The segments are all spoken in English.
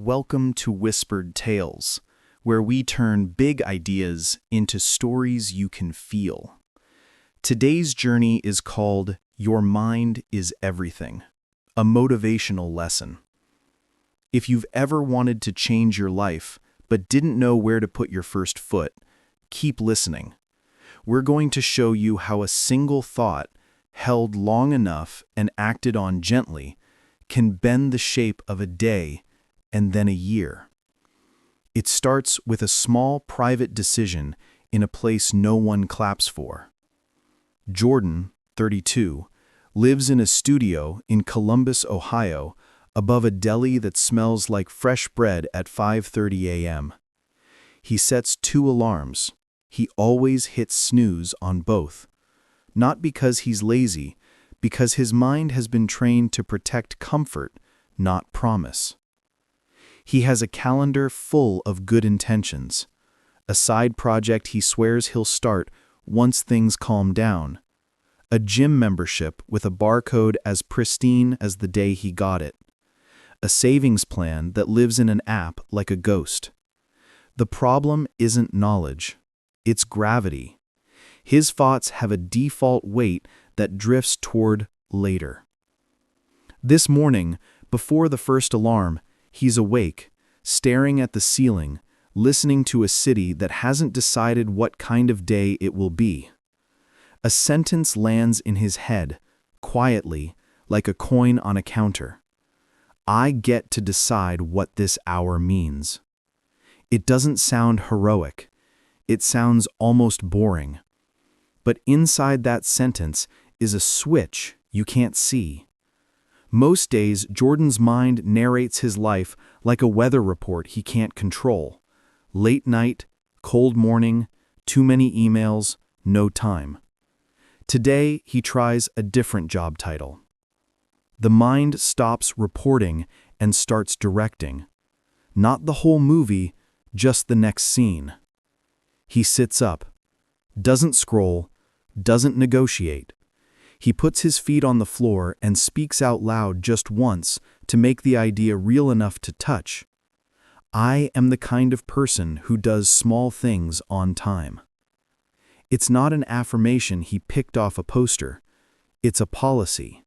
Welcome to Whispered Tales, where we turn big ideas into stories you can feel. Today's journey is called Your Mind is Everything, a motivational lesson. If you've ever wanted to change your life but didn't know where to put your first foot, keep listening. We're going to show you how a single thought, held long enough and acted on gently, can bend the shape of a day and then a year. It starts with a small private decision in a place no one claps for. Jordan, 32, lives in a studio in Columbus, Ohio, above a deli that smells like fresh bread at 5:30 a.m. He sets 2 alarms. He always hits snooze on both. Not because he's lazy, because his mind has been trained to protect comfort, not promise. He has a calendar full of good intentions, a side project he swears he'll start once things calm down, a gym membership with a barcode as pristine as the day he got it, a savings plan that lives in an app like a ghost. The problem isn't knowledge, it's gravity. His thoughts have a default weight that drifts toward later. This morning, before the first alarm, he's awake, staring at the ceiling, listening to a city that hasn't decided what kind of day it will be. A sentence lands in his head, quietly, like a coin on a counter. I get to decide what this hour means. It doesn't sound heroic. It sounds almost boring. But inside that sentence is a switch you can't see. Most days, Jordan's mind narrates his life like a weather report he can't control. Late night, cold morning, too many emails, no time. Today, he tries a different job title. The mind stops reporting and starts directing. Not the whole movie, just the next scene. He sits up, doesn't scroll, doesn't negotiate. He puts his feet on the floor and speaks out loud just once to make the idea real enough to touch. I am the kind of person who does small things on time. It's not an affirmation he picked off a poster. It's a policy.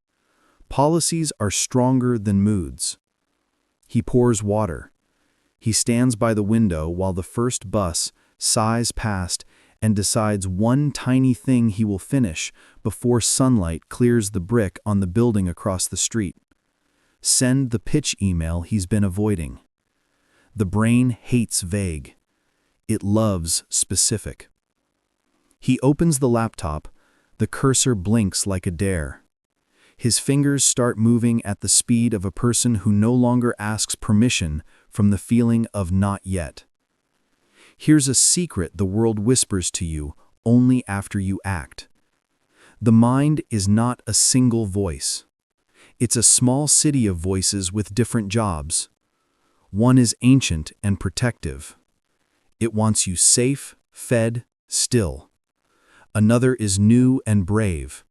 Policies are stronger than moods. He pours water. He stands by the window while the first bus sighs past and decides one tiny thing he will finish before sunlight clears the brick on the building across the street. Send the pitch email he's been avoiding. The brain hates vague. It loves specific. He opens the laptop. The cursor blinks like a dare. His fingers start moving at the speed of a person who no longer asks permission from the feeling of not yet. Here's a secret the world whispers to you only after you act. The mind is not a single voice. It's a small city of voices with different jobs. One is ancient and protective. It wants you safe, fed, still. Another is new and brave.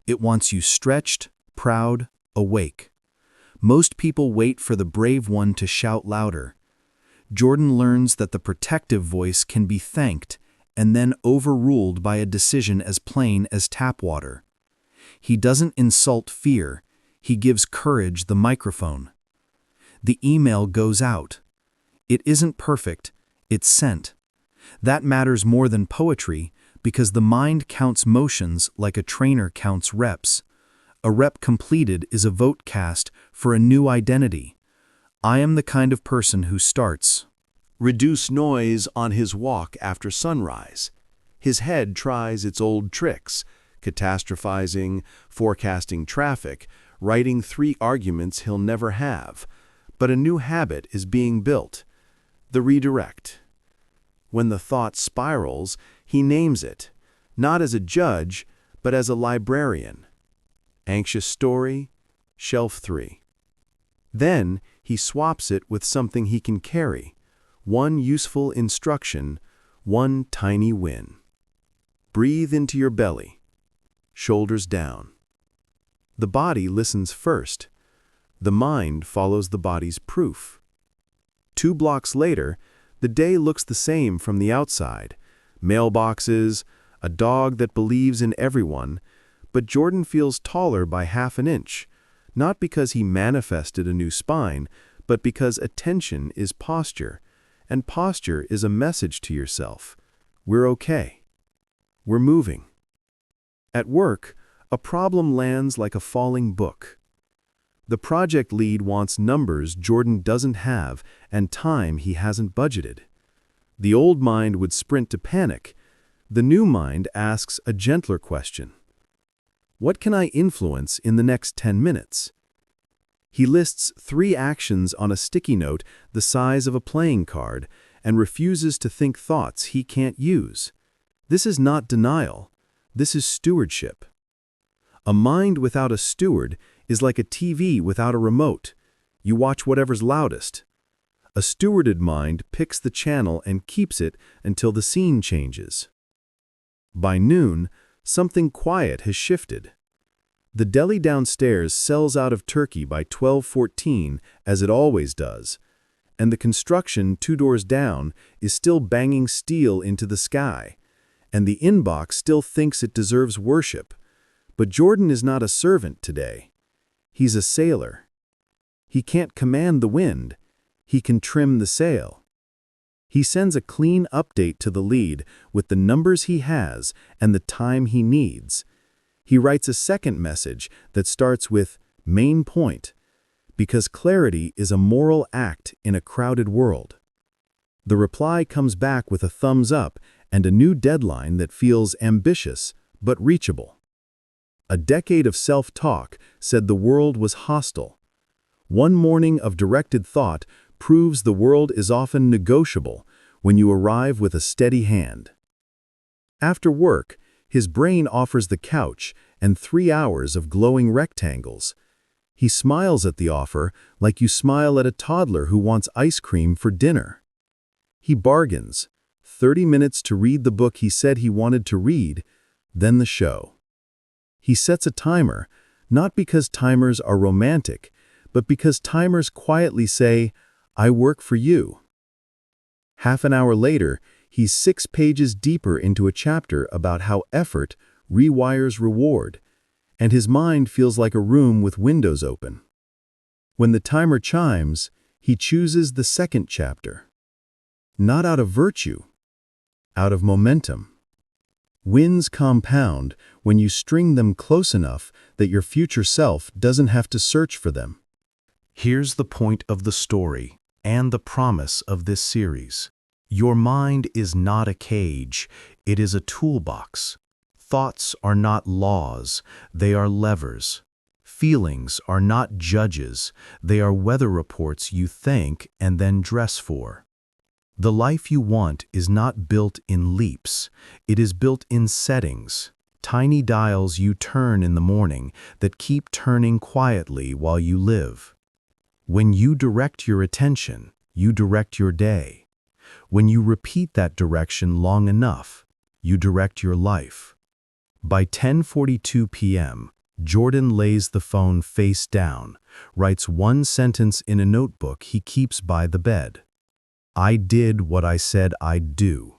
It wants you stretched, proud, awake. Most people wait for the brave one to shout louder. Jordan learns that the protective voice can be thanked and then overruled by a decision as plain as tap water. He doesn't insult fear, he gives courage the microphone. The email goes out. It isn't perfect, it's sent. That matters more than poetry because the mind counts motions like a trainer counts reps. A rep completed is a vote cast for a new identity. I am the kind of person who starts. Reduce noise on his walk after sunrise. His head tries its old tricks, catastrophizing, forecasting traffic, writing 3 arguments he'll never have. But a new habit is being built. The redirect. When the thought spirals, he names it, not as a judge, but as a librarian. Anxious story, shelf 3. Then he swaps it with something he can carry, one useful instruction, one tiny win. Breathe into your belly, shoulders down. The body listens first. The mind follows the body's proof. 2 blocks later, the day looks the same from the outside. Mailboxes, a dog that believes in everyone, but Jordan feels taller by half an inch, not because he manifested a new spine, but because attention is posture, and posture is a message to yourself. We're okay. We're moving. At work, a problem lands like a falling book. The project lead wants numbers Jordan doesn't have and time he hasn't budgeted. The old mind would sprint to panic. The new mind asks a gentler question. What can I influence in the next 10 minutes? He lists 3 actions on a sticky note the size of a playing card and refuses to think thoughts he can't use. This is not denial. This is stewardship. A mind without a steward is like a TV without a remote. You watch whatever's loudest. A stewarded mind picks the channel and keeps it until the scene changes. By noon, something quiet has shifted. The deli downstairs sells out of turkey by 12:14, as it always does, and the construction 2 doors down is still banging steel into the sky, and the inbox still thinks it deserves worship. But Jordan is not a servant today. He's a sailor. He can't command the wind. He can trim the sail. He sends a clean update to the lead with the numbers he has and the time he needs. He writes a second message that starts with main point, because clarity is a moral act in a crowded world. The reply comes back with a thumbs up and a new deadline that feels ambitious but reachable. A decade of self-talk said the world was hostile. One morning of directed thought proves the world is often negotiable when you arrive with a steady hand. After work, his brain offers the couch and 3 hours of glowing rectangles. He smiles at the offer like you smile at a toddler who wants ice cream for dinner. He bargains, 30 minutes to read the book he said he wanted to read, then the show. He sets a timer, not because timers are romantic, but because timers quietly say, I work for you. Half an hour later, he's 6 pages deeper into a chapter about how effort rewires reward, and his mind feels like a room with windows open. When the timer chimes, he chooses the second chapter. Not out of virtue, out of momentum. Wins compound when you string them close enough that your future self doesn't have to search for them. Here's the point of the story and the promise of this series. Your mind is not a cage, it is a toolbox. Thoughts are not laws, they are levers. Feelings are not judges, they are weather reports you think and then dress for. The life you want is not built in leaps, it is built in settings, tiny dials you turn in the morning that keep turning quietly while you live. When you direct your attention, you direct your day. When you repeat that direction long enough, you direct your life. By 10:42 p.m., Jordan lays the phone face down, writes 1 sentence in a notebook he keeps by the bed. I did what I said I'd do.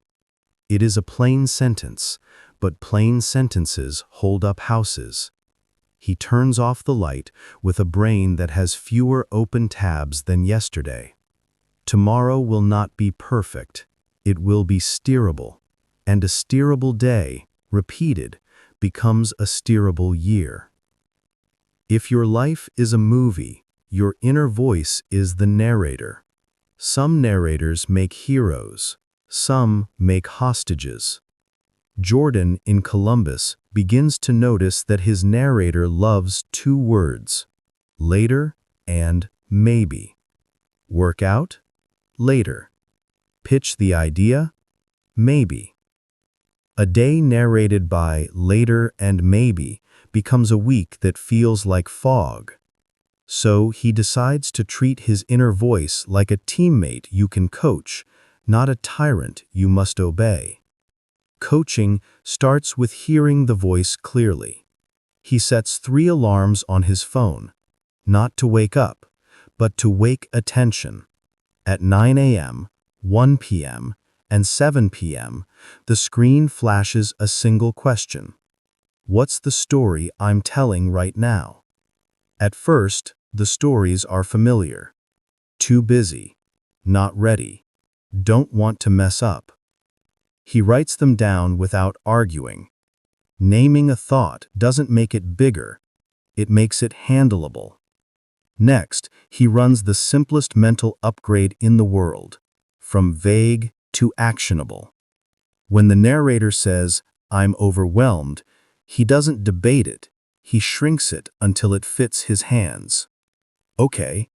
It is a plain sentence, but plain sentences hold up houses. He turns off the light with a brain that has fewer open tabs than yesterday. Tomorrow will not be perfect. It will be steerable. And a steerable day, repeated, becomes a steerable year. If your life is a movie, your inner voice is the narrator. Some narrators make heroes, some make hostages. Jordan in Columbus begins to notice that his narrator loves 2 words, later and maybe. Work out? Later. Pitch the idea? Maybe. A day narrated by later and maybe becomes a week that feels like fog. So he decides to treat his inner voice like a teammate you can coach, not a tyrant you must obey. Coaching starts with hearing the voice clearly. He sets 3 alarms on his phone, not to wake up, but to wake attention. At 9 a.m., 1 p.m., and 7 p.m., the screen flashes a single question. What's the story I'm telling right now? At first, the stories are familiar. Too busy. Not ready. Don't want to mess up. He writes them down without arguing. Naming a thought doesn't make it bigger. It makes it handleable. Next, he runs the simplest mental upgrade in the world, from vague to actionable. When the narrator says, "I'm overwhelmed," he doesn't debate it. He shrinks it until it fits his hands. Okay,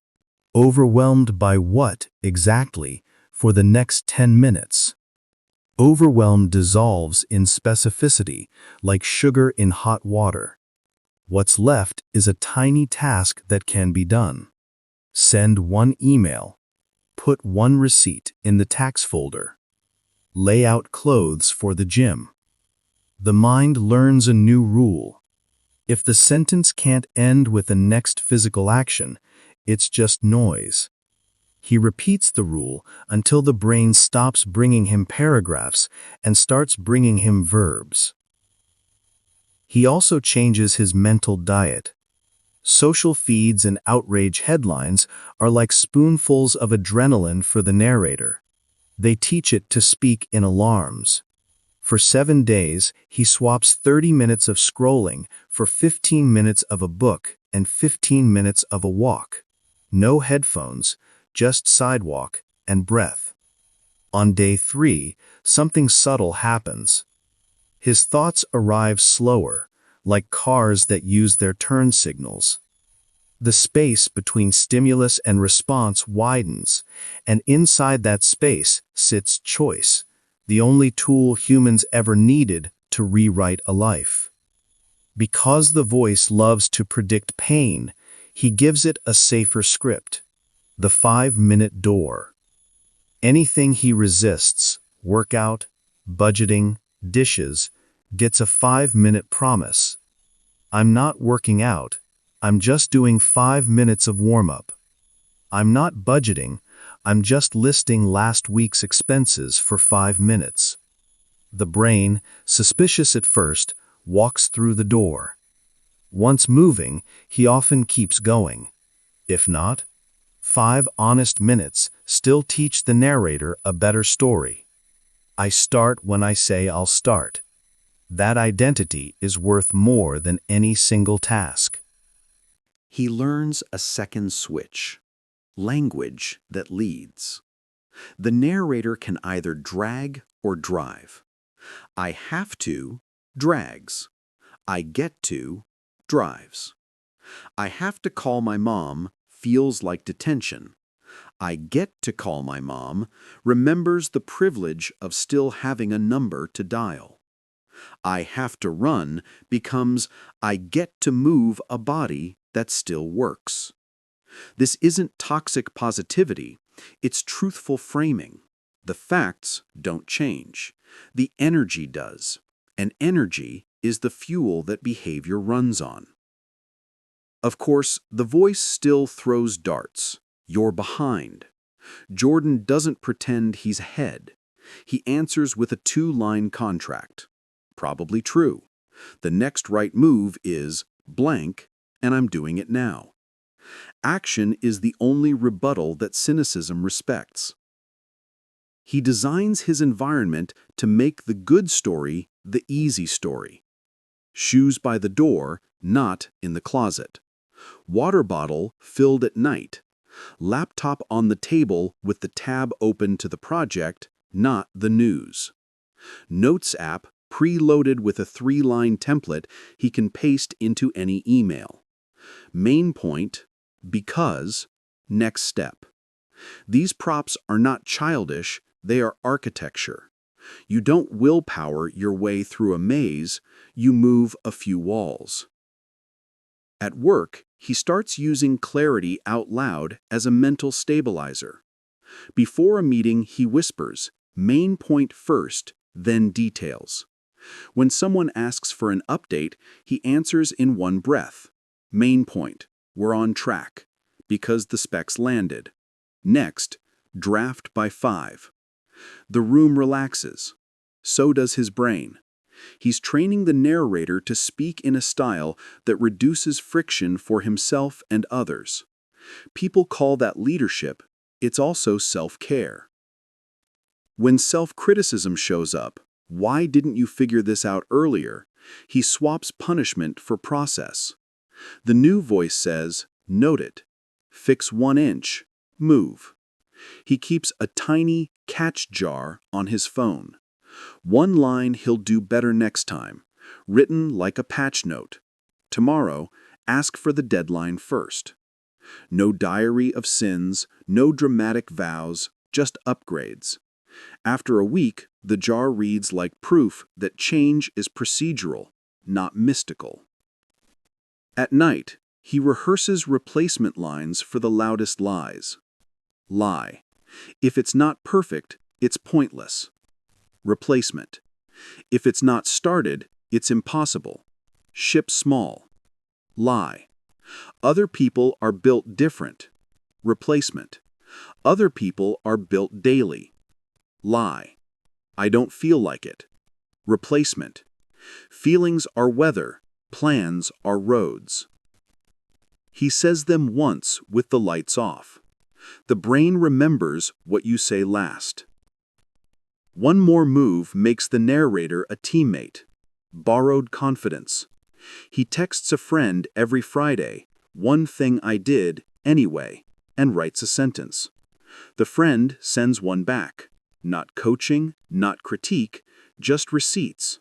overwhelmed by what, exactly, for the next 10 minutes? Overwhelm dissolves in specificity, like sugar in hot water. What's left is a tiny task that can be done. Send one email. Put one receipt in the tax folder. Lay out clothes for the gym. The mind learns a new rule. If the sentence can't end with the next physical action, it's just noise. He repeats the rule until the brain stops bringing him paragraphs and starts bringing him verbs. He also changes his mental diet. Social feeds and outrage headlines are like spoonfuls of adrenaline for the narrator. They teach it to speak in alarms. For 7 days, he swaps 30 minutes of scrolling for 15 minutes of a book and 15 minutes of a walk. No headphones, just sidewalk and breath. On day 3, something subtle happens. His thoughts arrive slower, like cars that use their turn signals. The space between stimulus and response widens, and inside that space sits choice, the only tool humans ever needed to rewrite a life. Because the voice loves to predict pain, he gives it a safer script, the 5-minute door. Anything he resists, workout, budgeting, dishes, gets a 5-minute promise. I'm not working out, I'm just doing 5 minutes of warm-up. I'm not budgeting, I'm just listing last week's expenses for 5 minutes. The brain, suspicious at first, walks through the door. Once moving, he often keeps going. If not, 5 honest minutes still teach the narrator a better story. I start when I say I'll start. That identity is worth more than any single task. He learns a second switch, language that leads. The narrator can either drag or drive. I have to drags. I get to drives. I have to call my mom feels like detention. I get to call my mom remembers the privilege of still having a number to dial. I have to run becomes I get to move a body that still works. This isn't toxic positivity, it's truthful framing. The facts don't change. The energy does, and energy is the fuel that behavior runs on. Of course, the voice still throws darts. You're behind. Jordan doesn't pretend he's ahead. He answers with a 2-line contract. Probably true. The next right move is blank, and I'm doing it now. Action is the only rebuttal that cynicism respects. He designs his environment to make the good story the easy story. Shoes by the door, not in the closet. Water bottle filled at night. Laptop on the table with the tab open to the project, not the news. Notes app preloaded with a 3-line template he can paste into any email. Main point, because, next step. These props are not childish, they are architecture. You don't willpower your way through a maze, you move a few walls. At work, he starts using clarity out loud as a mental stabilizer. Before a meeting, he whispers, main point first, then details. When someone asks for an update, he answers in one breath. Main point, we're on track, because the specs landed. Next, Draft by 5. The room relaxes. So does his brain. He's training the narrator to speak in a style that reduces friction for himself and others. People call that leadership. It's also self-care. When self-criticism shows up, "Why didn't you figure this out earlier?" he swaps punishment for process. The new voice says, "Note it. Fix 1 inch. Move." He keeps a tiny catch jar on his phone. One line he'll do better next time, written like a patch note. Tomorrow, ask for the deadline first. No diary of sins, no dramatic vows, just upgrades. After a week, the jar reads like proof that change is procedural, not mystical. At night, he rehearses replacement lines for the loudest lies. Lie. If it's not perfect, it's pointless. Replacement. If it's not started, it's impossible. Ship small. Lie. Other people are built different. Replacement. Other people are built daily. Lie. I don't feel like it. Replacement. Feelings are weather. Plans are roads. He says them once with the lights off. The brain remembers what you say last. One more move makes the narrator a teammate. Borrowed confidence. He texts a friend every Friday, "One thing I did, anyway," and writes a sentence. The friend sends one back. Not coaching, not critique, just receipts.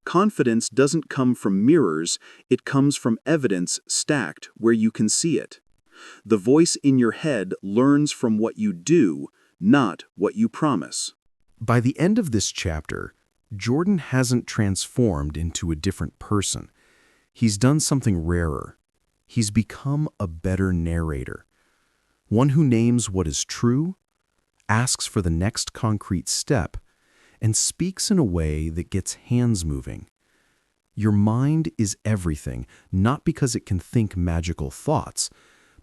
Confidence doesn't come from mirrors, it comes from evidence stacked where you can see it. The voice in your head learns from what you do, not what you promise. By the end of this chapter, Jordan hasn't transformed into a different person. He's done something rarer. He's become a better narrator. One who names what is true, asks for the next concrete step, and speaks in a way that gets hands moving. Your mind is everything, not because it can think magical thoughts,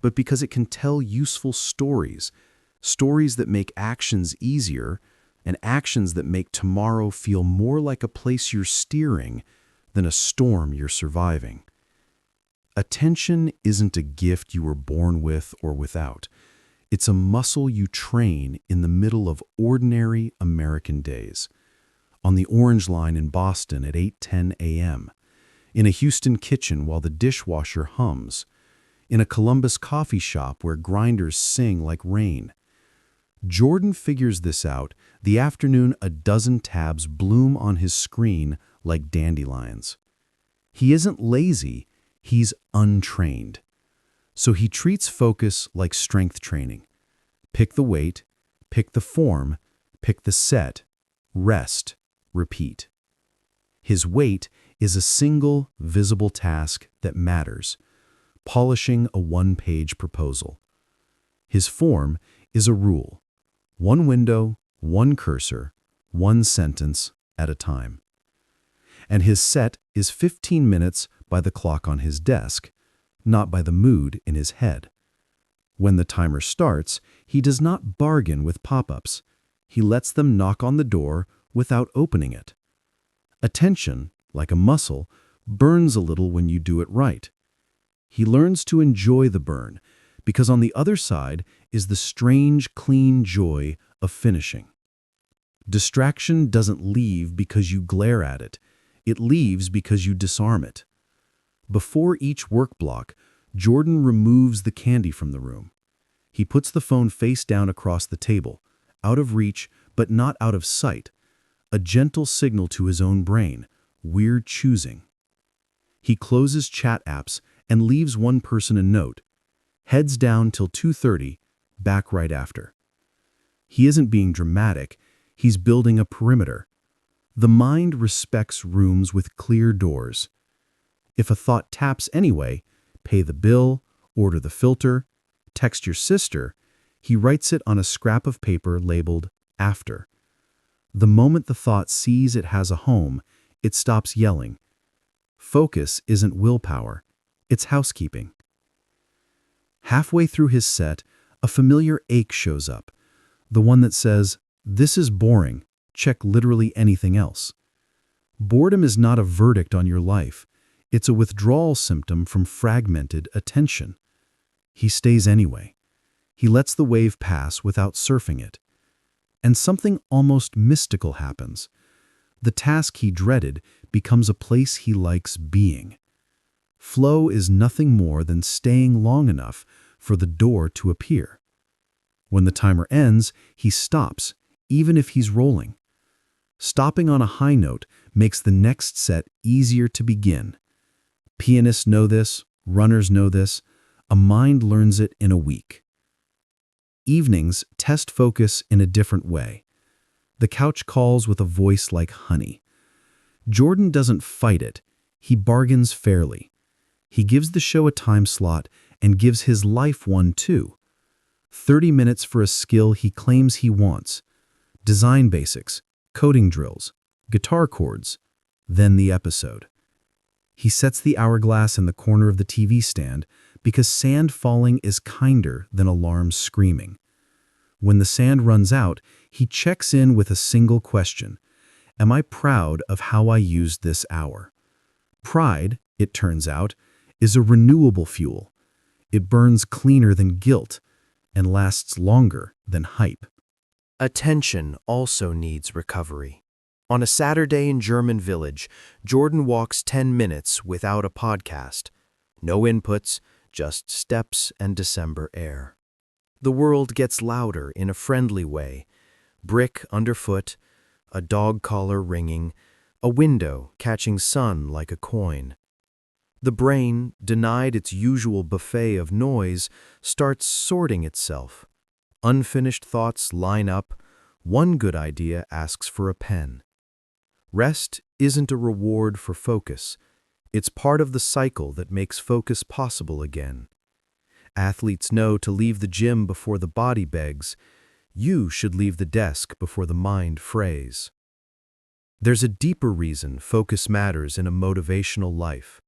but because it can tell useful stories, stories that make actions easier, and actions that make tomorrow feel more like a place you're steering than a storm you're surviving. Attention isn't a gift you were born with or without. It's a muscle you train in the middle of ordinary American days. On the Orange Line in Boston at 8:10 a.m., in a Houston kitchen while the dishwasher hums, in a Columbus coffee shop where grinders sing like rain. Jordan figures this out the afternoon a dozen tabs bloom on his screen like dandelions. He isn't lazy, he's untrained. So he treats focus like strength training. Pick the weight, pick the form, pick the set, rest, repeat. His weight is a single, visible task that matters, polishing a one-page proposal. His form is a rule. One window, one cursor, one sentence at a time. And his set is 15 minutes by the clock on his desk, not by the mood in his head. When the timer starts, he does not bargain with pop-ups. He lets them knock on the door without opening it. Attention, like a muscle, burns a little when you do it right. He learns to enjoy the burn, because on the other side is the strange, clean joy of finishing. Distraction doesn't leave because you glare at it. It leaves because you disarm it. Before each work block, Jordan removes the candy from the room. He puts the phone face down across the table, out of reach but not out of sight, a gentle signal to his own brain, we're choosing. He closes chat apps and leaves one person a note, heads down till 2:30, back right after. He isn't being dramatic, he's building a perimeter. The mind respects rooms with clear doors. If a thought taps anyway, pay the bill, order the filter, text your sister, he writes it on a scrap of paper labeled after. The moment the thought sees it has a home, it stops yelling. Focus isn't willpower, it's housekeeping. Halfway through his set, a familiar ache shows up, The one that says, "This is boring. Check literally anything else." Boredom is not a verdict on your life. It's a withdrawal symptom from fragmented attention. He stays anyway. He lets the wave pass without surfing it. And something almost mystical happens. The task he dreaded becomes a place he likes being. Flow is nothing more than staying long enough for the door to appear. When the timer ends, he stops, even if he's rolling. Stopping on a high note makes the next set easier to begin. Pianists know this, runners know this. A mind learns it in a week. Evenings test focus in a different way. The couch calls with a voice like honey. Jordan doesn't fight it. He bargains fairly. He gives the show a time slot and gives his life one too. 30 minutes for a skill he claims he wants. Design basics, coding drills, guitar chords, then the episode. He sets the hourglass in the corner of the TV stand because sand falling is kinder than alarms screaming. When the sand runs out, he checks in with a single question. Am I proud of how I used this hour? Pride, it turns out, is a renewable fuel. It burns cleaner than guilt and lasts longer than hype. Attention also needs recovery. On a Saturday in German village, Jordan walks 10 minutes without a podcast. No inputs, just steps and December air. The world gets louder in a friendly way. Brick underfoot, a dog collar ringing, a window catching sun like a coin. The brain, denied its usual buffet of noise, starts sorting itself. Unfinished thoughts line up. One good idea asks for a pen. Rest isn't a reward for focus. It's part of the cycle that makes focus possible again. Athletes know to leave the gym before the body begs. You should leave the desk before the mind frays. There's a deeper reason focus matters in a motivational life.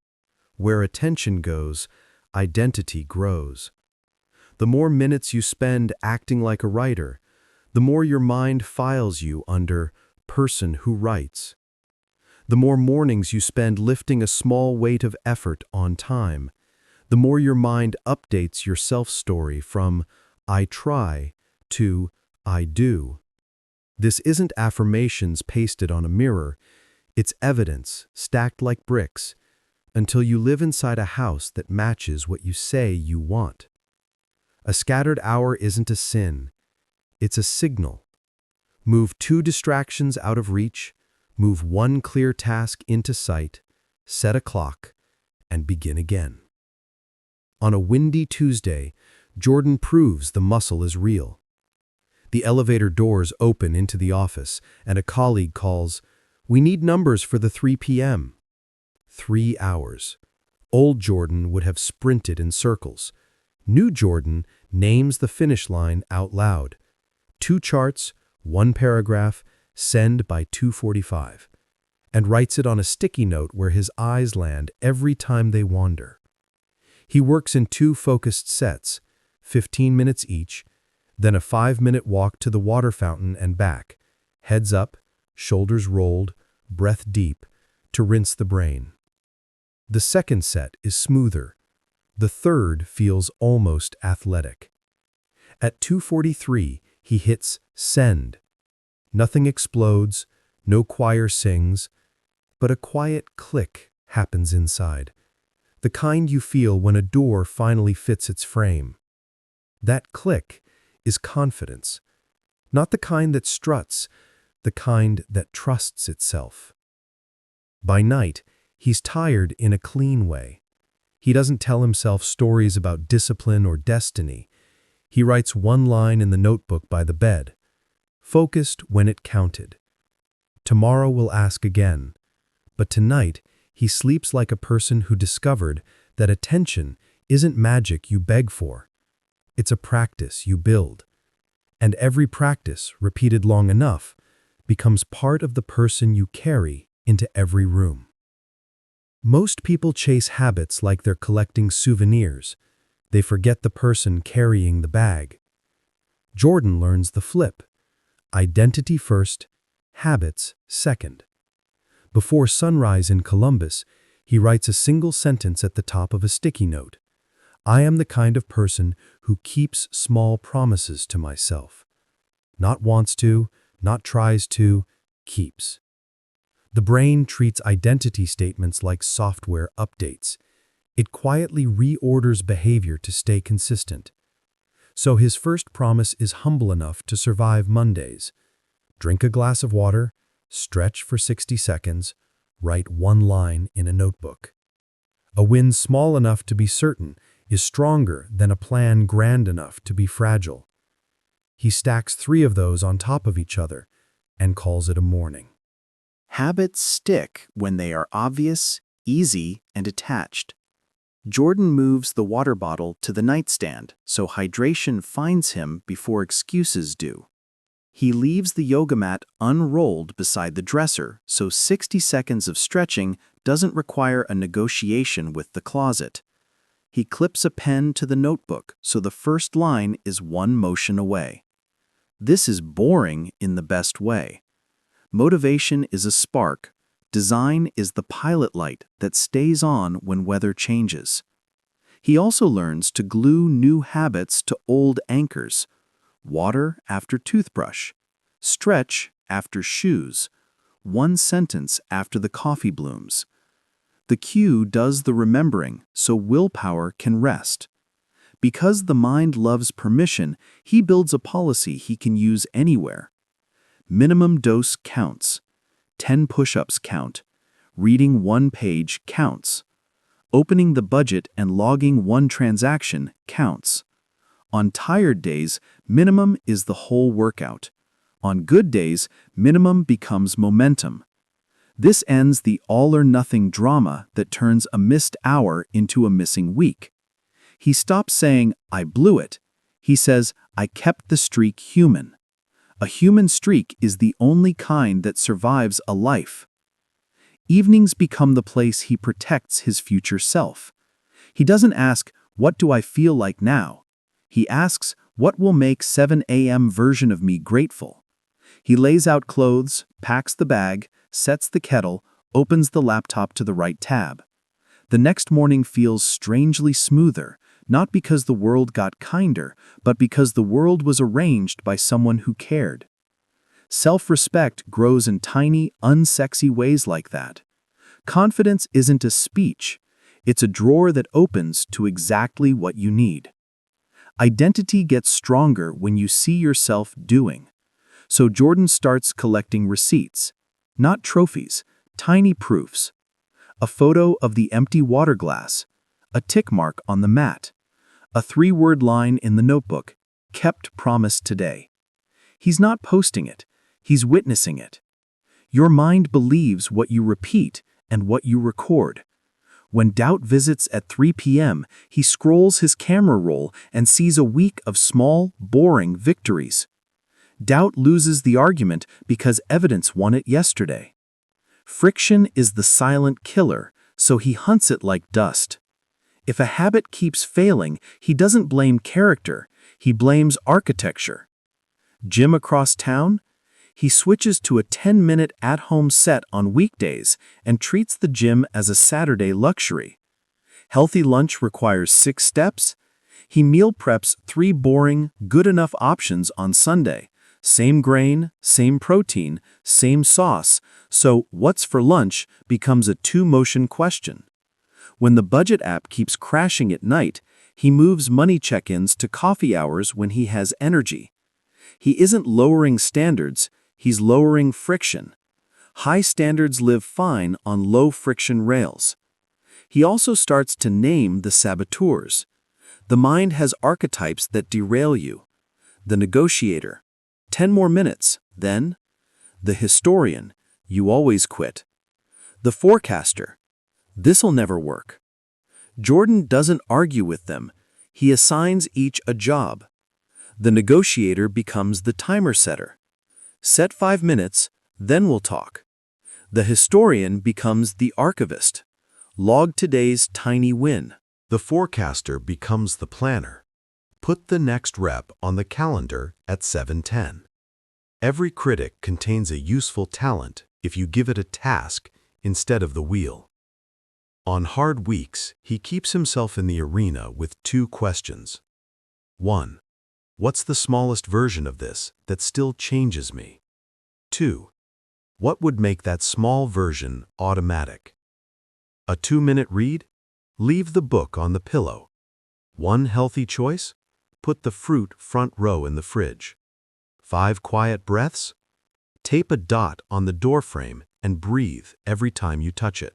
Where attention goes, identity grows. The more minutes you spend acting like a writer, the more your mind files you under person who writes. The more mornings you spend lifting a small weight of effort on time, the more your mind updates your self-story from I try to I do. This isn't affirmations pasted on a mirror, it's evidence stacked like bricks until you live inside a house that matches what you say you want. A scattered hour isn't a sin, it's a signal. Move 2 distractions out of reach, move 1 clear task into sight, set a clock, and begin again. On a windy Tuesday, Jordan proves the muscle is real. The elevator doors open into the office, and a colleague calls, "We need numbers for the 3 p.m." 3 hours. Old Jordan would have sprinted in circles. New Jordan names the finish line out loud. 2 charts, 1 paragraph, send by 2:45, and writes it on a sticky note where his eyes land every time they wander. He works in 2 focused sets, 15 minutes each, then a 5-minute walk to the water fountain and back, heads up, shoulders rolled, breath deep, to rinse the brain. The second set is smoother. The third feels almost athletic. At 2:43, he hits send. Nothing explodes, no choir sings, but a quiet click happens inside. The kind you feel when a door finally fits its frame. That click is confidence. Not the kind that struts, the kind that trusts itself. By night, he's tired in a clean way. He doesn't tell himself stories about discipline or destiny. He writes 1 line in the notebook by the bed. Focused when it counted. Tomorrow will ask again. But tonight, he sleeps like a person who discovered that attention isn't magic you beg for. It's a practice you build. And every practice, repeated long enough, becomes part of the person you carry into every room. Most people chase habits like they're collecting souvenirs. They forget the person carrying the bag. Jordan learns the flip. Identity first, habits second. Before sunrise in Columbus, he writes a single sentence at the top of a sticky note. I am the kind of person who keeps small promises to myself. Not wants to, not tries to, keeps. The brain treats identity statements like software updates. It quietly reorders behavior to stay consistent. So his first promise is humble enough to survive Mondays. Drink a glass of water, stretch for 60 seconds, write one line in a notebook. A win small enough to be certain is stronger than a plan grand enough to be fragile. He stacks 3 of those on top of each other and calls it a morning. Habits stick when they are obvious, easy, and attached. Jordan moves the water bottle to the nightstand so hydration finds him before excuses do. He leaves the yoga mat unrolled beside the dresser so 60 seconds of stretching doesn't require a negotiation with the closet. He clips a pen to the notebook so the first line is one motion away. This is boring in the best way. Motivation is a spark. Design is the pilot light that stays on when weather changes. He also learns to glue new habits to old anchors. Water after toothbrush, stretch after shoes, one sentence after the coffee blooms. The cue does the remembering so willpower can rest. Because the mind loves permission, he builds a policy he can use anywhere. Minimum dose counts. 10 push-ups count. Reading 1 page counts. Opening the budget and logging 1 transaction counts. On tired days, minimum is the whole workout. On good days, minimum becomes momentum. This ends the all-or-nothing drama that turns a missed hour into a missing week. He stops saying, I blew it. He says, I kept the streak human. A human streak is the only kind that survives a life. Evenings become the place he protects his future self. He doesn't ask, what do I feel like now? He asks, what will make 7 a.m. version of me grateful? He lays out clothes, packs the bag, sets the kettle, opens the laptop to the right tab. The next morning feels strangely smoother, not because the world got kinder, but because the world was arranged by someone who cared. Self-respect grows in tiny, unsexy ways like that. Confidence isn't a speech. It's a drawer that opens to exactly what you need. Identity gets stronger when you see yourself doing. So Jordan starts collecting receipts, not trophies, tiny proofs. A photo of the empty water glass, a tick mark on the mat, a 3-word line in the notebook, kept promise today. He's not posting it, he's witnessing it. Your mind believes what you repeat and what you record. When doubt visits at 3 p.m., he scrolls his camera roll and sees a week of small, boring victories. Doubt loses the argument because evidence won it yesterday. Friction is the silent killer, so he hunts it like dust. If a habit keeps failing, he doesn't blame character, he blames architecture. Gym across town? He switches to a 10-minute at-home set on weekdays and treats the gym as a Saturday luxury. Healthy lunch requires 6 steps? He meal preps 3 boring, good-enough options on Sunday. Same grain, same protein, same sauce, so what's for lunch becomes a 2-motion question. When the budget app keeps crashing at night, he moves money check-ins to coffee hours when he has energy. He isn't lowering standards, he's lowering friction. High standards live fine on low-friction rails. He also starts to name the saboteurs. The mind has archetypes that derail you. The negotiator. 10 more minutes, then. The historian. You always quit. The forecaster. This'll never work. Jordan doesn't argue with them. He assigns each a job. The negotiator becomes the timer setter. Set 5 minutes, then we'll talk. The historian becomes the archivist. Log today's tiny win. The forecaster becomes the planner. Put the next rep on the calendar at 7:10. Every critic contains a useful talent if you give it a task instead of the wheel. On hard weeks, he keeps himself in the arena with 2 questions. 1. What's the smallest version of this that still changes me? 2. What would make that small version automatic? A 2-minute read? Leave the book on the pillow. One healthy choice? Put the fruit front row in the fridge. 5 quiet breaths? Tape a dot on the doorframe and breathe every time you touch it.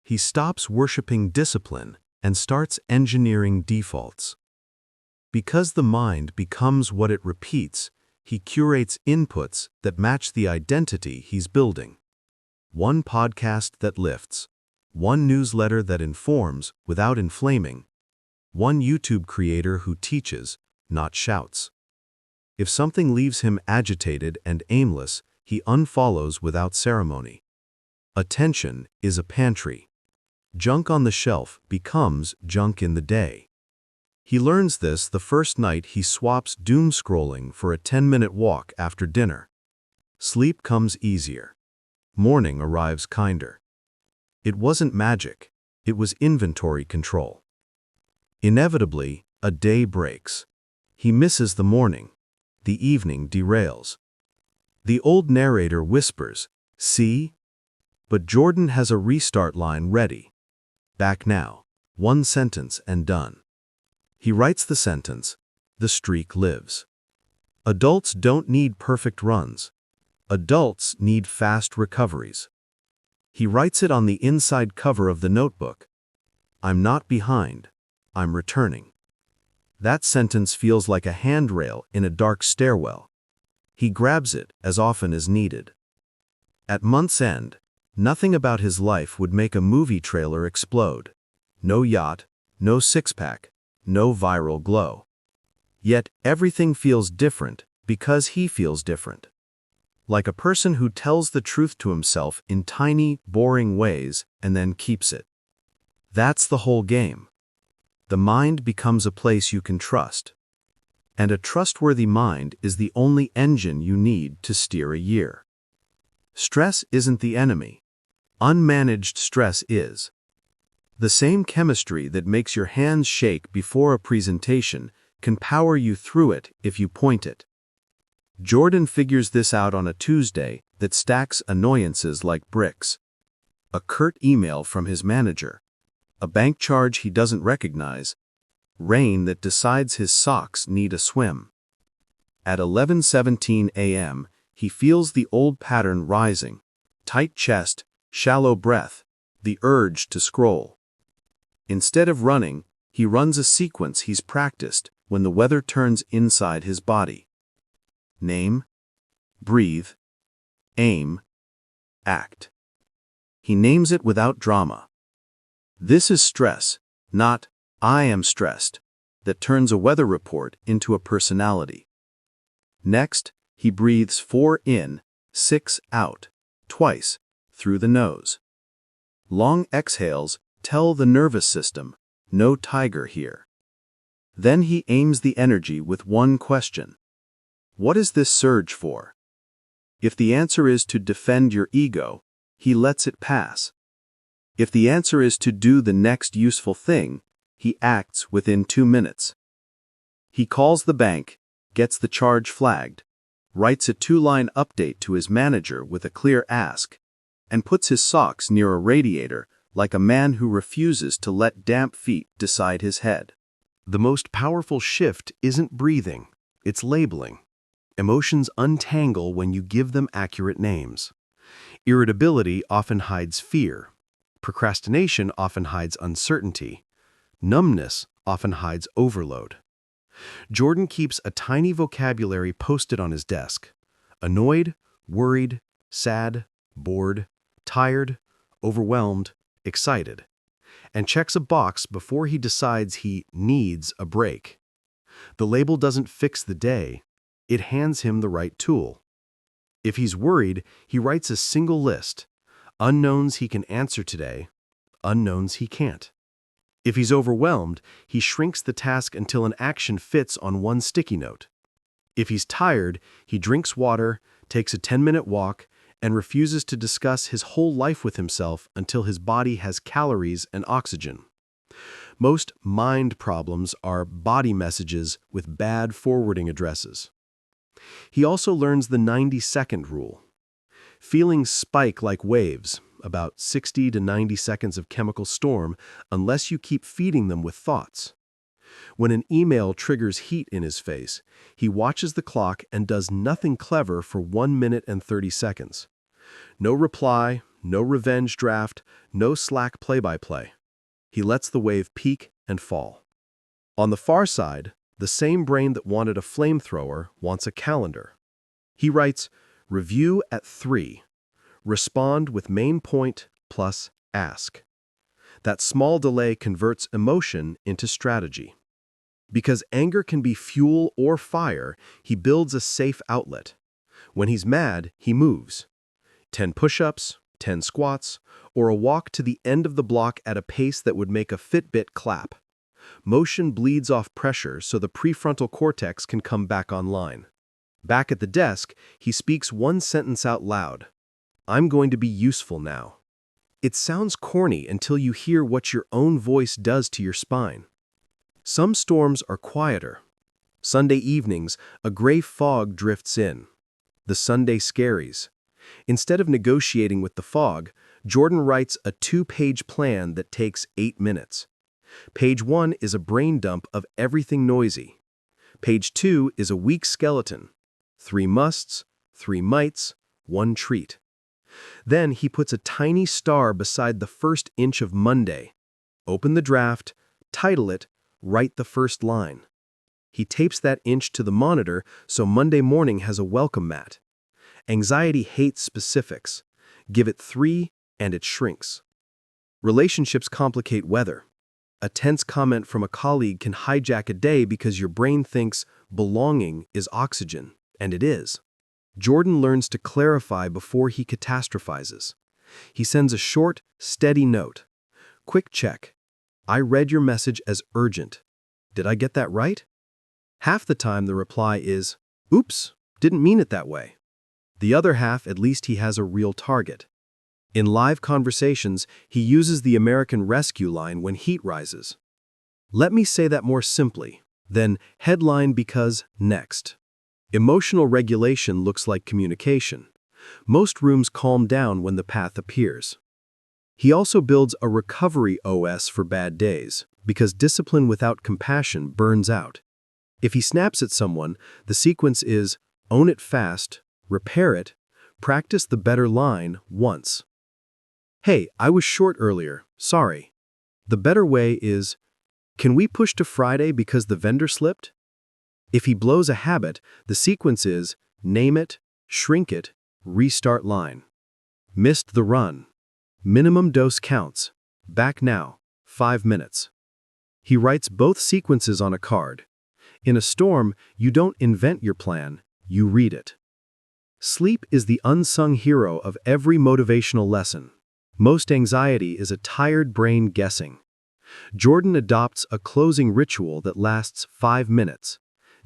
He stops worshiping discipline and starts engineering defaults. Because the mind becomes what it repeats, he curates inputs that match the identity he's building. 1 podcast that lifts, 1 newsletter that informs without inflaming, 1 YouTube creator who teaches, not shouts. If something leaves him agitated and aimless, he unfollows without ceremony. Attention is a pantry. Junk on the shelf becomes junk in the day. He learns this the first night he swaps doom scrolling for a 10-minute walk after dinner. Sleep comes easier. Morning arrives kinder. It wasn't magic, it was inventory control. Inevitably, a day breaks. He misses the morning. The evening derails. The old narrator whispers, "See?" But Jordan has a restart line ready. Back now, 1 sentence and done. He writes the sentence, the streak lives. Adults don't need perfect runs. Adults need fast recoveries. He writes it on the inside cover of the notebook. I'm not behind, I'm returning. That sentence feels like a handrail in a dark stairwell. He grabs it as often as needed. At month's end, nothing about his life would make a movie trailer explode. No yacht, no six-pack, no viral glow. Yet everything feels different because he feels different. Like a person who tells the truth to himself in tiny, boring ways and then keeps it. That's the whole game. The mind becomes a place you can trust. And a trustworthy mind is the only engine you need to steer a year. Stress isn't the enemy. Unmanaged stress is. The same chemistry that makes your hands shake before a presentation can power you through it if you point it. Jordan figures this out on a Tuesday that stacks annoyances like bricks. A curt email from his manager. A bank charge he doesn't recognize. Rain that decides his socks need a swim. At 11:17 a.m., he feels the old pattern rising. Tight chest, shallow breath, the urge to scroll. Instead of running, he runs a sequence he's practiced when the weather turns inside his body. Name, breathe, aim, act. He names it without drama. This is stress, not "I am stressed," that turns a weather report into a personality. Next, he breathes 4 in, 6 out, twice, through the nose. Long exhales tell the nervous system, no tiger here. Then he aims the energy with 1 question. What is this surge for? If the answer is to defend your ego, he lets it pass. If the answer is to do the next useful thing, he acts within 2 minutes. He calls the bank, gets the charge flagged, writes a 2-line update to his manager with a clear ask, and puts his socks near a radiator like a man who refuses to let damp feet decide his head. The most powerful shift isn't breathing, it's labeling. Emotions untangle when you give them accurate names. Irritability often hides fear. Procrastination often hides uncertainty. Numbness often hides overload. Jordan keeps a tiny vocabulary posted on his desk. Annoyed, worried, sad, bored, tired, overwhelmed, excited. And checks a box before he decides he needs a break. The label doesn't fix the day. It hands him the right tool. If he's worried, he writes a single list. Unknowns he can answer today, unknowns he can't. If he's overwhelmed, he shrinks the task until an action fits on one sticky note. If he's tired, he drinks water, takes a 10-minute walk, and refuses to discuss his whole life with himself until his body has calories and oxygen. Most mind problems are body messages with bad forwarding addresses. He also learns the 90-second rule. Feelings spike like waves, about 60 to 90 seconds of chemical storm, unless you keep feeding them with thoughts. When an email triggers heat in his face, he watches the clock and does nothing clever for 1 minute and 30 seconds. No reply, no revenge draft, no Slack play-by-play. He lets the wave peak and fall. On the far side, the same brain that wanted a flamethrower wants a calendar. He writes, review at 3. Respond with main point plus ask. That small delay converts emotion into strategy. Because anger can be fuel or fire, he builds a safe outlet. When he's mad, he moves. 10 push-ups, 10 squats, or a walk to the end of the block at a pace that would make a Fitbit clap. Motion bleeds off pressure so the prefrontal cortex can come back online. Back at the desk, he speaks one sentence out loud. I'm going to be useful now. It sounds corny until you hear what your own voice does to your spine. Some storms are quieter. Sunday evenings, a gray fog drifts in. The Sunday scaries. Instead of negotiating with the fog, Jordan writes a 2-page plan that takes 8 minutes. Page 1 is a brain dump of everything noisy. Page 2 is a weak skeleton. 3 musts, 3 mights, 1 treat. Then he puts a tiny star beside the first inch of Monday. Open the draft, title it, write the first line. He tapes that inch to the monitor so Monday morning has a welcome mat. Anxiety hates specifics. Give it 3 and it shrinks. Relationships complicate weather. A tense comment from a colleague can hijack a day because your brain thinks belonging is oxygen, and it is. Jordan learns to clarify before he catastrophizes. He sends a short, steady note. Quick check. I read your message as urgent. Did I get that right? Half the time the reply is, oops, didn't mean it that way. The other half, at least he has a real target. In live conversations, he uses the American Rescue line when heat rises. Let me say that more simply, then headline because next. Emotional regulation looks like communication. Most rooms calm down when the path appears. He also builds a recovery OS for bad days, because discipline without compassion burns out. If he snaps at someone, the sequence is own it fast, repair it, practice the better line once. Hey, I was short earlier, sorry. The better way is, can we push to Friday because the vendor slipped? If he blows a habit, the sequence is name it, shrink it, restart line. Missed the run. Minimum dose counts. Back now, 5 minutes. He writes both sequences on a card. In a storm, you don't invent your plan, you read it. Sleep is the unsung hero of every motivational lesson. Most anxiety is a tired brain guessing. Jordan adopts a closing ritual that lasts 5 minutes.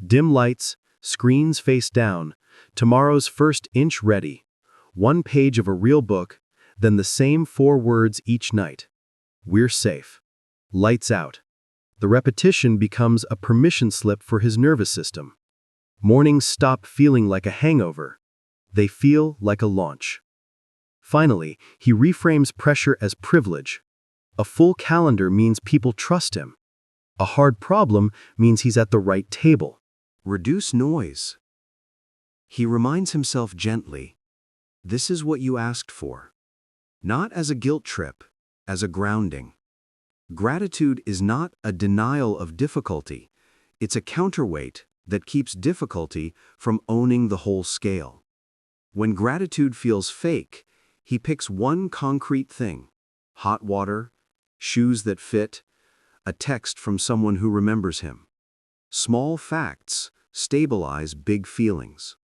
Dim lights, screens face down, tomorrow's first inch ready, 1 page of a real book, then the same 4 words each night. We're safe. Lights out. The repetition becomes a permission slip for his nervous system. Mornings stop feeling like a hangover. They feel like a launch. Finally, he reframes pressure as privilege. A full calendar means people trust him. A hard problem means he's at the right table. Reduce noise. He reminds himself gently, this is what you asked for. Not as a guilt trip, as a grounding. Gratitude is not a denial of difficulty. It's a counterweight that keeps difficulty from owning the whole scale. When gratitude feels fake, he picks one concrete thing: hot water, shoes that fit, a text from someone who remembers him. Small facts stabilize big feelings.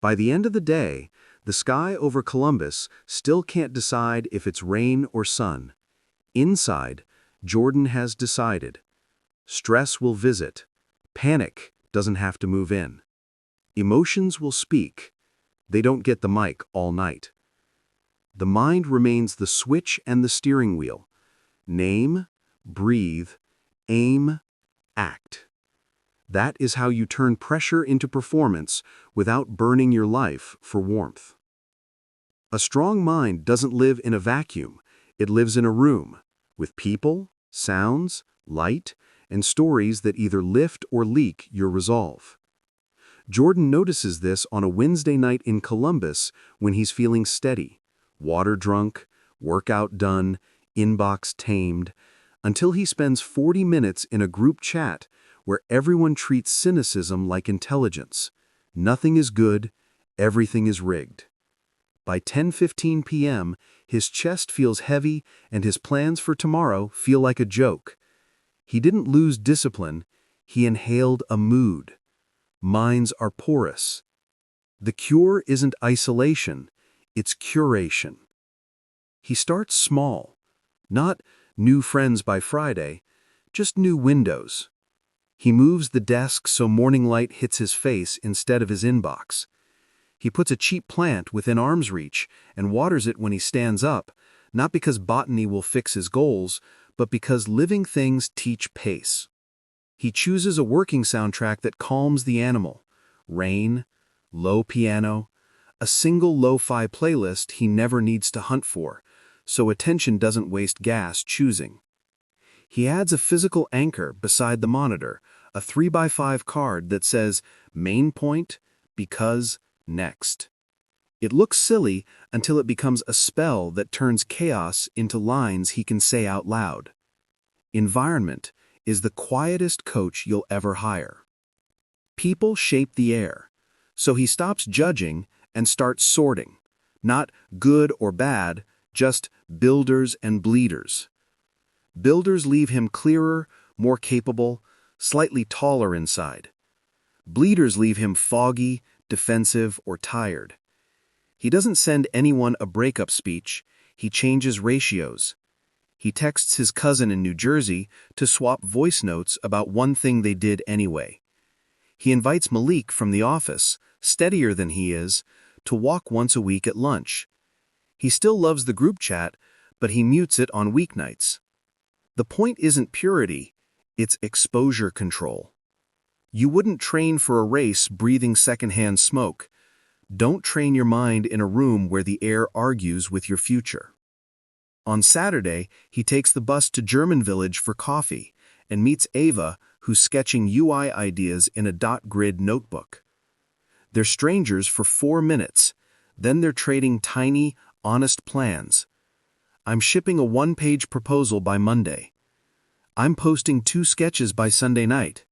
By the end of the day, the sky over Columbus still can't decide if it's rain or sun. Inside, Jordan has decided. Stress will visit. Panic doesn't have to move in. Emotions will speak. They don't get the mic all night. The mind remains the switch and the steering wheel. Name, breathe, aim, act. That is how you turn pressure into performance without burning your life for warmth. A strong mind doesn't live in a vacuum. It lives in a room, with people, sounds, light, and stories that either lift or leak your resolve. Jordan notices this on a Wednesday night in Columbus when he's feeling steady, water drunk, workout done, inbox tamed, until he spends 40 minutes in a group chat where everyone treats cynicism like intelligence. Nothing is good, everything is rigged. By 10:15 p.m., his chest feels heavy and his plans for tomorrow feel like a joke. He didn't lose discipline, he inhaled a mood. Minds are porous. The cure isn't isolation, it's curation. He starts small, not new friends by Friday, just new windows. He moves the desk so morning light hits his face instead of his inbox. He puts a cheap plant within arm's reach and waters it when he stands up, not because botany will fix his goals, but because living things teach pace. He chooses a working soundtrack that calms the animal. Rain, low piano, a single lo-fi playlist he never needs to hunt for, so attention doesn't waste gas choosing. He adds a physical anchor beside the monitor, a 3x5 card that says, main point, because, next. It looks silly until it becomes a spell that turns chaos into lines he can say out loud. Environment is the quietest coach you'll ever hire. People shape the air, so he stops judging and starts sorting. Not good or bad, just builders and bleeders. Builders leave him clearer, more capable, slightly taller inside. Bleeders leave him foggy, defensive, or tired. He doesn't send anyone a breakup speech, he changes ratios. He texts his cousin in New Jersey to swap voice notes about one thing they did anyway. He invites Malik from the office, steadier than he is, to walk once a week at lunch. He still loves the group chat, but he mutes it on weeknights. The point isn't purity, it's exposure control. You wouldn't train for a race breathing secondhand smoke. Don't train your mind in a room where the air argues with your future. On Saturday, he takes the bus to German Village for coffee and meets Ava, who's sketching UI ideas in a dot grid notebook. They're strangers for 4 minutes, then they're trading tiny, honest plans. I'm shipping a 1-page proposal by Monday. I'm posting 2 sketches by Sunday night.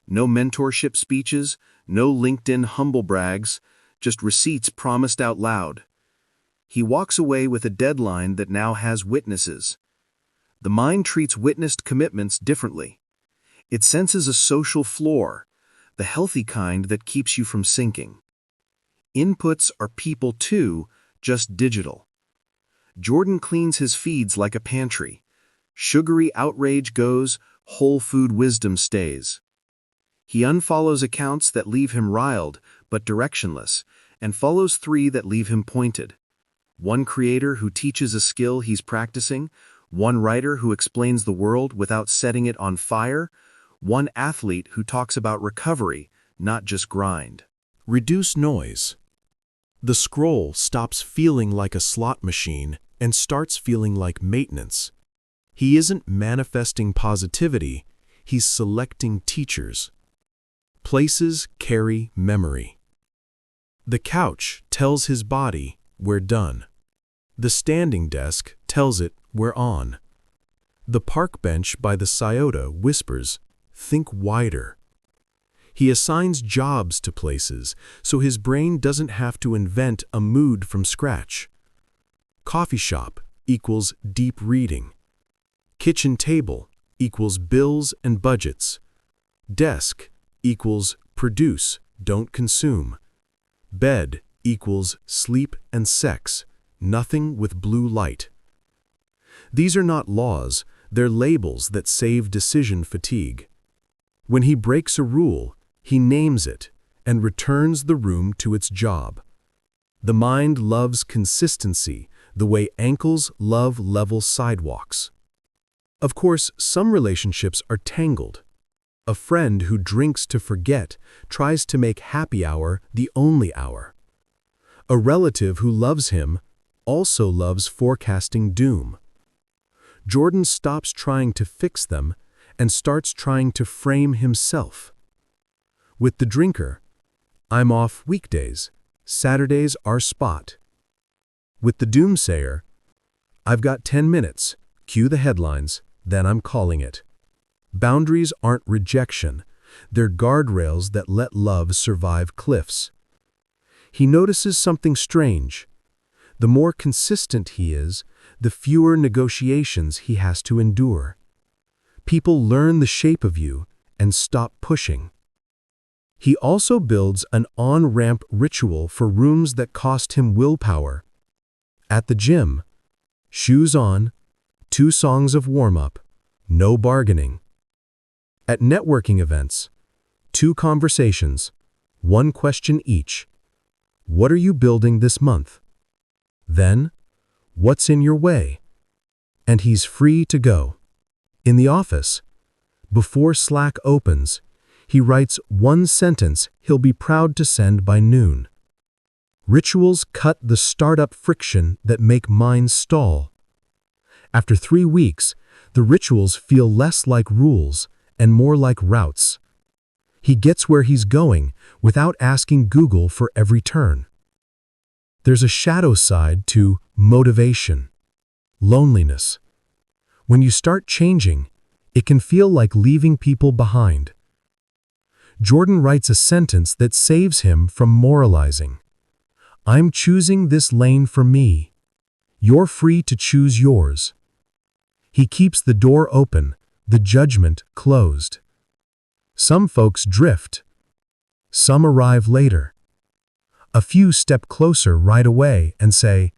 No mentorship speeches, no LinkedIn humble brags, just receipts promised out loud. He walks away with a deadline that now has witnesses. The mind treats witnessed commitments differently. It senses a social floor, the healthy kind that keeps you from sinking. Inputs are people too, just digital. Jordan cleans his feeds like a pantry. Sugary outrage goes, whole food wisdom stays. He unfollows accounts that leave him riled but directionless, and follows 3 that leave him pointed. One creator who teaches a skill he's practicing, one writer who explains the world without setting it on fire, one athlete who talks about recovery, not just grind. Reduce noise. The scroll stops feeling like a slot machine and starts feeling like maintenance. He isn't manifesting positivity, he's selecting teachers. Places carry memory. The couch tells his body, we're done. The standing desk tells it, we're on. The park bench by the Scioto whispers, think wider. He assigns jobs to places, so his brain doesn't have to invent a mood from scratch. Coffee shop equals deep reading. Kitchen table equals bills and budgets. Desk equals produce, don't consume. Bed equals sleep and sex, nothing with blue light. These are not laws, They're labels that save decision fatigue. When he breaks a rule, he names it and returns the room to its job. The mind loves consistency the way ankles love level sidewalks. Of course, some relationships are tangled. A friend who drinks to forget tries to make happy hour the only hour. A relative who loves him also loves forecasting doom. Jordan stops trying to fix them and starts trying to frame himself. With the drinker, I'm off weekdays, Saturdays our spot. With the doomsayer, I've got 10 minutes, cue the headlines, then I'm calling it. Boundaries aren't rejection, they're guardrails that let love survive cliffs. He notices something strange. The more consistent he is, the fewer negotiations he has to endure. People learn the shape of you and stop pushing. He also builds an on-ramp ritual for rooms that cost him willpower. At the gym, shoes on, 2 songs of warm-up, no bargaining. At networking events, 2 conversations, 1 question each. What are you building this month? Then, what's in your way? And he's free to go. In the office, before Slack opens, he writes 1 sentence he'll be proud to send by noon. Rituals cut the startup friction that make minds stall. After 3 weeks, the rituals feel less like rules and more like routes. He gets where he's going without asking Google for every turn. There's a shadow side to motivation, loneliness. When you start changing, it can feel like leaving people behind. Jordan writes a sentence that saves him from moralizing. I'm choosing this lane for me. You're free to choose yours. He keeps the door open, the judgment closed. Some folks drift. Some arrive later. A few step closer right away and say,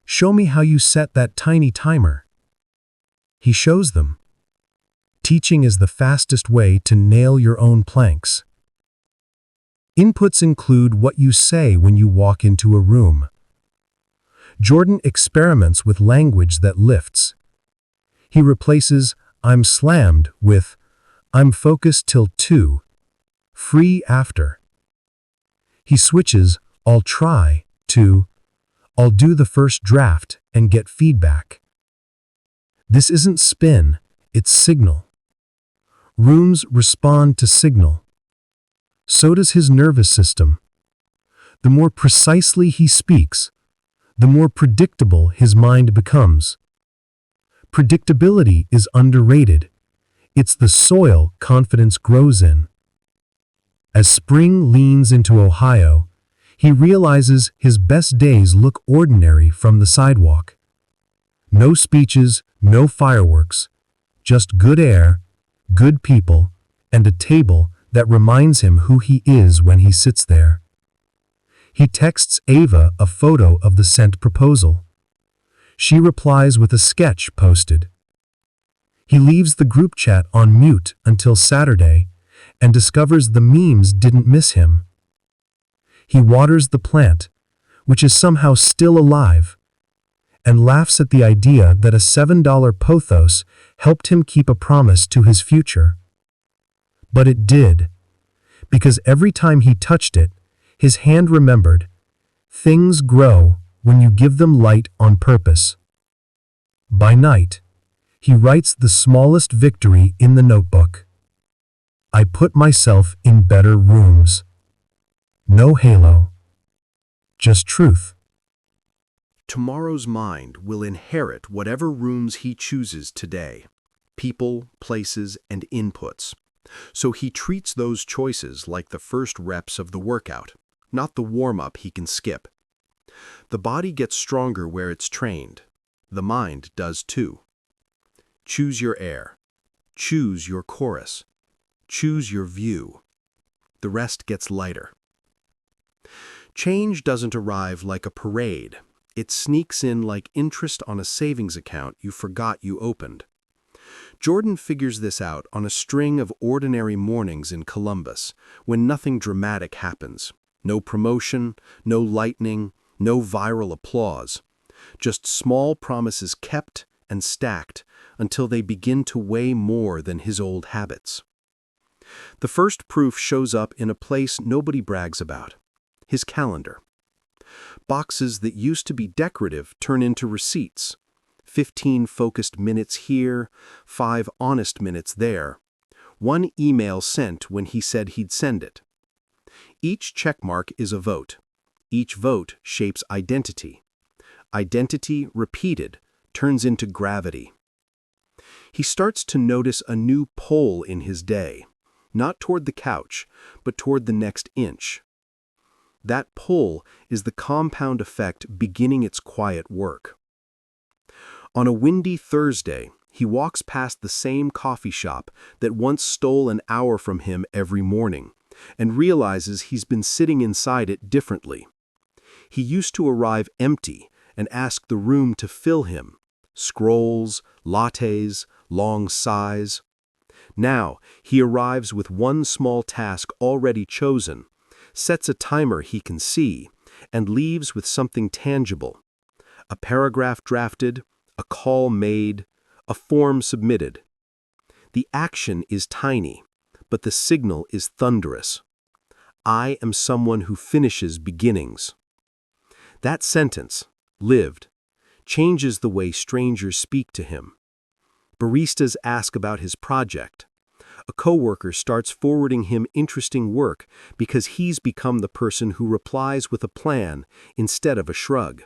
"Show me how you set that tiny timer." He shows them. Teaching is the fastest way to nail your own planks. Inputs include what you say when you walk into a room. Jordan experiments with language that lifts. He replaces "I'm slammed" with "I'm focused till 2, free after." He switches "I'll try" to "I'll do the first draft and get feedback." This isn't spin, it's signal. Rooms respond to signal. So does his nervous system. The more precisely he speaks, the more predictable his mind becomes. Predictability is underrated. It's the soil confidence grows in. As spring leans into Ohio, he realizes his best days look ordinary from the sidewalk. No speeches, no fireworks, just good air, good people, and a table that reminds him who he is when he sits there. He texts Ava a photo of the sent proposal. She replies with a sketch posted. He leaves the group chat on mute until Saturday and discovers the memes didn't miss him. He waters the plant, which is somehow still alive, and laughs at the idea that a $7 pothos helped him keep a promise to his future. But it did, because every time he touched it, his hand remembered, things grow when you give them light on purpose. By night, he writes the smallest victory in the notebook. I put myself in better rooms. No halo, just truth. Tomorrow's mind will inherit whatever rooms he chooses today, people, places, and inputs. So he treats those choices like the first reps of the workout, not the warm-up he can skip. The body gets stronger where it's trained. The mind does too. Choose your air. Choose your chorus. Choose your view. The rest gets lighter. Change doesn't arrive like a parade. It sneaks in like interest on a savings account you forgot you opened. Jordan figures this out on a string of ordinary mornings in Columbus, when nothing dramatic happens. No promotion, no lightning, no viral applause. Just small promises kept and stacked until they begin to weigh more than his old habits. The first proof shows up in a place nobody brags about: his calendar. Boxes that used to be decorative turn into receipts. 15 focused minutes here, 5 honest minutes there. 1 email sent when he said he'd send it. Each checkmark is a vote. Each vote shapes identity. Identity, repeated, turns into gravity. He starts to notice a new pull in his day, not toward the couch, but toward the next inch. That pull is the compound effect beginning its quiet work. On a windy Thursday, he walks past the same coffee shop that once stole an hour from him every morning, and realizes he's been sitting inside it differently. He used to arrive empty and ask the room to fill him. Scrolls, lattes, long sighs. Now, he arrives with one small task already chosen, sets a timer he can see, and leaves with something tangible. A paragraph drafted, a call made, a form submitted. The action is tiny, but the signal is thunderous. I am someone who finishes beginnings. That sentence, lived, changes the way strangers speak to him. Baristas ask about his project. A coworker starts forwarding him interesting work because he's become the person who replies with a plan instead of a shrug.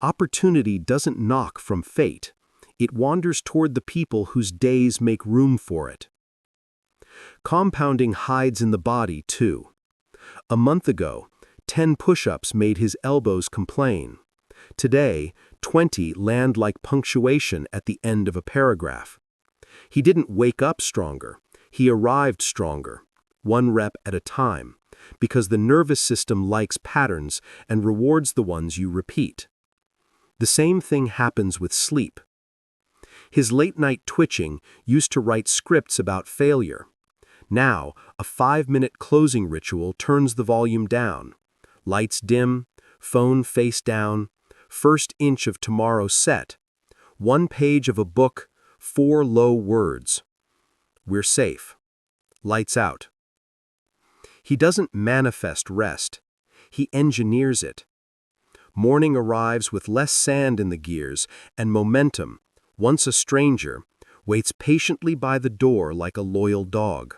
Opportunity doesn't knock from fate. It wanders toward the people whose days make room for it. Compounding hides in the body, too. A month ago, 10 push-ups made his elbows complain. Today, 20 land like punctuation at the end of a paragraph. He didn't wake up stronger. He arrived stronger, 1 rep at a time, because the nervous system likes patterns and rewards the ones you repeat. The same thing happens with sleep. His late-night twitching used to write scripts about failure. Now, a 5-minute closing ritual turns the volume down. Lights dim, phone face down, first inch of tomorrow set. 1 page of a book, 4 low words. We're safe. Lights out. He doesn't manifest rest. He engineers it. Morning arrives with less sand in the gears, and momentum, once a stranger, waits patiently by the door like a loyal dog.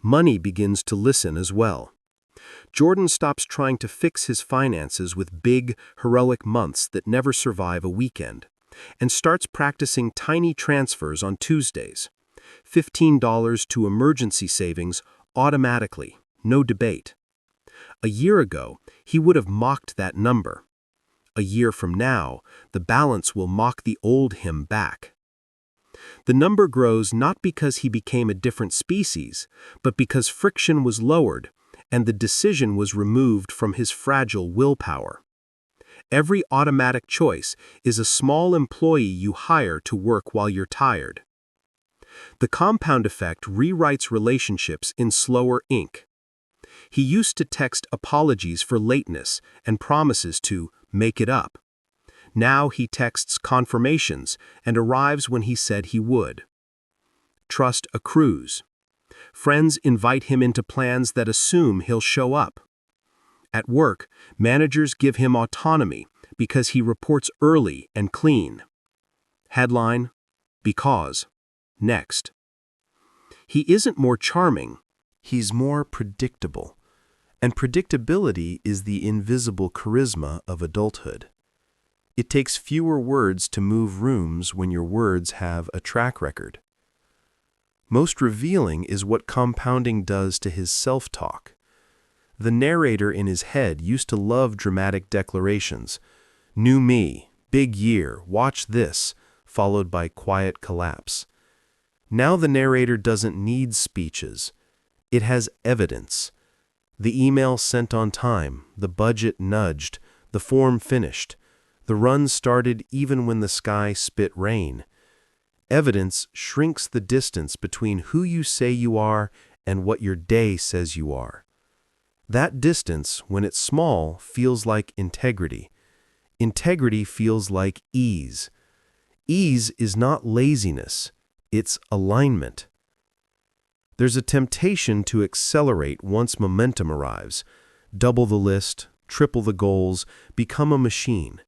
Money begins to listen as well. Jordan stops trying to fix his finances with big, heroic months that never survive a weekend, and starts practicing tiny transfers on Tuesdays. $15 to emergency savings automatically, no debate. A year ago, he would have mocked that number. A year from now, the balance will mock the old him back. The number grows not because he became a different species, but because friction was lowered and the decision was removed from his fragile willpower. Every automatic choice is a small employee you hire to work while you're tired. The compound effect rewrites relationships in slower ink. He used to text apologies for lateness and promises to make it up. Now he texts confirmations and arrives when he said he would. Trust accrues. Friends invite him into plans that assume he'll show up. At work, managers give him autonomy because he reports early and clean. Headline: because. Next. He isn't more charming. He's more predictable. And predictability is the invisible charisma of adulthood. It takes fewer words to move rooms when your words have a track record. Most revealing is what compounding does to his self-talk. The narrator in his head used to love dramatic declarations. New me, big year, watch this, followed by quiet collapse. Now the narrator doesn't need speeches. It has evidence. The email sent on time, the budget nudged, the form finished. The run started even when the sky spit rain. Evidence shrinks the distance between who you say you are and what your day says you are. That distance, when it's small, feels like integrity. Integrity feels like ease. Ease is not laziness, it's alignment. There's a temptation to accelerate once momentum arrives. Double the list, triple the goals, become a machine.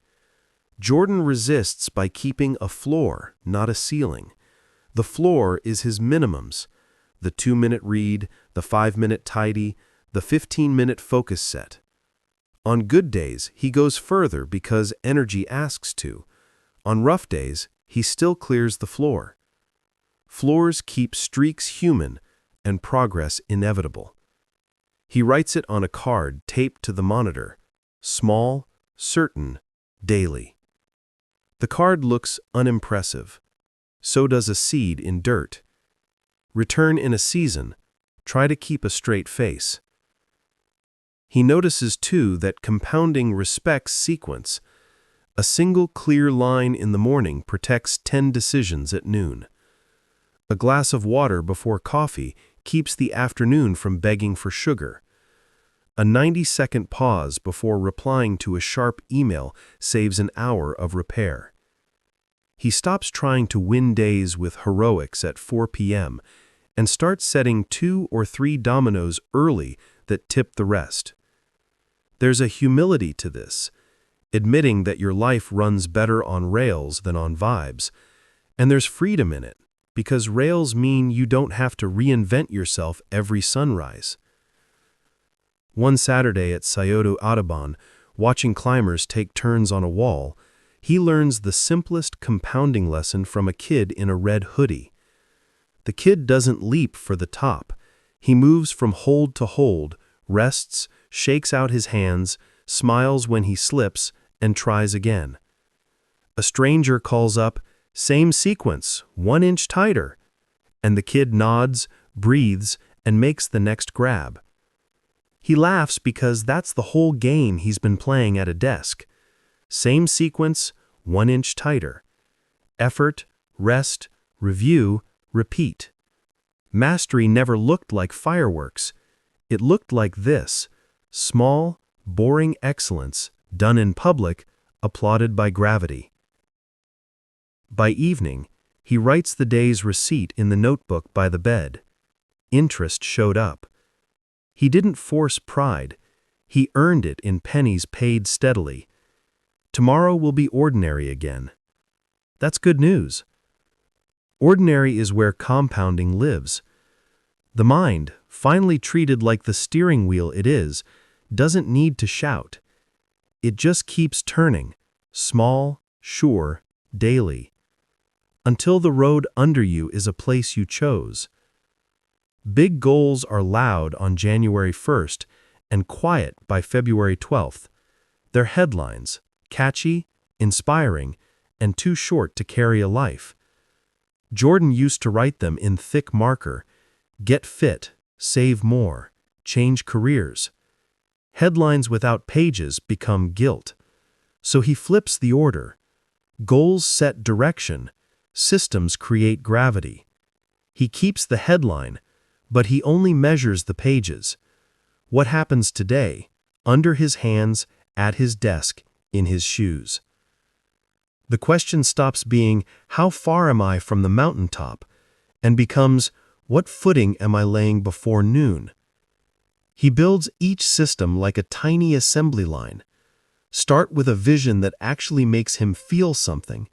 Jordan resists by keeping a floor, not a ceiling. The floor is his minimums. The 2-minute read, the 5-minute tidy, the 15-minute focus set. On good days, he goes further because energy asks to. On rough days, he still clears the floor. Floors keep streaks human and progress inevitable. He writes it on a card taped to the monitor. Small, certain, daily. The card looks unimpressive. So does a seed in dirt. Return in a season. Try to keep a straight face. He notices, too, that compounding respects sequence. A single clear line in the morning protects 10 decisions at noon. A glass of water before coffee keeps the afternoon from begging for sugar. A 90-second pause before replying to a sharp email saves an hour of repair. He stops trying to win days with heroics at 4 p.m. and starts setting 2 or 3 dominoes early that tip the rest. There's a humility to this, admitting that your life runs better on rails than on vibes, and there's freedom in it, because rails mean you don't have to reinvent yourself every sunrise. One Saturday at Scioto Audubon, watching climbers take turns on a wall, he learns the simplest compounding lesson from a kid in a red hoodie. The kid doesn't leap for the top. He moves from hold to hold, rests, shakes out his hands, smiles when he slips, and tries again. A stranger calls up, "Same sequence, 1 inch tighter," and the kid nods, breathes, and makes the next grab. He laughs because that's the whole game he's been playing at a desk. Same sequence, 1 inch tighter. Effort, rest, review, repeat. Mastery never looked like fireworks. It looked like this: small, boring excellence, done in public, applauded by gravity. By evening, he writes the day's receipt in the notebook by the bed. Interest showed up. He didn't force pride. He earned it in pennies paid steadily. Tomorrow will be ordinary again. That's good news. Ordinary is where compounding lives. The mind, finally treated like the steering wheel it is, doesn't need to shout. It just keeps turning, small, sure, daily, until the road under you is a place you chose. Big goals are loud on January 1st and quiet by February 12th. They're headlines, catchy, inspiring, and too short to carry a life. Jordan used to write them in thick marker: get fit, save more, change careers. Headlines without pages become guilt. So he flips the order. Goals set direction, systems create gravity. He keeps the headline, but he only measures the pages. What happens today, under his hands, at his desk, in his shoes? The question stops being, how far am I from the mountaintop, and becomes, what footing am I laying before noon? He builds each system like a tiny assembly line. Start with a vision that actually makes him feel something.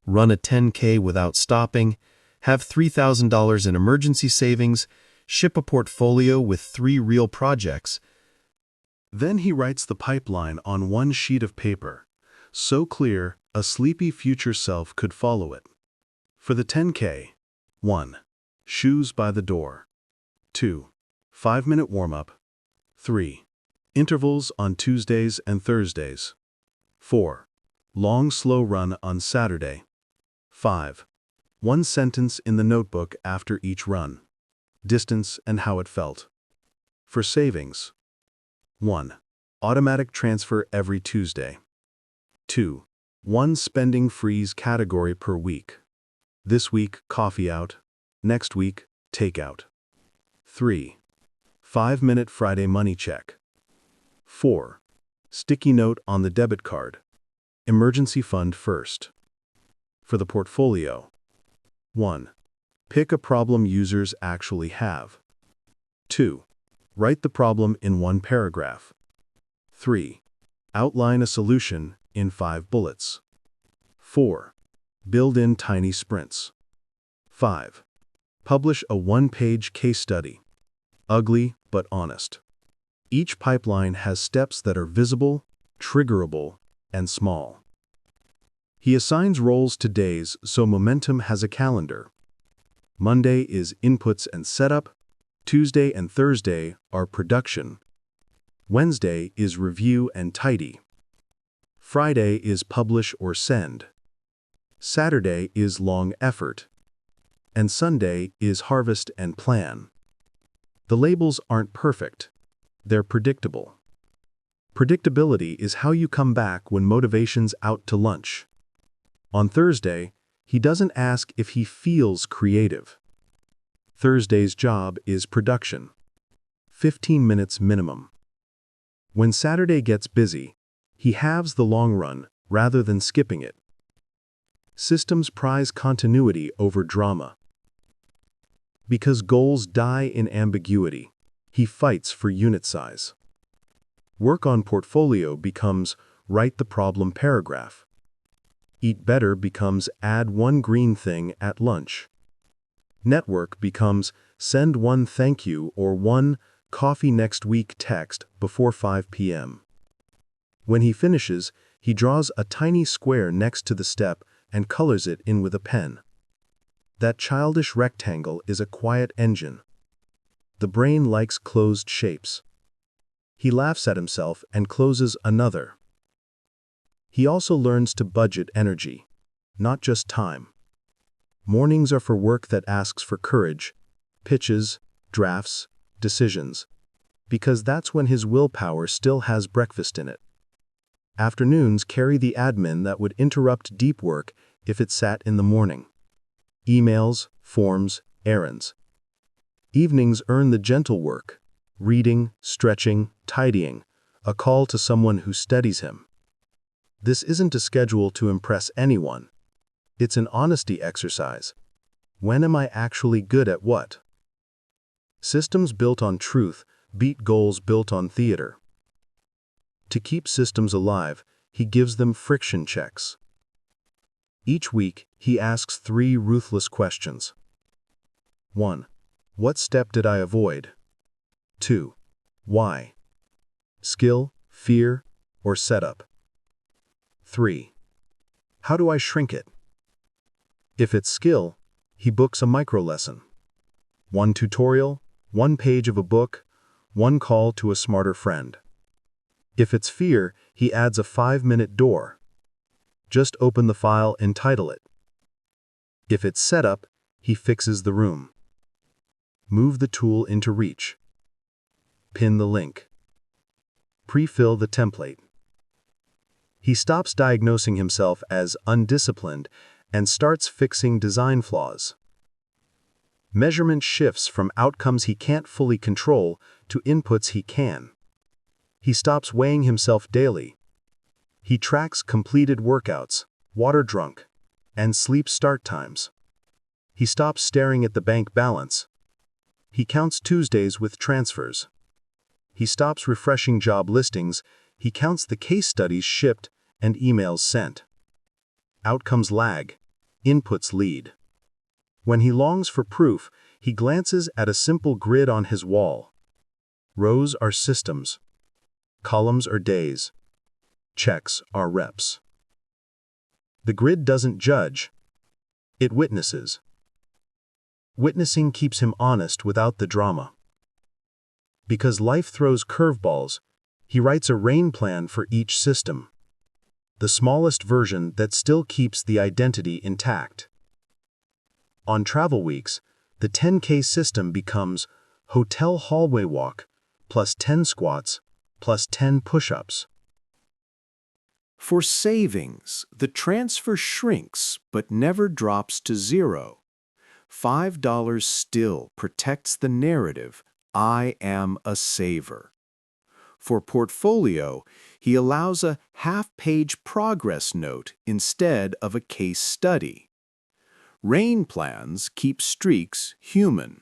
Run a 10K without stopping. Have $3,000 in emergency savings. Ship a portfolio with 3 real projects. Then he writes the pipeline on 1 sheet of paper, so clear a sleepy future self could follow it. For the 10K, 1. Shoes by the door. 2. 5-minute warm-up. 3. Intervals on Tuesdays and Thursdays. 4. Long, slow run on Saturday. 5. 1 sentence in the notebook after each run. Distance and how it felt. For savings. 1. Automatic transfer every Tuesday. 2. 1 spending freeze category per week. This week, coffee out. Next week, takeout. 3. 5-minute Friday money check. 4. Sticky note on the debit card. Emergency fund first. For the portfolio. 1. Pick a problem users actually have. 2. Write the problem in one paragraph. 3. Outline a solution in 5 bullets. 4. Build in tiny sprints. 5. Publish a 1-page case study. Ugly but honest. Each pipeline has steps that are visible, triggerable, and small. He assigns roles to days so momentum has a calendar. Monday is inputs and setup. Tuesday and Thursday are production. Wednesday is review and tidy. Friday is publish or send. Saturday is long effort. And Sunday is harvest and plan. The labels aren't perfect. They're predictable. Predictability is how you come back when motivation's out to lunch. On Thursday, he doesn't ask if he feels creative. Thursday's job is production. 15 minutes minimum. When Saturday gets busy, he halves the long run rather than skipping it. Systems prize continuity over drama. Because goals die in ambiguity, he fights for unit size. Work on portfolio becomes write the problem paragraph. Eat better becomes add one green thing at lunch. Network becomes send one thank you or one coffee next week text before 5 p.m. When he finishes, he draws a tiny square next to the step and colors it in with a pen. That childish rectangle is a quiet engine. The brain likes closed shapes. He laughs at himself and closes another. He also learns to budget energy, not just time. Mornings are for work that asks for courage, pitches, drafts, decisions, because that's when his willpower still has breakfast in it. Afternoons carry the admin that would interrupt deep work if it sat in the morning. Emails, forms, errands. Evenings earn the gentle work, reading, stretching, tidying, a call to someone who steadies him. This isn't a schedule to impress anyone. It's an honesty exercise. When am I actually good at what? Systems built on truth beat goals built on theater. To keep systems alive, he gives them friction checks. Each week, he asks 3 ruthless questions. 1. What step did I avoid? 2. Why? Skill, fear, or setup? 3. How do I shrink it? If it's skill, he books a micro-lesson. 1 tutorial, 1 page of a book, 1 call to a smarter friend. If it's fear, he adds a 5-minute door. Just open the file and title it. If it's setup, he fixes the room. Move the tool into reach. Pin the link. Pre-fill the template. He stops diagnosing himself as undisciplined and starts fixing design flaws. Measurement shifts from outcomes he can't fully control to inputs he can. He stops weighing himself daily. He tracks completed workouts, water drunk, and sleep start times. He stops staring at the bank balance. He counts Tuesdays with transfers. He stops refreshing job listings. He counts the case studies shipped and emails sent. Outcomes lag. Inputs lead. When he longs for proof, he glances at a simple grid on his wall. Rows are systems. Columns are days. Checks are reps. The grid doesn't judge. It witnesses. Witnessing keeps him honest without the drama. Because life throws curveballs, he writes a rain plan for each system. The smallest version that still keeps the identity intact. On travel weeks, the 10K system becomes hotel hallway walk plus 10 squats plus 10 push-ups. For savings, the transfer shrinks but never drops to zero. $5 still protects the narrative, I am a saver. For portfolio, he allows a half-page progress note instead of a case study. Rain plans keep streaks human.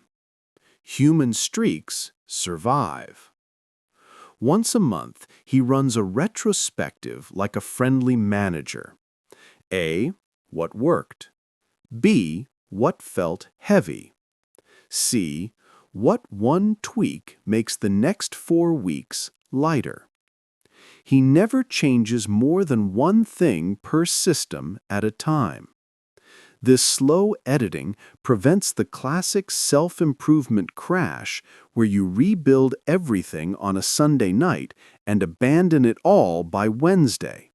Human streaks survive. Once a month, he runs a retrospective like a friendly manager. A. What worked? B. What felt heavy? C. What one tweak makes the next 4 weeks lighter? He never changes more than one thing per system at a time. This slow editing prevents the classic self-improvement crash where you rebuild everything on a Sunday night and abandon it all by Wednesday.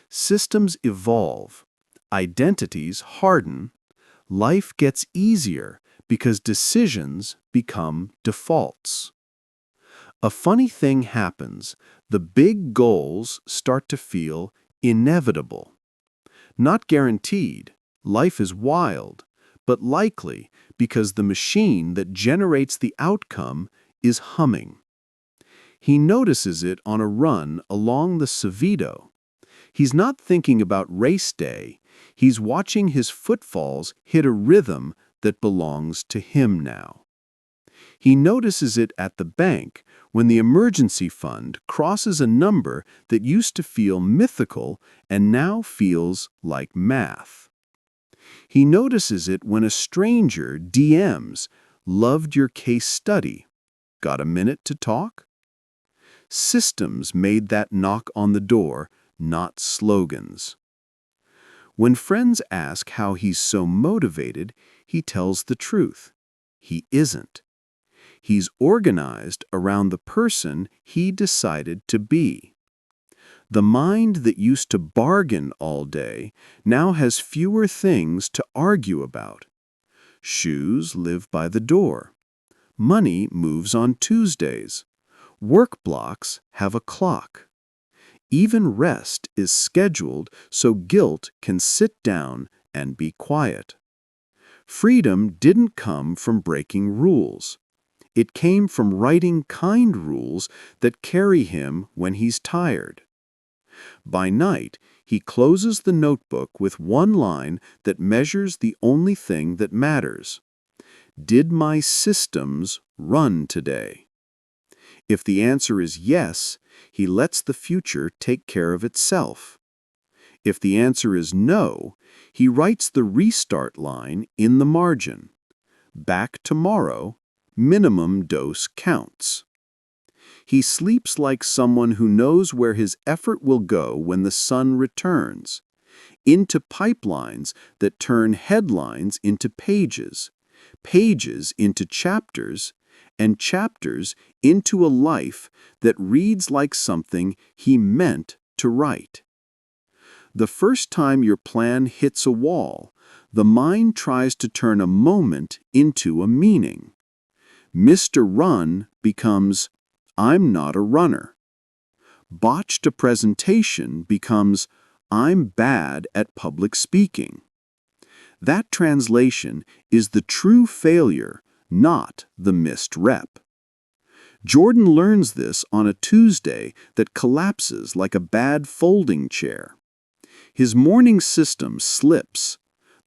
Systems evolve, identities harden, life gets easier because decisions become defaults. A funny thing happens. The big goals start to feel inevitable. Not guaranteed. Life is wild, but likely because the machine that generates the outcome is humming. He notices it on a run along the Savito. He's not thinking about race day. He's watching his footfalls hit a rhythm that belongs to him now. He notices it at the bank when the emergency fund crosses a number that used to feel mythical and now feels like math. He notices it when a stranger DMs, "Loved your case study. Got a minute to talk?" Systems made that knock on the door, not slogans. When friends ask how he's so motivated, he tells the truth. He isn't. He's organized around the person he decided to be. The mind that used to bargain all day now has fewer things to argue about. Shoes live by the door. Money moves on Tuesdays. Work blocks have a clock. Even rest is scheduled so guilt can sit down and be quiet. Freedom didn't come from breaking rules. It came from writing kind rules that carry him when he's tired. By night, he closes the notebook with one line that measures the only thing that matters. Did my systems run today? If the answer is yes, he lets the future take care of itself. If the answer is no, he writes the restart line in the margin. Back tomorrow, minimum dose counts. He sleeps like someone who knows where his effort will go when the sun returns, into pipelines that turn headlines into pages, pages into chapters, and chapters into a life that reads like something he meant to write. The first time your plan hits a wall, the mind tries to turn a moment into a meaning. Mr. Run becomes, I'm not a runner. Botched a presentation becomes, I'm bad at public speaking. That translation is the true failure, not the missed rep. Jordan learns this on a Tuesday that collapses like a bad folding chair. His morning system slips.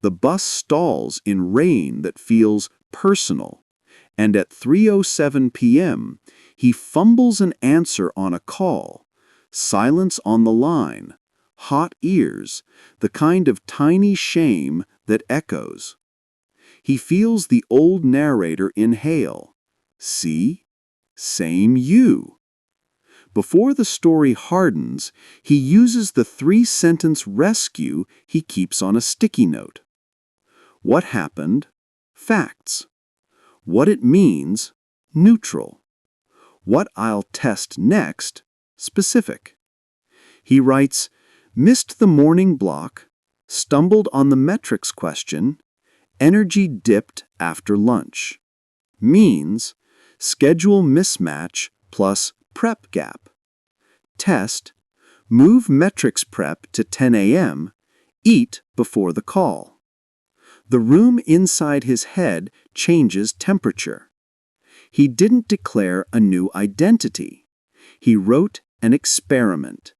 The bus stalls in rain that feels personal. And at 3:07 p.m., he fumbles an answer on a call. Silence on the line. Hot ears, the kind of tiny shame that echoes. He feels the old narrator inhale. See? Same you. Before the story hardens, he uses the 3-sentence rescue he keeps on a sticky note. What happened? Facts. What it means? Neutral. What I'll test next? Specific. He writes, missed the morning block, stumbled on the metrics question, energy dipped after lunch. Means, schedule mismatch plus prep gap. Test, Move metrics prep to 10 a.m., eat before the call. The room inside his head changes temperature. He didn't declare a new identity. He wrote an experiment.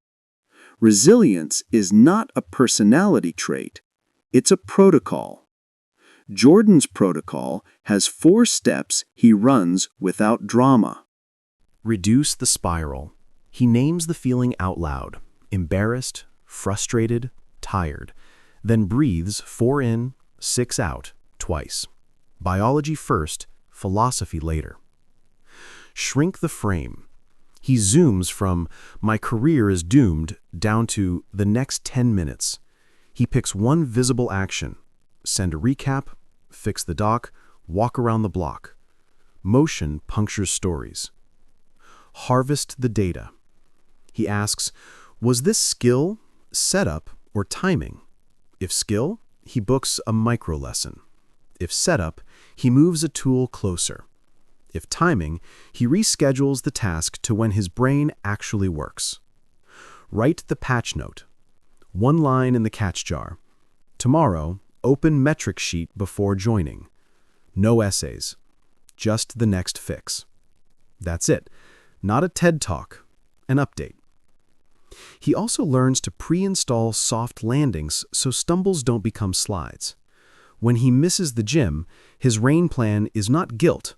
Resilience is not a personality trait. It's a protocol. Jordan's protocol has 4 steps he runs without drama. Reduce the spiral. He names the feeling out loud: embarrassed, frustrated, tired, then breathes 4 in, 6 out, twice. Biology first, philosophy later. Shrink the frame. He zooms from "my career is doomed" down to the next 10 minutes. He picks one visible action: send a recap, fix the doc, walk around the block. Motion punctures stories. Harvest the data. He asks, was this skill, setup, or timing? If skill, he books a micro lesson. If setup, he moves a tool closer. If timing, he reschedules the task to when his brain actually works. Write the patch note. 1 line in the catch jar. Tomorrow, open metric sheet before joining. No essays. Just the next fix. That's it. Not a TED Talk. An update. He also learns to pre-install soft landings so stumbles don't become slides. When he misses the gym, his rain plan is not guilt.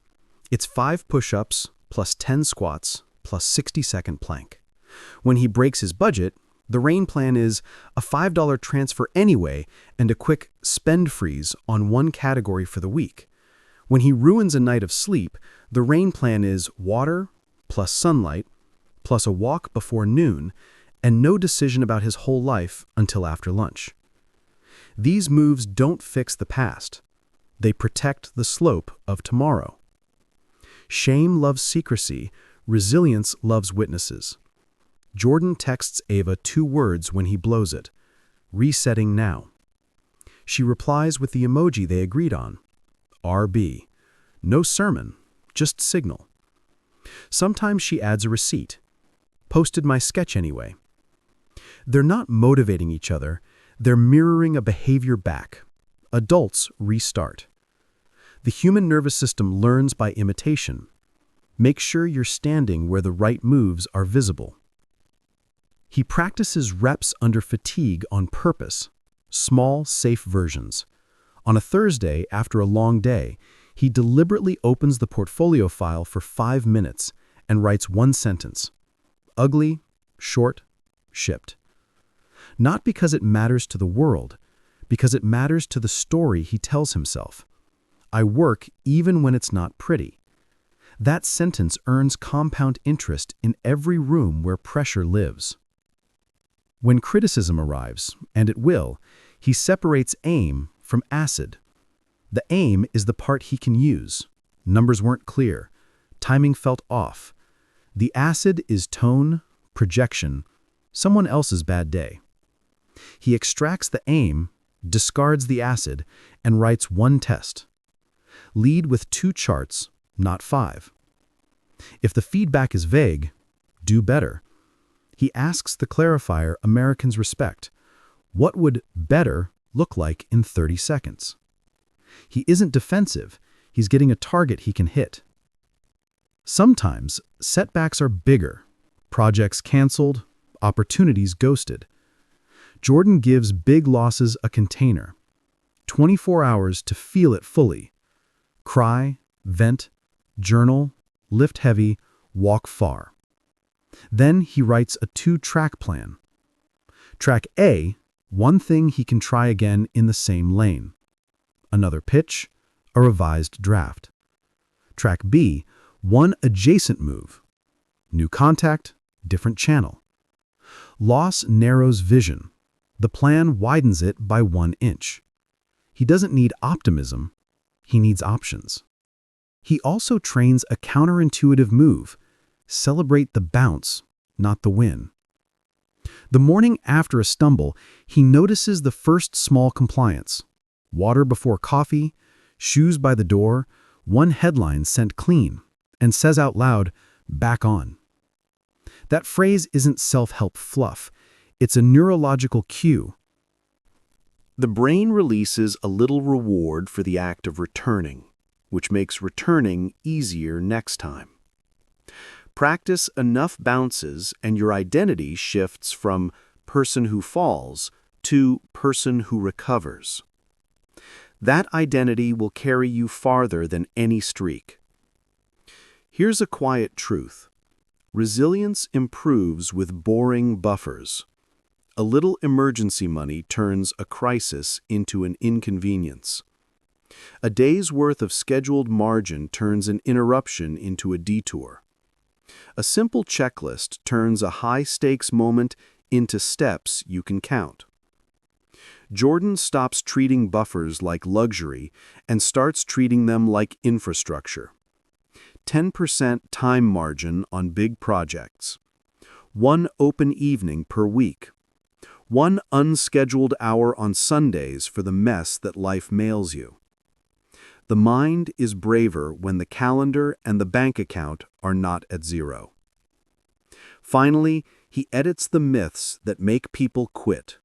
It's 5 push-ups plus 10 squats plus 60-second plank. When he breaks his budget, the rain plan is a $5 transfer anyway and a quick spend freeze on one category for the week. When he ruins a night of sleep, the rain plan is water plus sunlight plus a walk before noon and no decision about his whole life until after lunch. These moves don't fix the past. They protect the slope of tomorrow. Shame loves secrecy. Resilience loves witnesses. Jordan texts Ava 2 words when he blows it: resetting now. She replies with the emoji they agreed on: RB. No sermon, just signal. Sometimes she adds a receipt. Posted my sketch anyway. They're not motivating each other. They're mirroring a behavior back. Adults restart. The human nervous system learns by imitation. Make sure you're standing where the right moves are visible. He practices reps under fatigue on purpose, small, safe versions. On a Thursday, after a long day, he deliberately opens the portfolio file for 5 minutes and writes 1 sentence. Ugly, short, shipped. Not because it matters to the world, because it matters to the story he tells himself. I work even when it's not pretty. That sentence earns compound interest in every room where pressure lives. When criticism arrives, and it will, he separates aim from acid. The aim is the part he can use. Numbers weren't clear. Timing felt off. The acid is tone, projection, someone else's bad day. He extracts the aim, discards the acid, and writes 1 test. Lead with 2 charts, not 5. If the feedback is vague, do better. He asks the clarifier Americans respect. What would better look like in 30 seconds? He isn't defensive. He's getting a target he can hit. Sometimes setbacks are bigger. Projects canceled, opportunities ghosted. Jordan gives big losses a container. 24 hours to feel it fully. Cry, vent, journal, lift heavy, walk far. Then he writes a 2-track plan. Track A, 1 thing he can try again in the same lane. Another pitch, a revised draft. Track B, 1 adjacent move. New contact, different channel. Loss narrows vision. The plan widens it by 1 inch. He doesn't need optimism. He needs options. He also trains a counterintuitive move. Celebrate the bounce, not the win. The morning after a stumble, he notices the first small compliance. Water before coffee, shoes by the door, 1 headline sent clean, and says out loud, back on. That phrase isn't self-help fluff. It's a neurological cue. The brain releases a little reward for the act of returning, which makes returning easier next time. Practice enough bounces and your identity shifts from person who falls to person who recovers. That identity will carry you farther than any streak. Here's a quiet truth. Resilience improves with boring buffers. A little emergency money turns a crisis into an inconvenience. A day's worth of scheduled margin turns an interruption into a detour. A simple checklist turns a high-stakes moment into steps you can count. Jordan stops treating buffers like luxury and starts treating them like infrastructure. 10% time margin on big projects. 1 open evening per week. 1 unscheduled hour on Sundays for the mess that life mails you. The mind is braver when the calendar and the bank account are not at zero. Finally, he edits the myths that make people quit.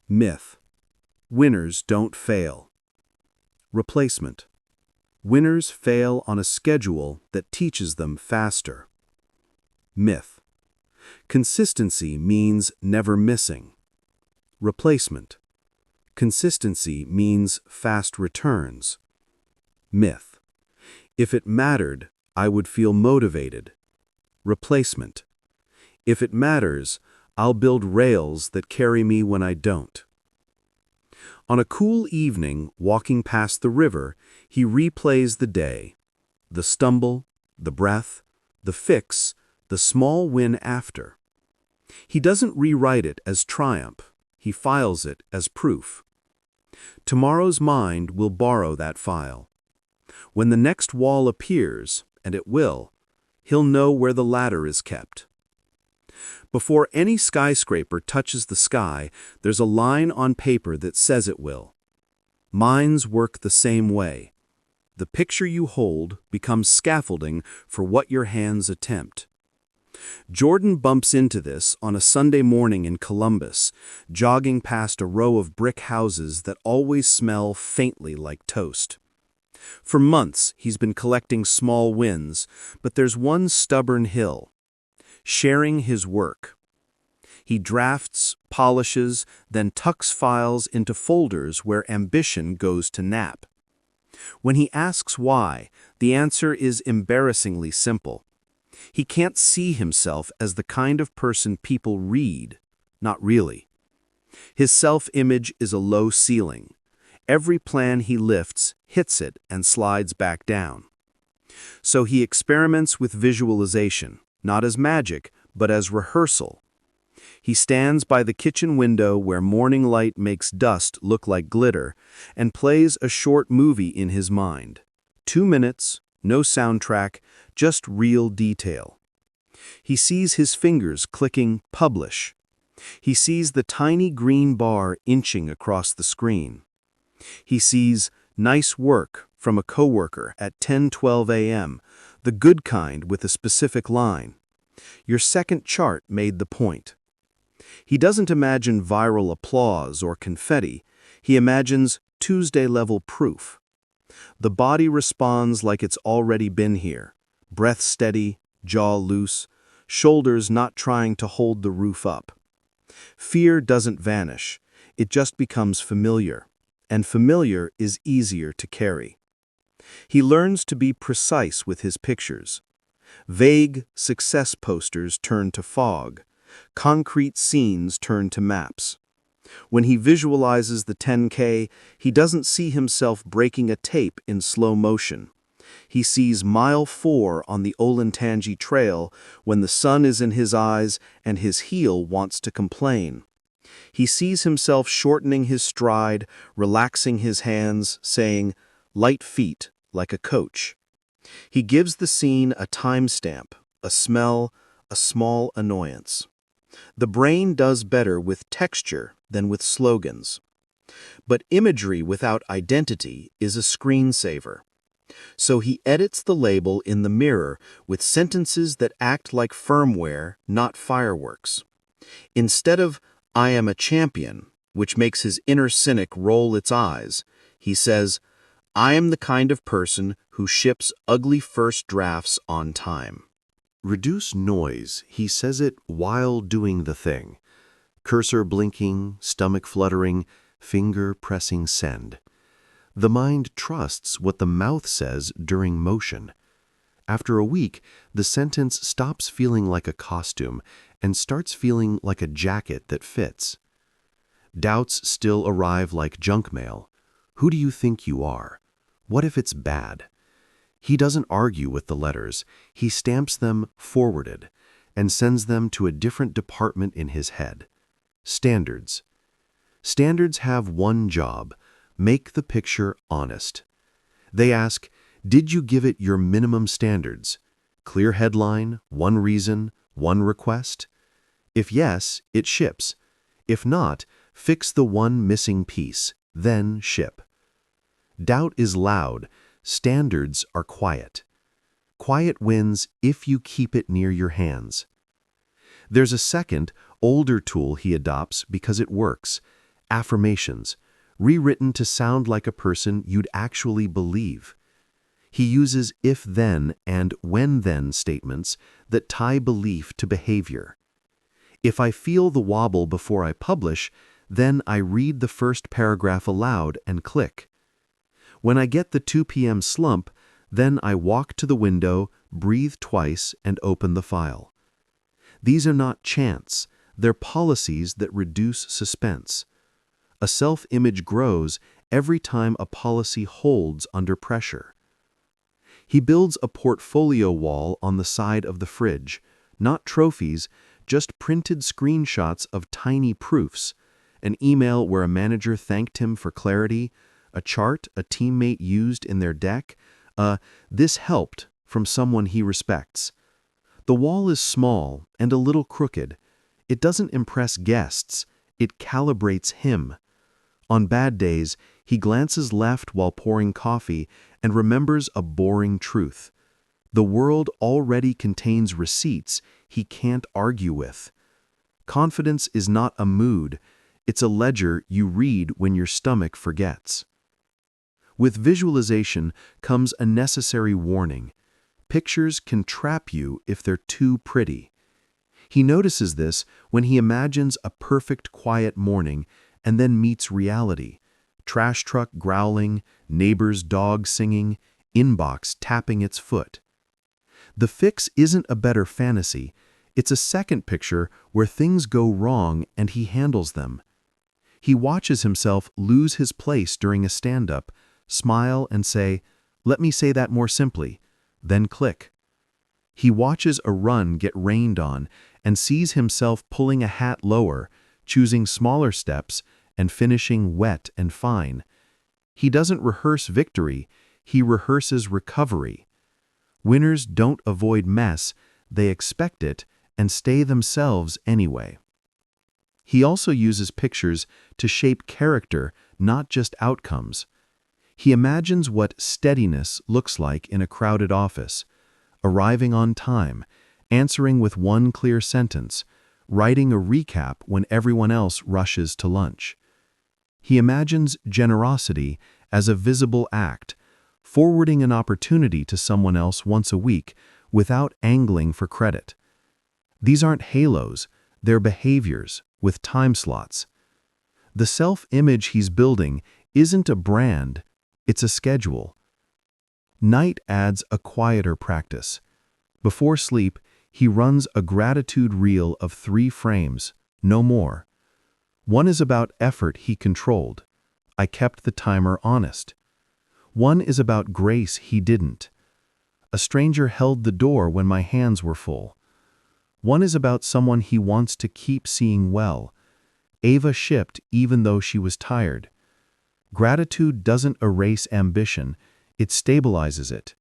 Myth: winners don't fail. Replacement: winners fail on a schedule that teaches them faster. Myth: consistency means never missing. Replacement: consistency means fast returns. Myth: if it mattered, I would feel motivated. Replacement: if it matters, I'll build rails that carry me when I don't. On a cool evening, walking past the river, he replays the day. The stumble, the breath, the fix, the small win after. He doesn't rewrite it as triumph. He files it as proof. Tomorrow's mind will borrow that file. When the next wall appears, and it will, he'll know where the ladder is kept. Before any skyscraper touches the sky, there's a line on paper that says it will. Minds work the same way. The picture you hold becomes scaffolding for what your hands attempt. Jordan bumps into this on a Sunday morning in Columbus, jogging past a row of brick houses that always smell faintly like toast. For months, he's been collecting small wins, but there's one stubborn hill: sharing his work. He drafts, polishes, then tucks files into folders where ambition goes to nap. When he asks why, the answer is embarrassingly simple. He can't see himself as the kind of person people read, not really. His self-image is a low ceiling. Every plan he lifts hits it and slides back down. So he experiments with visualization, not as magic, but as rehearsal. He stands by the kitchen window where morning light makes dust look like glitter and plays a short movie in his mind. 2 minutes, no soundtrack, just real detail. He sees his fingers clicking publish. He sees the tiny green bar inching across the screen. He sees nice work from a coworker at 10:12 a.m., the good kind with a specific line. Your second chart made the point. He doesn't imagine viral applause or confetti. He imagines Tuesday-level proof. The body responds like it's already been here. Breath steady, jaw loose, shoulders not trying to hold the roof up. Fear doesn't vanish. It just becomes familiar. And familiar is easier to carry. He learns to be precise with his pictures. Vague success posters turn to fog. Concrete scenes turn to maps. When he visualizes the 10K, he doesn't see himself breaking a tape in slow motion. He sees mile 4 on the Olentangy Trail when the sun is in his eyes and his heel wants to complain. He sees himself shortening his stride, relaxing his hands, saying, "Light feet, like a coach." He gives the scene a timestamp, a smell, a small annoyance. The brain does better with texture than with slogans. But imagery without identity is a screensaver. So he edits the label in the mirror with sentences that act like firmware, not fireworks. Instead of, "I am a champion," which makes his inner cynic roll its eyes, he says, "I am the kind of person who ships ugly first drafts on time." Reduce noise, he says it while doing the thing. Cursor blinking, stomach fluttering, finger pressing send. The mind trusts what the mouth says during motion. After a week, the sentence stops feeling like a costume and starts feeling like a jacket that fits. Doubts still arrive like junk mail. Who do you think you are? What if it's bad? He doesn't argue with the letters. He stamps them forwarded and sends them to a different department in his head. Standards. Standards have one job: make the picture honest. They ask, did you give it your minimum standards? Clear headline, one reason, one request? If yes, it ships. If not, fix the one missing piece, then ship. Doubt is loud. Standards are quiet. Quiet wins if you keep it near your hands. There's a second, older tool he adopts because it works: affirmations, rewritten to sound like a person you'd actually believe. He uses if-then and when-then statements that tie belief to behavior. If I feel the wobble before I publish, then I read the first paragraph aloud and click. When I get the 2 p.m. slump, then I walk to the window, breathe twice, and open the file. These are not chants, they're policies that reduce suspense. A self-image grows every time a policy holds under pressure. He builds a portfolio wall on the side of the fridge, not trophies, just printed screenshots of tiny proofs, an email where a manager thanked him for clarity, a chart a teammate used in their deck, "this helped" from someone he respects. The wall is small and a little crooked. It doesn't impress guests, it calibrates him. On bad days, he glances left while pouring coffee and remembers a boring truth. The world already contains receipts he can't argue with. Confidence is not a mood, it's a ledger you read when your stomach forgets. With visualization comes a necessary warning. Pictures can trap you if they're too pretty. He notices this when he imagines a perfect quiet morning and then meets reality: trash truck growling, neighbor's dog singing, inbox tapping its foot. The fix isn't a better fantasy, it's a second picture where things go wrong and he handles them. He watches himself lose his place during a stand-up, smile and say, "Let me say that more simply," then click. He watches a run get rained on and sees himself pulling a hat lower, choosing smaller steps, and finishing wet and fine. He doesn't rehearse victory, he rehearses recovery. Winners don't avoid mess, they expect it and stay themselves anyway. He also uses pictures to shape character, not just outcomes. He imagines what steadiness looks like in a crowded office: arriving on time, answering with one clear sentence, writing a recap when everyone else rushes to lunch. He imagines generosity as a visible act, forwarding an opportunity to someone else once a week without angling for credit. These aren't halos, they're behaviors with time slots. The self-image he's building isn't a brand, it's a schedule. Night adds a quieter practice. Before sleep, he runs a gratitude reel of 3 frames, no more. One is about effort he controlled. I kept the timer honest. One is about grace he didn't. A stranger held the door when my hands were full. One is about someone he wants to keep seeing well. Ava shipped even though she was tired. Gratitude doesn't erase ambition, it stabilizes it.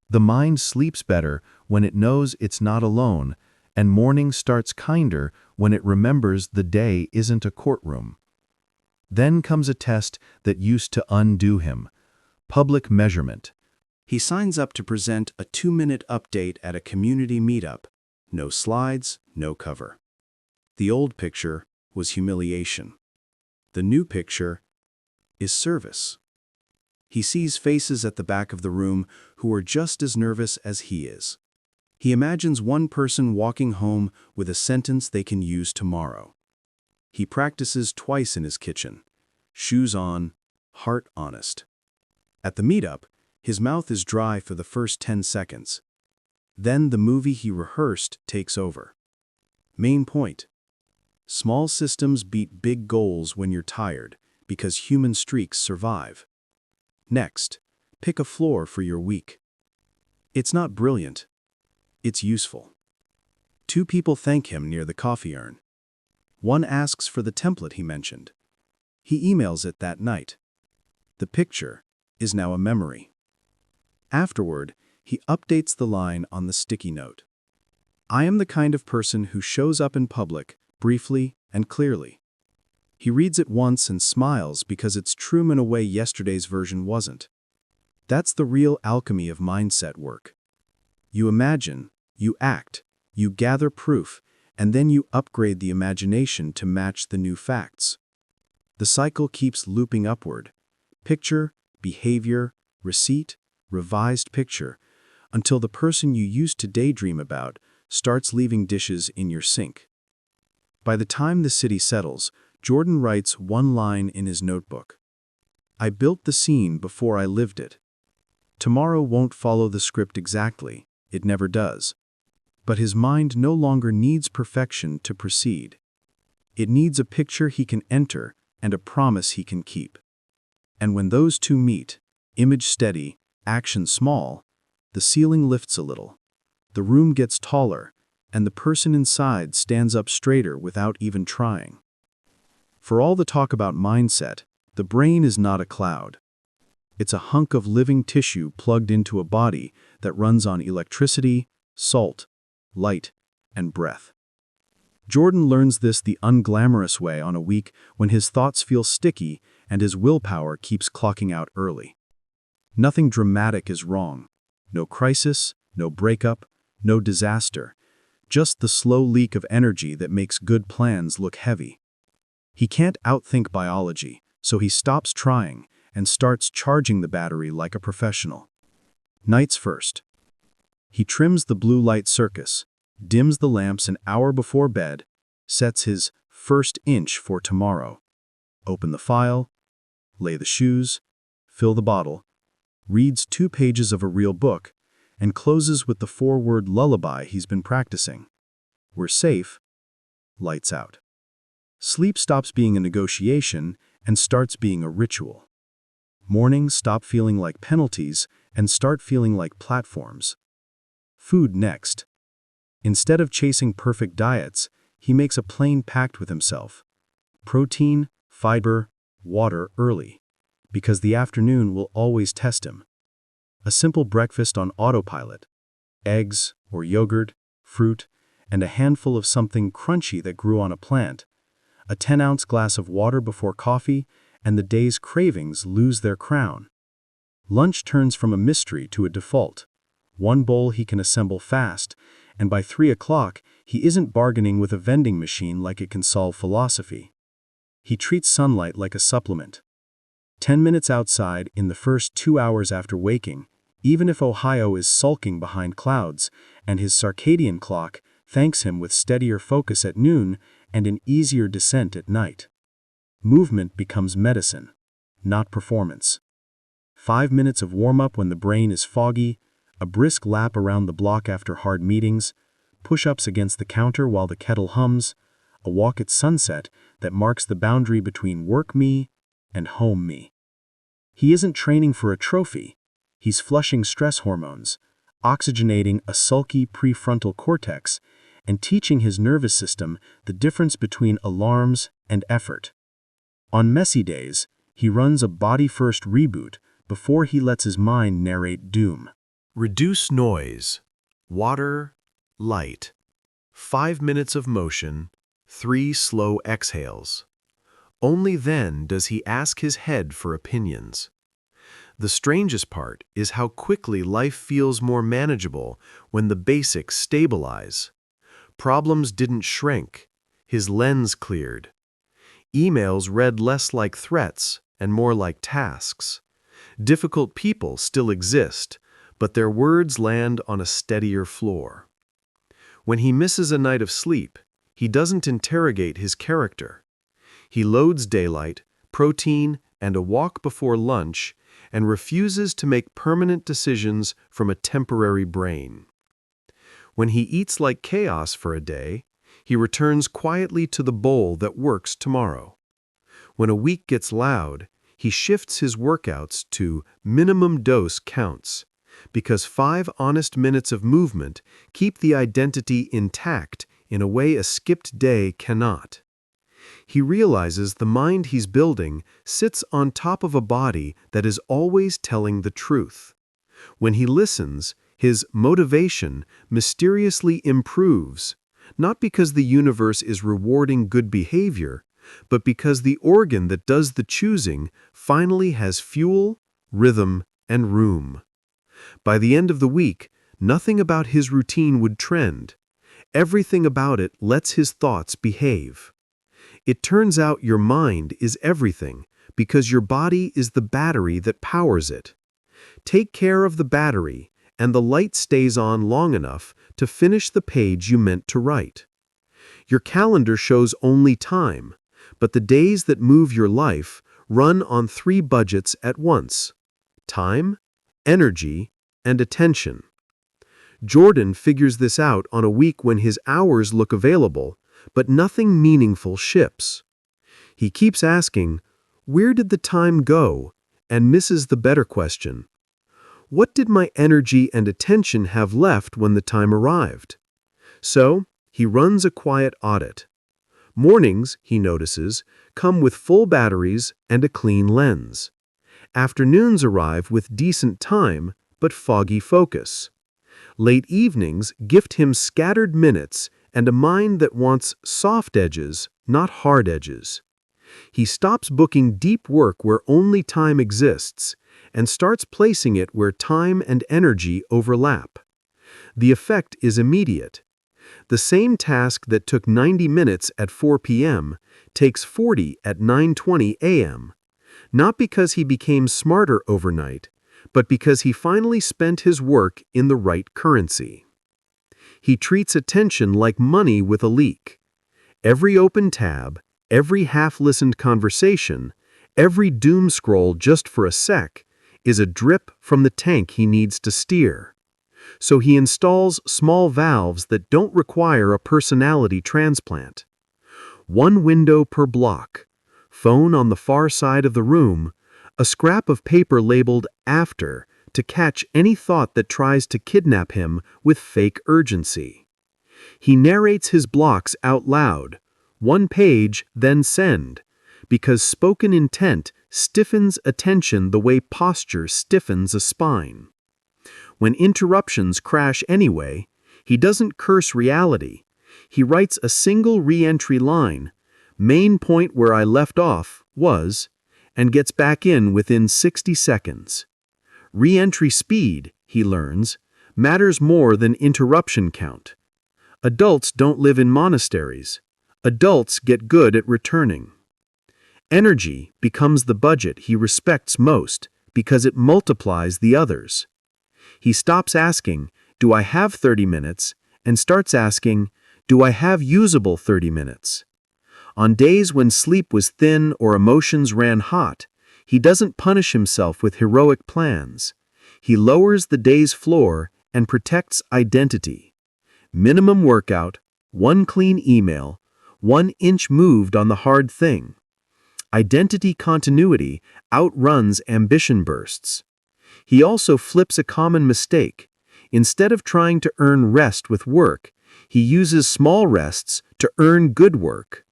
The mind sleeps better when it knows it's not alone, and morning starts kinder when it remembers the day isn't a courtroom. Then comes a test that used to undo him: public measurement. He signs up to present a 2-minute update at a community meetup. No slides, no cover. The old picture was humiliation. The new picture is service. He sees faces at the back of the room who are just as nervous as he is. He imagines one person walking home with a sentence they can use tomorrow. He practices twice in his kitchen. Shoes on, heart honest. At the meetup, his mouth is dry for the first 10 seconds. Then the movie he rehearsed takes over. Main point: small systems beat big goals when you're tired, because human streaks survive. Next, pick a floor for your week. It's not brilliant. It's useful. 2 people thank him near the coffee urn. One asks for the template he mentioned. He emails it that night. The picture is now a memory. Afterward, he updates the line on the sticky note. I am the kind of person who shows up in public, briefly and clearly. He reads it once and smiles because it's true in a way yesterday's version wasn't. That's the real alchemy of mindset work. You imagine, you act, you gather proof, and then you upgrade the imagination to match the new facts. The cycle keeps looping upward. Picture, behavior, receipt, revised picture, until the person you used to daydream about starts leaving dishes in your sink. By the time the city settles, Jordan writes one line in his notebook. I built the scene before I lived it. Tomorrow won't follow the script exactly, it never does. But his mind no longer needs perfection to proceed. It needs a picture he can enter and a promise he can keep. And when those two meet, image steady, action small, the ceiling lifts a little. The room gets taller, and the person inside stands up straighter without even trying. For all the talk about mindset, the brain is not a cloud. It's a hunk of living tissue plugged into a body that runs on electricity, salt, light, and breath. Jordan learns this the unglamorous way on a week when his thoughts feel sticky and his willpower keeps clocking out early. Nothing dramatic is wrong. No crisis, no breakup, no disaster. Just the slow leak of energy that makes good plans look heavy. He can't outthink biology, so he stops trying and starts charging the battery like a professional. Nights first. He trims the blue light circus, dims the lamps an hour before bed, sets his first inch for tomorrow. Open the file, lay the shoes, fill the bottle, reads 2 pages of a real book, and closes with the 4-word lullaby he's been practicing. We're safe. Lights out. Sleep stops being a negotiation and starts being a ritual. Mornings stop feeling like penalties and start feeling like platforms. Food next. Instead of chasing perfect diets, he makes a plain pact with himself. Protein, fiber, water early, because the afternoon will always test him. A simple breakfast on autopilot. Eggs or yogurt, fruit, and a handful of something crunchy that grew on a plant. A 10-ounce glass of water before coffee, and the day's cravings lose their crown. Lunch turns from a mystery to a default. 1 bowl he can assemble fast, and by 3 o'clock, he isn't bargaining with a vending machine like it can solve philosophy. He treats sunlight like a supplement. 10 minutes outside in the first 2 hours after waking, even if Ohio is sulking behind clouds, and his circadian clock thanks him with steadier focus at noon and an easier descent at night. Movement becomes medicine, not performance. 5 minutes of warm-up when the brain is foggy, a brisk lap around the block after hard meetings, push-ups against the counter while the kettle hums, a walk at sunset that marks the boundary between work me and home me. He isn't training for a trophy. He's flushing stress hormones, oxygenating a sulky prefrontal cortex, and teaching his nervous system the difference between alarms and effort. On messy days, he runs a body-first reboot before he lets his mind narrate doom. Reduce noise. Water, light. 5 minutes of motion, 3 slow exhales. Only then does he ask his head for opinions. The strangest part is how quickly life feels more manageable when the basics stabilize. Problems didn't shrink. His lens cleared. Emails read less like threats and more like tasks. Difficult people still exist, but their words land on a steadier floor. When he misses a night of sleep, he doesn't interrogate his character. He loads daylight, protein, and a walk before lunch, and refuses to make permanent decisions from a temporary brain. When he eats like chaos for a day, he returns quietly to the bowl that works tomorrow. When a week gets loud, he shifts his workouts to minimum dose counts, because 5 honest minutes of movement keep the identity intact in a way a skipped day cannot. He realizes the mind he's building sits on top of a body that is always telling the truth. When he listens, his motivation mysteriously improves, not because the universe is rewarding good behavior, but because the organ that does the choosing finally has fuel, rhythm, and room. By the end of the week, nothing about his routine would trend. Everything about it lets his thoughts behave. It turns out your mind is everything because your body is the battery that powers it. Take care of the battery, and the light stays on long enough to finish the page you meant to write. Your calendar shows only time, but the days that move your life run on 3 budgets at once: time, energy, and attention. Jordan figures this out on a week when his hours look available, but nothing meaningful ships. He keeps asking, "Where did the time go?" and misses the better question. What did my energy and attention have left when the time arrived? So, he runs a quiet audit. Mornings, he notices, come with full batteries and a clean lens. Afternoons arrive with decent time, but foggy focus. Late evenings gift him scattered minutes and a mind that wants soft edges, not hard edges. He stops booking deep work where only time exists and starts placing it where time and energy overlap. The effect is immediate. The same task that took 90 minutes at 4 p.m. takes 40 at 9:20 a.m., not because he became smarter overnight, but because he finally spent his work in the right currency. He treats attention like money with a leak. Every open tab, every half-listened conversation, every doom scroll just for a sec is a drip from the tank he needs to steer. So he installs small valves that don't require a personality transplant. 1 window per block, phone on the far side of the room, a scrap of paper labeled "after" to catch any thought that tries to kidnap him with fake urgency. He narrates his blocks out loud, 1 page, then send, because spoken intent stiffens attention the way posture stiffens a spine. When interruptions crash anyway, he doesn't curse reality. He writes a single re-entry line, "Main point where I left off was," and gets back in within 60 seconds. Re-entry speed, he learns, matters more than interruption count. Adults don't live in monasteries. Adults get good at returning. Energy becomes the budget he respects most because it multiplies the others. He stops asking, "Do I have 30 minutes?" and starts asking, "Do I have usable 30 minutes?" On days when sleep was thin or emotions ran hot, he doesn't punish himself with heroic plans. He lowers the day's floor and protects identity. Minimum workout, 1 clean email, 1 inch moved on the hard thing. Identity continuity outruns ambition bursts. He also flips a common mistake. Instead of trying to earn rest with work, he uses small rests to earn good work.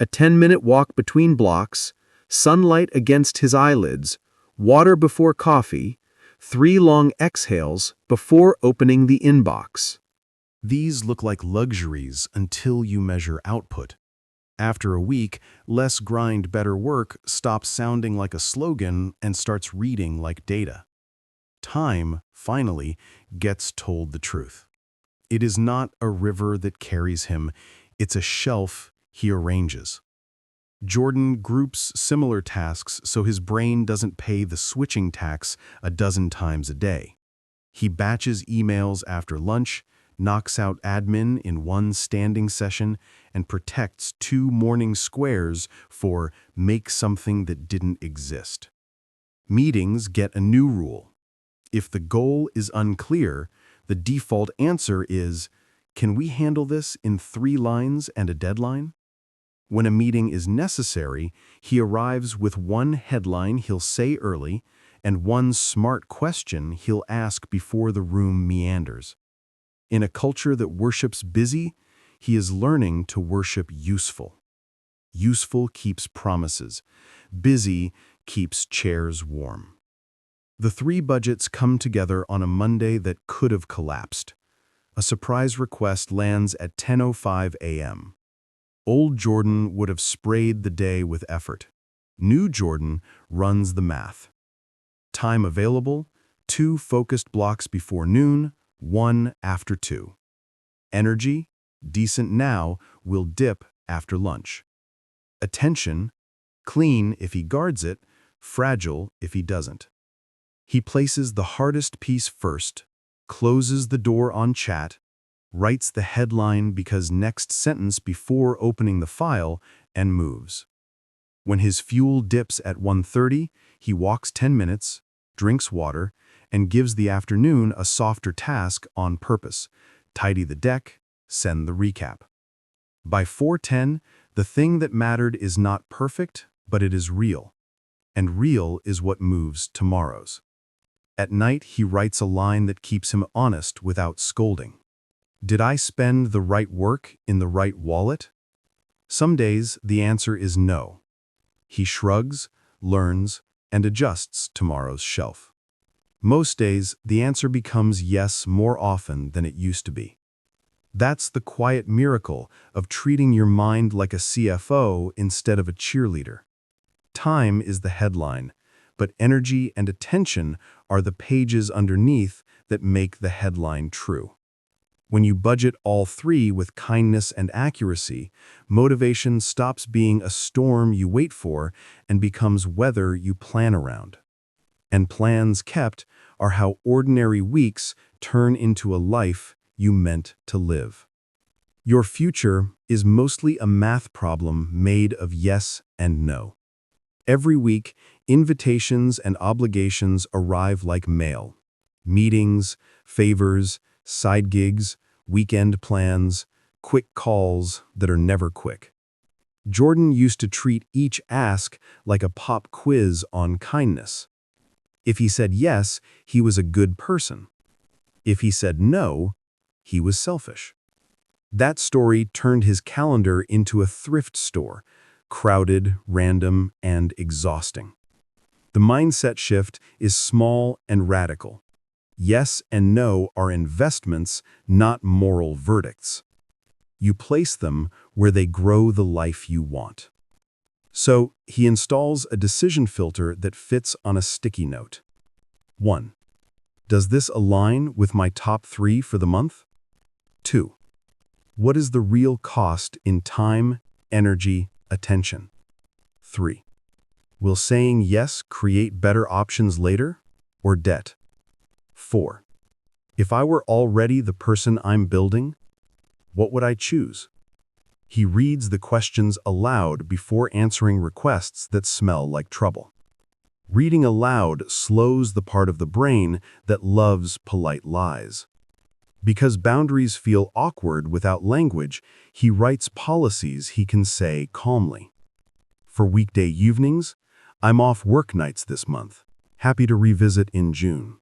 A 10-minute walk between blocks, sunlight against his eyelids, water before coffee, 3 long exhales before opening the inbox. These look like luxuries until you measure output. After a week, less grind, better work stops sounding like a slogan and starts reading like data. Time, finally, gets told the truth. It is not a river that carries him, it's a shelf he arranges. Jordan groups similar tasks so his brain doesn't pay the switching tax a dozen times a day. He batches emails after lunch, knocks out admin in one standing session, and protects 2 morning squares for make something that didn't exist. Meetings get a new rule. If the goal is unclear, the default answer is, "Can we handle this in 3 lines and a deadline?" When a meeting is necessary, he arrives with one headline he'll say early and one smart question he'll ask before the room meanders. In a culture that worships busy, he is learning to worship useful. Useful keeps promises. Busy keeps chairs warm. The 3 budgets come together on a Monday that could have collapsed. A surprise request lands at 10:05 a.m. Old Jordan would have sprayed the day with effort. New Jordan runs the math. Time available, 2 focused blocks before noon, 1 after 2. Energy, decent now, will dip after lunch. Attention, clean if he guards it, fragile if he doesn't. He places the hardest piece first, closes the door on chat, writes the headline because next sentence before opening the file, and moves. When his fuel dips at 1:30, he walks 10 minutes, drinks water, and gives the afternoon a softer task on purpose: tidy the deck, send the recap. By 4:10, the thing that mattered is not perfect, but it is real. And real is what moves tomorrows. At night, he writes a line that keeps him honest without scolding. Did I spend the right work in the right wallet? Some days, the answer is no. He shrugs, learns, and adjusts tomorrow's shelf. Most days, the answer becomes yes more often than it used to be. That's the quiet miracle of treating your mind like a CFO instead of a cheerleader. Time is the headline, but energy and attention are the pages underneath that make the headline true. When you budget all 3 with kindness and accuracy, motivation stops being a storm you wait for and becomes weather you plan around. And plans kept are how ordinary weeks turn into a life you meant to live. Your future is mostly a math problem made of yes and no. Every week, invitations and obligations arrive like mail. Meetings, favors, side gigs, weekend plans, quick calls that are never quick. Jordan used to treat each ask like a pop quiz on kindness. If he said yes, he was a good person. If he said no, he was selfish. That story turned his calendar into a thrift store, crowded, random, and exhausting. The mindset shift is small and radical. Yes and no are investments, not moral verdicts. You place them where they grow the life you want. So he installs a decision filter that fits on a sticky note. 1. Does this align with my top 3 for the month? 2. What is the real cost in time, energy, attention? 3. Will saying yes create better options later, or debt? 4. If I were already the person I'm building, what would I choose? He reads the questions aloud before answering requests that smell like trouble. Reading aloud slows the part of the brain that loves polite lies. Because boundaries feel awkward without language, he writes policies he can say calmly. For weekday evenings, I'm off work nights this month. Happy to revisit in June.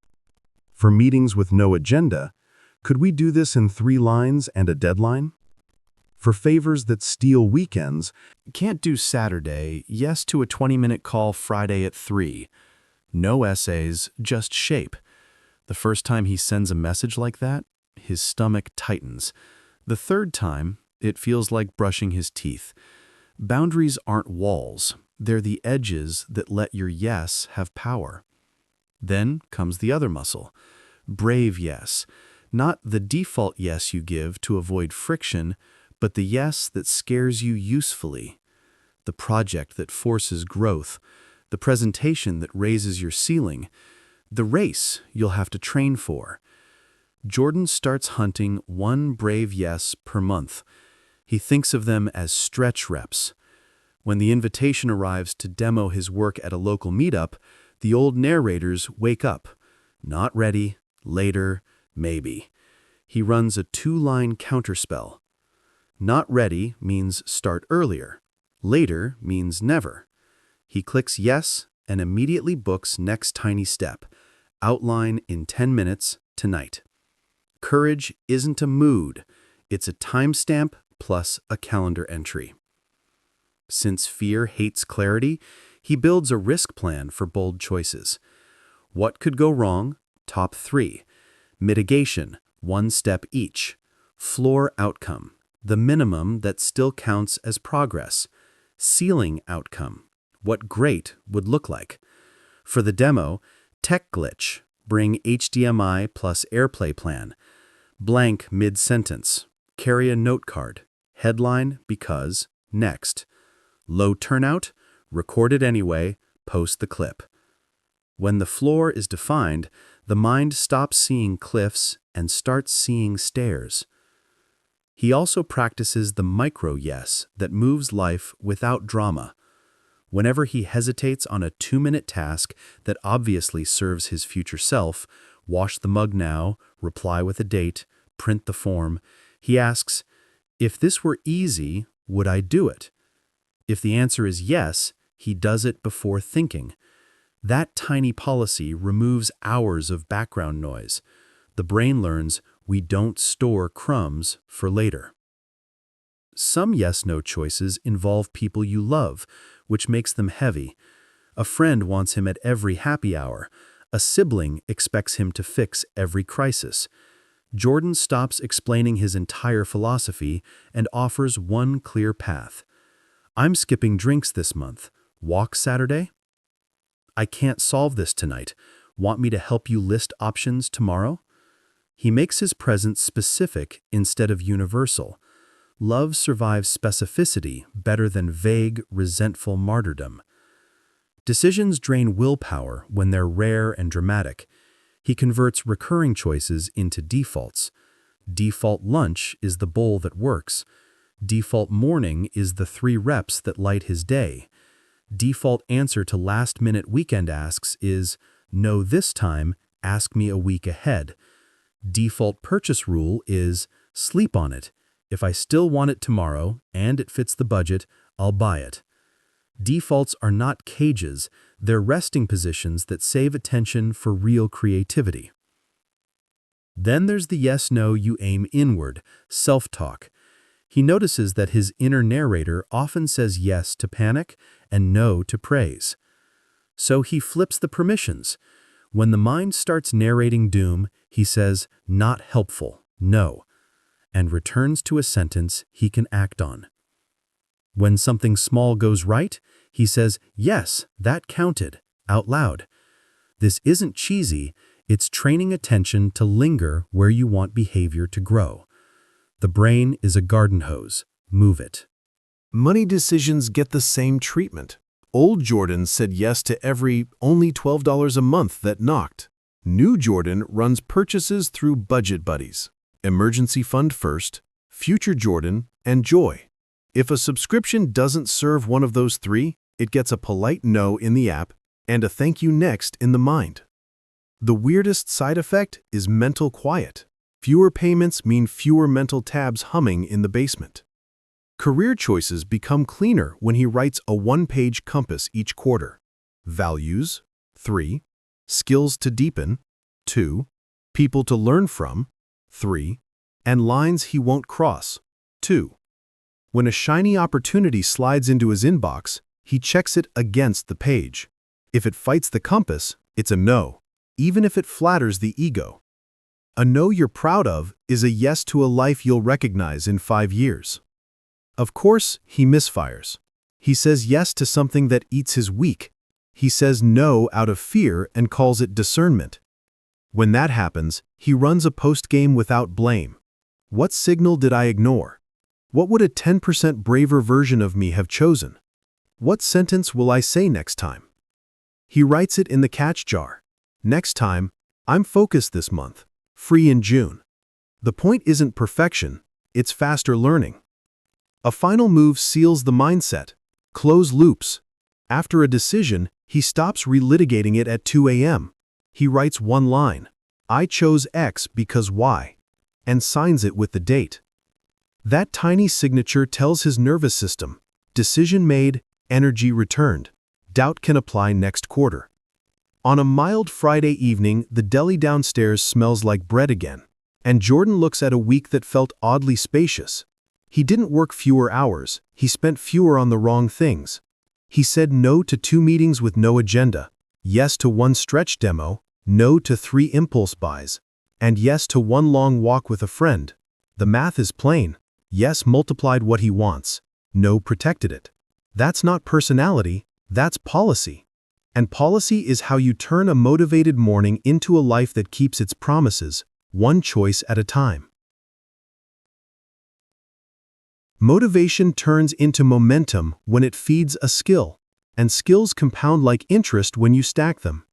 For meetings with no agenda, could we do this in 3 lines and a deadline? For favors that steal weekends, Can't do Saturday, yes to a 20-minute call Friday at 3. No essays, just shape. The first time he sends a message like that, his stomach tightens. The third time, it feels like brushing his teeth. Boundaries aren't walls. They're the edges that let your yes have power. Then comes the other muscle. Brave yes. Not the default yes you give to avoid friction, but the yes that scares you usefully. The project that forces growth. The presentation that raises your ceiling. The race you'll have to train for. Jordan starts hunting one brave yes per month. He thinks of them as stretch reps. When the invitation arrives to demo his work at a local meetup, the old narrators wake up. Not ready, later, maybe. He runs a 2-line counterspell. Not ready means start earlier. Later means never. He clicks yes and immediately books next tiny step. Outline in 10 minutes tonight. Courage isn't a mood. It's a timestamp plus a calendar entry. Since fear hates clarity, he builds a risk plan for bold choices. What could go wrong? Top 3. Mitigation, 1 step each. Floor outcome, the minimum that still counts as progress. Ceiling outcome, what great would look like. For the demo, tech glitch, bring HDMI plus AirPlay plan. Blank mid-sentence, carry a note card. Headline because, next. Low turnout, record it anyway, post the clip. When the floor is defined, the mind stops seeing cliffs and starts seeing stairs. He also practices the micro yes that moves life without drama. Whenever he hesitates on a 2-minute task that obviously serves his future self, wash the mug now, reply with a date, print the form, he asks, if this were easy, would I do it? If the answer is yes, he does it before thinking. That tiny policy removes hours of background noise. The brain learns we don't store crumbs for later. Some yes-no choices involve people you love, which makes them heavy. A friend wants him at every happy hour. A sibling expects him to fix every crisis. Jordan stops explaining his entire philosophy and offers one clear path. I'm skipping drinks this month. Walk Saturday? I can't solve this tonight. Want me to help you list options tomorrow? He makes his presence specific instead of universal. Love survives specificity better than vague, resentful martyrdom. Decisions drain willpower when they're rare and dramatic. He converts recurring choices into defaults. Default lunch is the bowl that works. Default morning is the 3 reps that light his day. Default answer to last-minute weekend asks is, no this time, ask me a week ahead. Default purchase rule is, sleep on it. If I still want it tomorrow and it fits the budget, I'll buy it. Defaults are not cages, they're resting positions that save attention for real creativity. Then there's the yes-no you aim inward, self-talk. He notices that his inner narrator often says yes to panic and no to praise. So he flips the permissions. When the mind starts narrating doom, he says, not helpful, no, and returns to a sentence he can act on. When something small goes right, he says, yes, that counted, out loud. This isn't cheesy, it's training attention to linger where you want behavior to grow. The brain is a garden hose. Move it. Money decisions get the same treatment. Old Jordan said yes to every only $12 a month that knocked. New Jordan runs purchases through budget buddies. Emergency fund first, future Jordan, and joy. If a subscription doesn't serve one of those 3, it gets a polite no in the app and a thank you next in the mind. The weirdest side effect is mental quiet. Fewer payments mean fewer mental tabs humming in the basement. Career choices become cleaner when he writes a 1-page compass each quarter. Values, 3. Skills to deepen, 2. People to learn from, 3. And lines he won't cross, 2. When a shiny opportunity slides into his inbox, he checks it against the page. If it fights the compass, it's a no, even if it flatters the ego. A no you're proud of is a yes to a life you'll recognize in 5 years. Of course, he misfires. He says yes to something that eats his week. He says no out of fear and calls it discernment. When that happens, he runs a post-game without blame. What signal did I ignore? What would a 10% braver version of me have chosen? What sentence will I say next time? He writes it in the catch jar. Next time, I'm focused this month, free in June. The point isn't perfection, it's faster learning. A final move seals the mindset. Close loops. After a decision, he stops relitigating it at 2 a.m. He writes one line, I chose X because Y, and signs it with the date. That tiny signature tells his nervous system, decision made, energy returned. Doubt can apply next quarter. On a mild Friday evening, the deli downstairs smells like bread again, and Jordan looks at a week that felt oddly spacious. He didn't work fewer hours, he spent fewer on the wrong things. He said no to 2 meetings with no agenda, yes to 1 stretch demo, no to 3 impulse buys, and yes to 1 long walk with a friend. The math is plain. Yes multiplied what he wants, no protected it. That's not personality, that's policy. And policy is how you turn a motivated morning into a life that keeps its promises, one choice at a time. Motivation turns into momentum when it feeds a skill, and skills compound like interest when you stack them.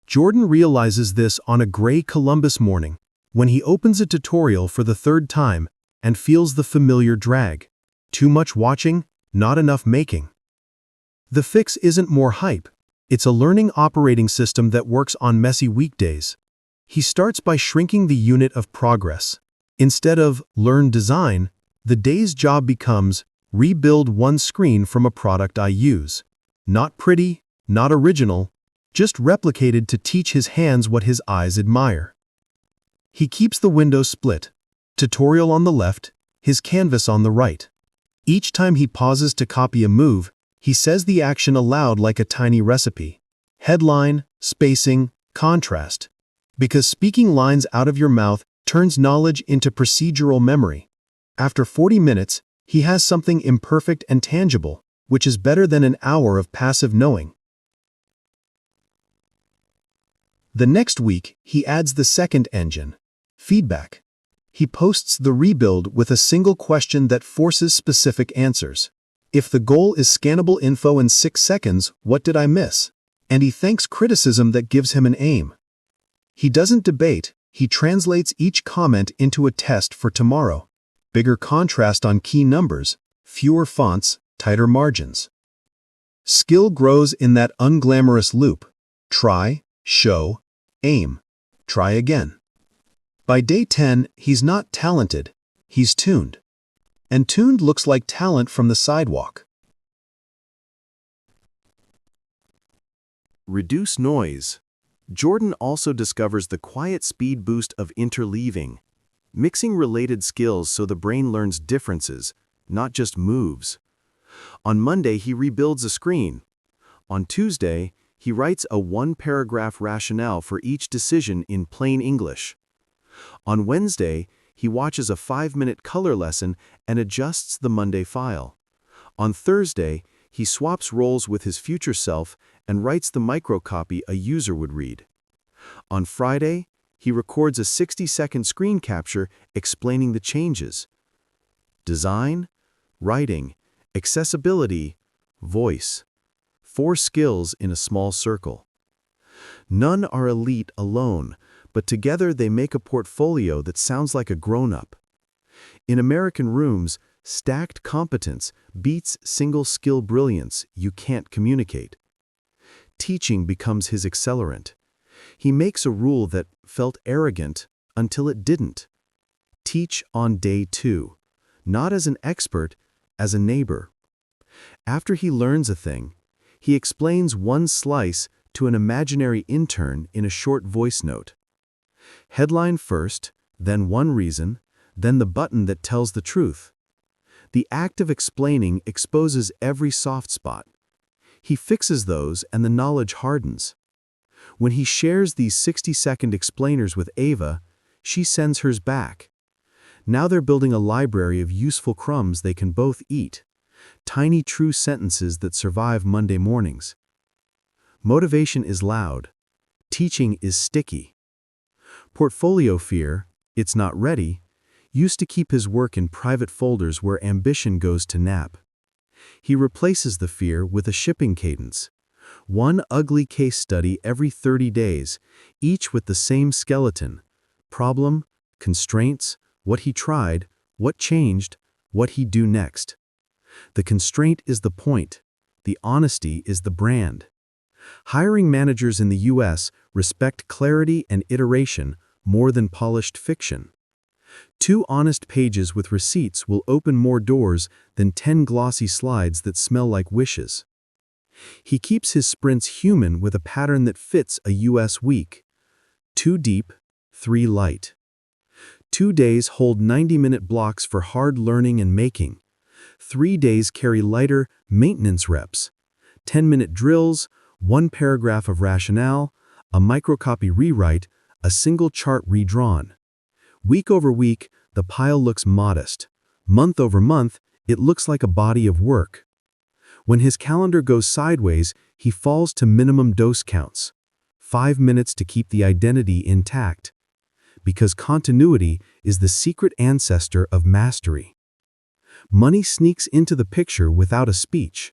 Jordan realizes this on a gray Columbus morning, when he opens a tutorial for the 3rd time and feels the familiar drag. Too much watching, not enough making. The fix isn't more hype, it's a learning operating system that works on messy weekdays. He starts by shrinking the unit of progress. Instead of learn design, the day's job becomes rebuild 1 screen from a product I use. Not pretty, not original, just replicated to teach his hands what his eyes admire. He keeps the windows split, tutorial on the left, his canvas on the right. Each time he pauses to copy a move, he says the action aloud like a tiny recipe. Headline, spacing, contrast. Because speaking lines out of your mouth turns knowledge into procedural memory. After 40 minutes, he has something imperfect and tangible, which is better than an hour of passive knowing. The next week, he adds the second engine, feedback. He posts the rebuild with a single question that forces specific answers. If the goal is scannable info in 6 seconds, what did I miss? And he thanks criticism that gives him an aim. He doesn't debate, he translates each comment into a test for tomorrow. Bigger contrast on key numbers, fewer fonts, tighter margins. Skill grows in that unglamorous loop. Try, show, aim, try again. By day 10, he's not talented, he's tuned. And tuned looks like talent from the sidewalk. Reduce noise. Jordan also discovers the quiet speed boost of interleaving, mixing related skills so the brain learns differences, not just moves. On Monday, he rebuilds a screen. On Tuesday, he writes a 1-paragraph rationale for each decision in plain English. On Wednesday, he watches a 5-minute color lesson and adjusts the Monday file. On Thursday, he swaps roles with his future self and writes the microcopy a user would read. On Friday, he records a 60-second screen capture explaining the changes. Design, writing, accessibility, voice. 4 skills in a small circle. None are elite alone, but together they make a portfolio that sounds like a grown-up. In American rooms, stacked competence beats single-skill brilliance you can't communicate. Teaching becomes his accelerant. He makes a rule that felt arrogant until it didn't. Teach on day 2, not as an expert, as a neighbor. After he learns a thing, he explains one slice to an imaginary intern in a short voice note. Headline first, then one reason, then the button that tells the truth. The act of explaining exposes every soft spot. He fixes those and the knowledge hardens. When he shares these 60-second explainers with Ava, she sends hers back. Now they're building a library of useful crumbs they can both eat. Tiny true sentences that survive Monday mornings. Motivation is loud. Teaching is sticky. Portfolio fear, it's not ready, used to keep his work in private folders where ambition goes to nap. He replaces the fear with a shipping cadence. One ugly case study every 30 days, each with the same skeleton. Problem, constraints, what he tried, what changed, what he'd do next. The constraint is the point. The honesty is the brand. Hiring managers in the US respect clarity and iteration more than polished fiction. 2 honest pages with receipts will open more doors than 10 glossy slides that smell like wishes. He keeps his sprints human with a pattern that fits a US week. 2 deep, 3 light. 2 days hold 90-minute blocks for hard learning and making. 3 days carry lighter maintenance reps. 10-minute drills, 1 paragraph of rationale, a microcopy rewrite, a single chart redrawn. Week over week, the pile looks modest. Month over month, it looks like a body of work. When his calendar goes sideways, he falls to minimum dose counts. 5 minutes to keep the identity intact. Because continuity is the secret ancestor of mastery. Money sneaks into the picture without a speech.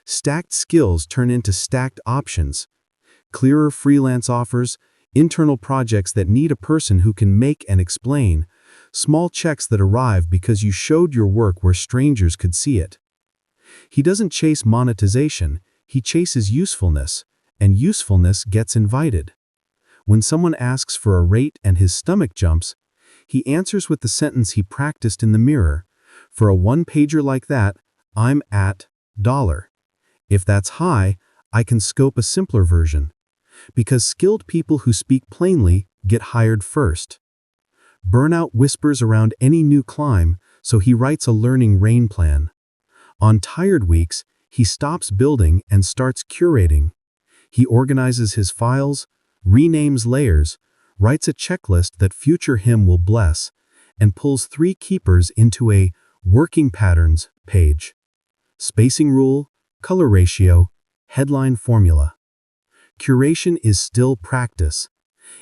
Stacked skills turn into stacked options. Clearer freelance offers, internal projects that need a person who can make and explain, small checks that arrive because you showed your work where strangers could see it. He doesn't chase monetization, he chases usefulness, and usefulness gets invited. When someone asks for a rate and his stomach jumps, he answers with the sentence he practiced in the mirror. For a 1-pager like that, I'm at $. If that's high, I can scope a simpler version. Because skilled people who speak plainly get hired first. Burnout whispers around any new climb, so he writes a learning rain plan. On tired weeks, he stops building and starts curating. He organizes his files, renames layers, writes a checklist that future him will bless, and pulls 3 keepers into a working patterns page. Spacing rule, color ratio, headline formula. Curation is still practice.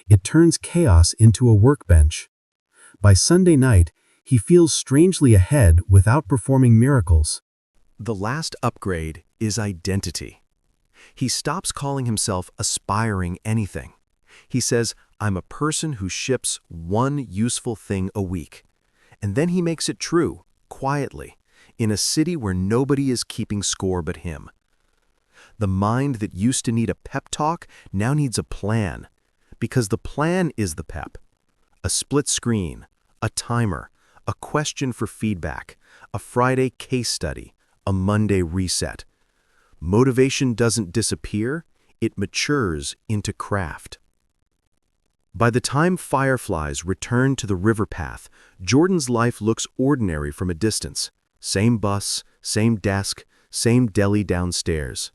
It turns chaos into a workbench. By Sunday night, he feels strangely ahead without performing miracles. The last upgrade is identity. He stops calling himself aspiring anything. He says, I'm a person who ships 1 useful thing a week. And then he makes it true, quietly, in a city where nobody is keeping score but him. The mind that used to need a pep talk now needs a plan, because the plan is the pep. A split screen, a timer, a question for feedback, a Friday case study, a Monday reset. Motivation doesn't disappear, it matures into craft. By the time fireflies return to the river path, Jordan's life looks ordinary from a distance. Same bus, same desk, same deli downstairs.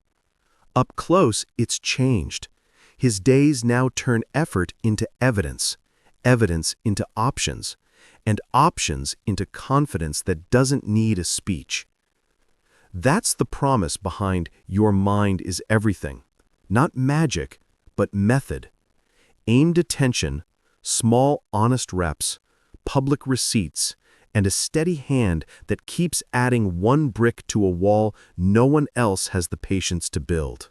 Up close, it's changed. His days now turn effort into evidence, evidence into options, and options into confidence that doesn't need a speech. That's the promise behind Your Mind is Everything. Not magic, but method. Aimed attention, small honest reps, public receipts, and a steady hand that keeps adding 1 brick to a wall no one else has the patience to build.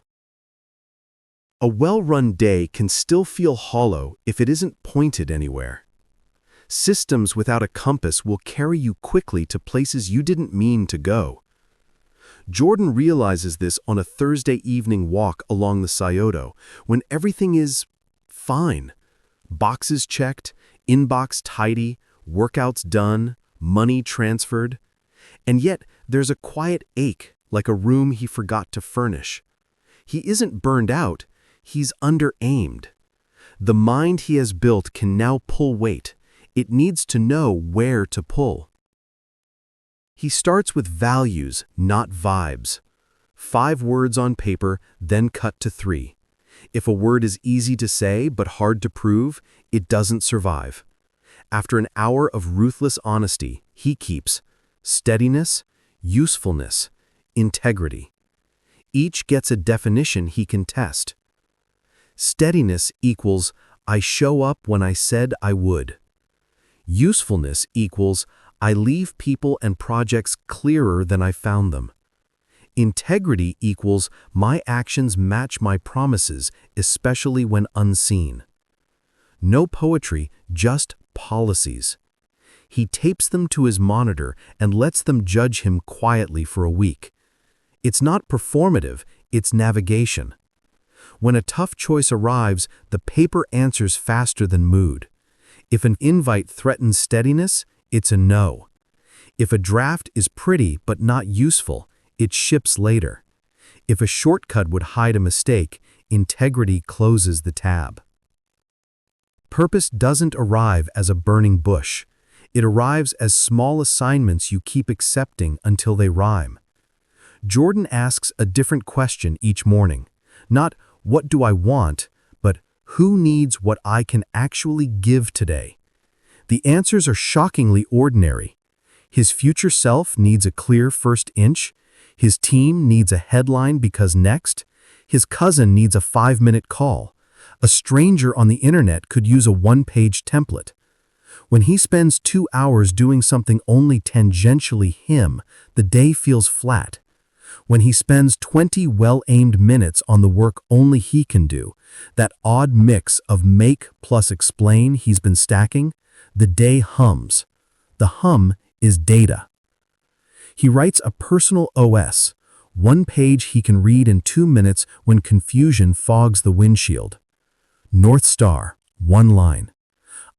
A well-run day can still feel hollow if it isn't pointed anywhere. Systems without a compass will carry you quickly to places you didn't mean to go. Jordan realizes this on a Thursday evening walk along the Scioto, when everything is fine. Boxes checked, inbox tidy, workouts done, money transferred. And yet, there's a quiet ache, like a room he forgot to furnish. He isn't burned out, he's under-aimed. The mind he has built can now pull weight. It needs to know where to pull. He starts with values, not vibes. 5 words on paper, then cut to 3. If a word is easy to say but hard to prove, it doesn't survive. After an hour of ruthless honesty, he keeps steadiness, usefulness, integrity. Each gets a definition he can test. Steadiness equals I show up when I said I would. Usefulness equals I leave people and projects clearer than I found them. Integrity equals my actions match my promises, especially when unseen. No poetry, just policies. He tapes them to his monitor and lets them judge him quietly for a week. It's not performative, it's navigation. When a tough choice arrives, the paper answers faster than mood. If an invite threatens steadiness, it's a no. If a draft is pretty but not useful, it ships later. If a shortcut would hide a mistake, integrity closes the tab. Purpose doesn't arrive as a burning bush. It arrives as small assignments you keep accepting until they rhyme. Jordan asks a different question each morning. Not, what do I want, but who needs what I can actually give today? The answers are shockingly ordinary. His future self needs a clear first inch. His team needs a headline because next. His cousin needs a 5-minute call. A stranger on the internet could use a one-page template. When he spends 2 hours doing something only tangentially him, the day feels flat. When he spends 20 well-aimed minutes on the work only he can do, that odd mix of make plus explain he's been stacking, the day hums. The hum is data. He writes a personal OS, one page he can read in 2 minutes when confusion fogs the windshield. North Star, one line.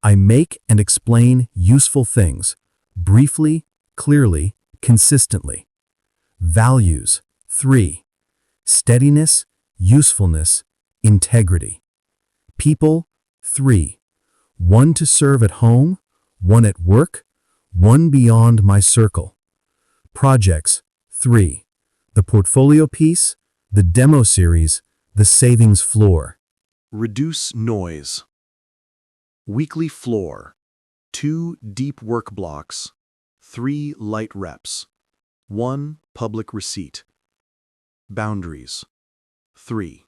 I make and explain useful things, briefly, clearly, consistently. Values, 3. Steadiness, usefulness, integrity. People, 3. 1 to serve at home, 1 at work, 1 beyond my circle. Projects, 3. The portfolio piece, the demo series, the savings floor. Reduce noise. Weekly floor. 2 deep work blocks. 3 light reps. 1 public receipt. Boundaries. 3.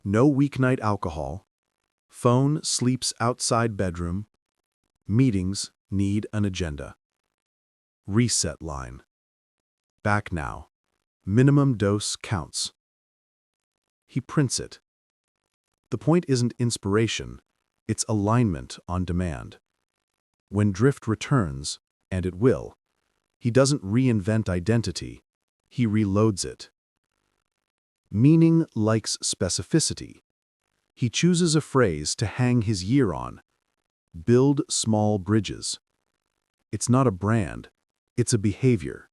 No weeknight alcohol. Phone sleeps outside bedroom. Meetings need an agenda. Reset line. Back now. Minimum dose counts. He prints it. The point isn't inspiration, it's alignment on demand. When drift returns, and it will, he doesn't reinvent identity, he reloads it. Meaning likes specificity. He chooses a phrase to hang his year on. Build small bridges. It's not a brand, it's a behavior.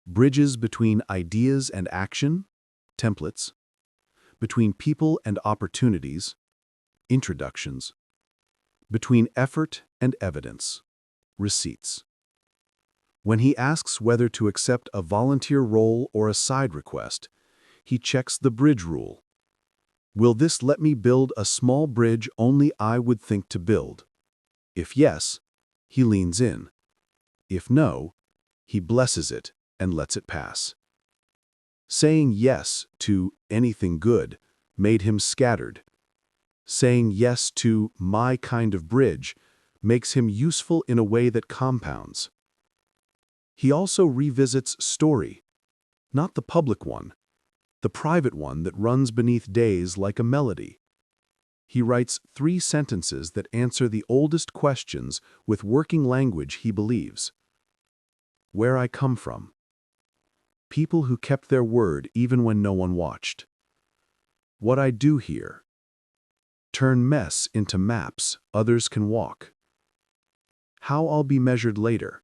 Bridges between ideas and action, templates. Between people and opportunities, introductions. Between effort and evidence, receipts. When he asks whether to accept a volunteer role or a side request, he checks the bridge rule. Will this let me build a small bridge only I would think to build? If yes, he leans in. If no, he blesses it and lets it pass. Saying yes to anything good made him scattered. Saying yes to my kind of bridge makes him useful in a way that compounds. He also revisits story, not the public one, the private one that runs beneath days like a melody. He writes 3 sentences that answer the oldest questions with working language he believes. Where I come from. People who kept their word even when no one watched. What I do here. Turn mess into maps others can walk. How I'll be measured later.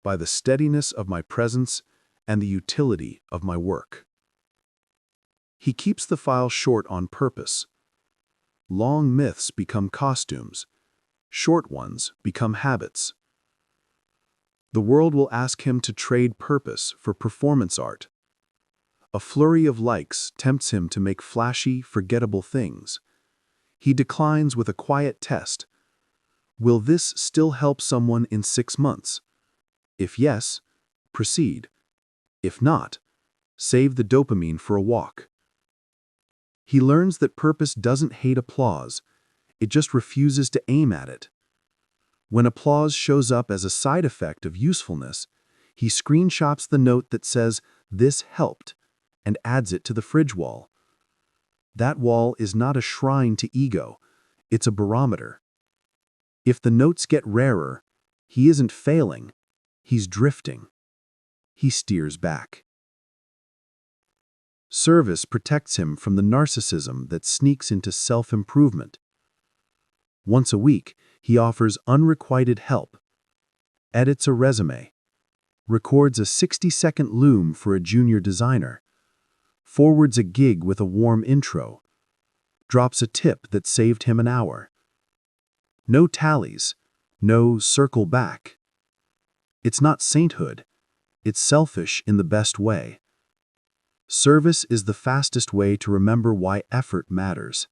By the steadiness of my presence and the utility of my work. He keeps the file short on purpose. Long myths become costumes. Short ones become habits. The world will ask him to trade purpose for performance art. A flurry of likes tempts him to make flashy, forgettable things. He declines with a quiet test. Will this still help someone in 6 months? If yes, proceed. If not, save the dopamine for a walk. He learns that purpose doesn't hate applause, it just refuses to aim at it. When applause shows up as a side effect of usefulness, he screenshots the note that says, "This helped," and adds it to the fridge wall. That wall is not a shrine to ego, it's a barometer. If the notes get rarer, he isn't failing, he's drifting. He steers back. Service protects him from the narcissism that sneaks into self-improvement. Once a week, he offers unrequited help, edits a resume, records a 60-second loom for a junior designer, forwards a gig with a warm intro, drops a tip that saved him an hour. No tallies, no circle back. It's not sainthood, it's selfish in the best way. Service is the fastest way to remember why effort matters.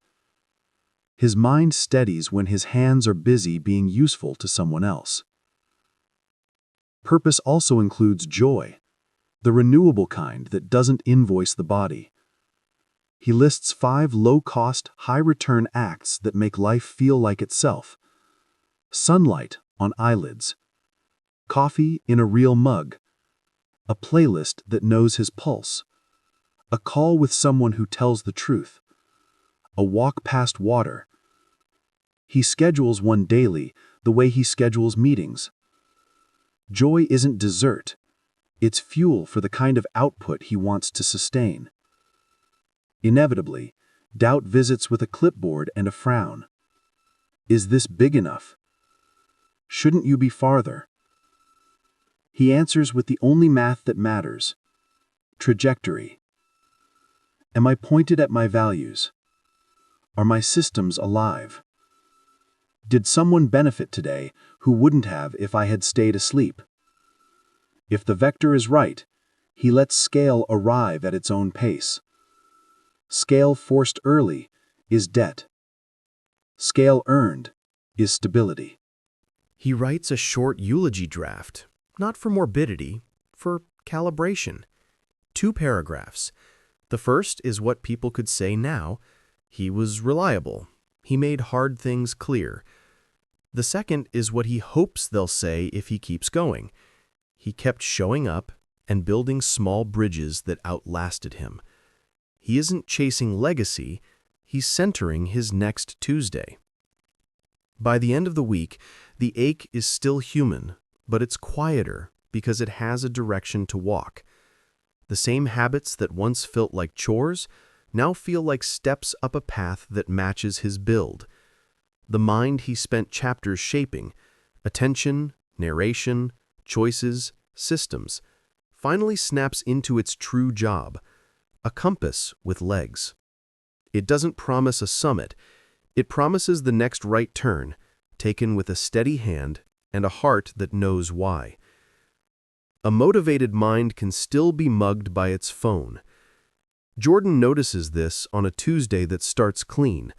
His mind steadies when his hands are busy being useful to someone else. Purpose also includes joy, the renewable kind that doesn't invoice the body. He lists 5 low-cost, high-return acts that make life feel like itself. Sunlight on eyelids, coffee in a real mug, a playlist that knows his pulse, a call with someone who tells the truth, a walk past water. He schedules one daily the way he schedules meetings. Joy isn't dessert, it's fuel for the kind of output he wants to sustain. Inevitably, doubt visits with a clipboard and a frown. Is this big enough? Shouldn't you be farther? He answers with the only math that matters: trajectory. Am I pointed at my values? Are my systems alive? Did someone benefit today who wouldn't have if I had stayed asleep? If the vector is right, he lets scale arrive at its own pace. Scale forced early is debt. Scale earned is stability. He writes a short eulogy draft, not for morbidity, for calibration. 2 paragraphs. The first is what people could say now: he was reliable. He made hard things clear. The second is what he hopes they'll say if he keeps going. He kept showing up and building small bridges that outlasted him. He isn't chasing legacy, he's centering his next Tuesday. By the end of the week, the ache is still human, but it's quieter because it has a direction to walk. The same habits that once felt like chores now feel like steps up a path that matches his build. The mind he spent chapters shaping, attention, narration, choices, systems, finally snaps into its true job, a compass with legs. It doesn't promise a summit, it promises the next right turn, taken with a steady hand and a heart that knows why. A motivated mind can still be mugged by its phone. Jordan notices this on a Tuesday that starts clean: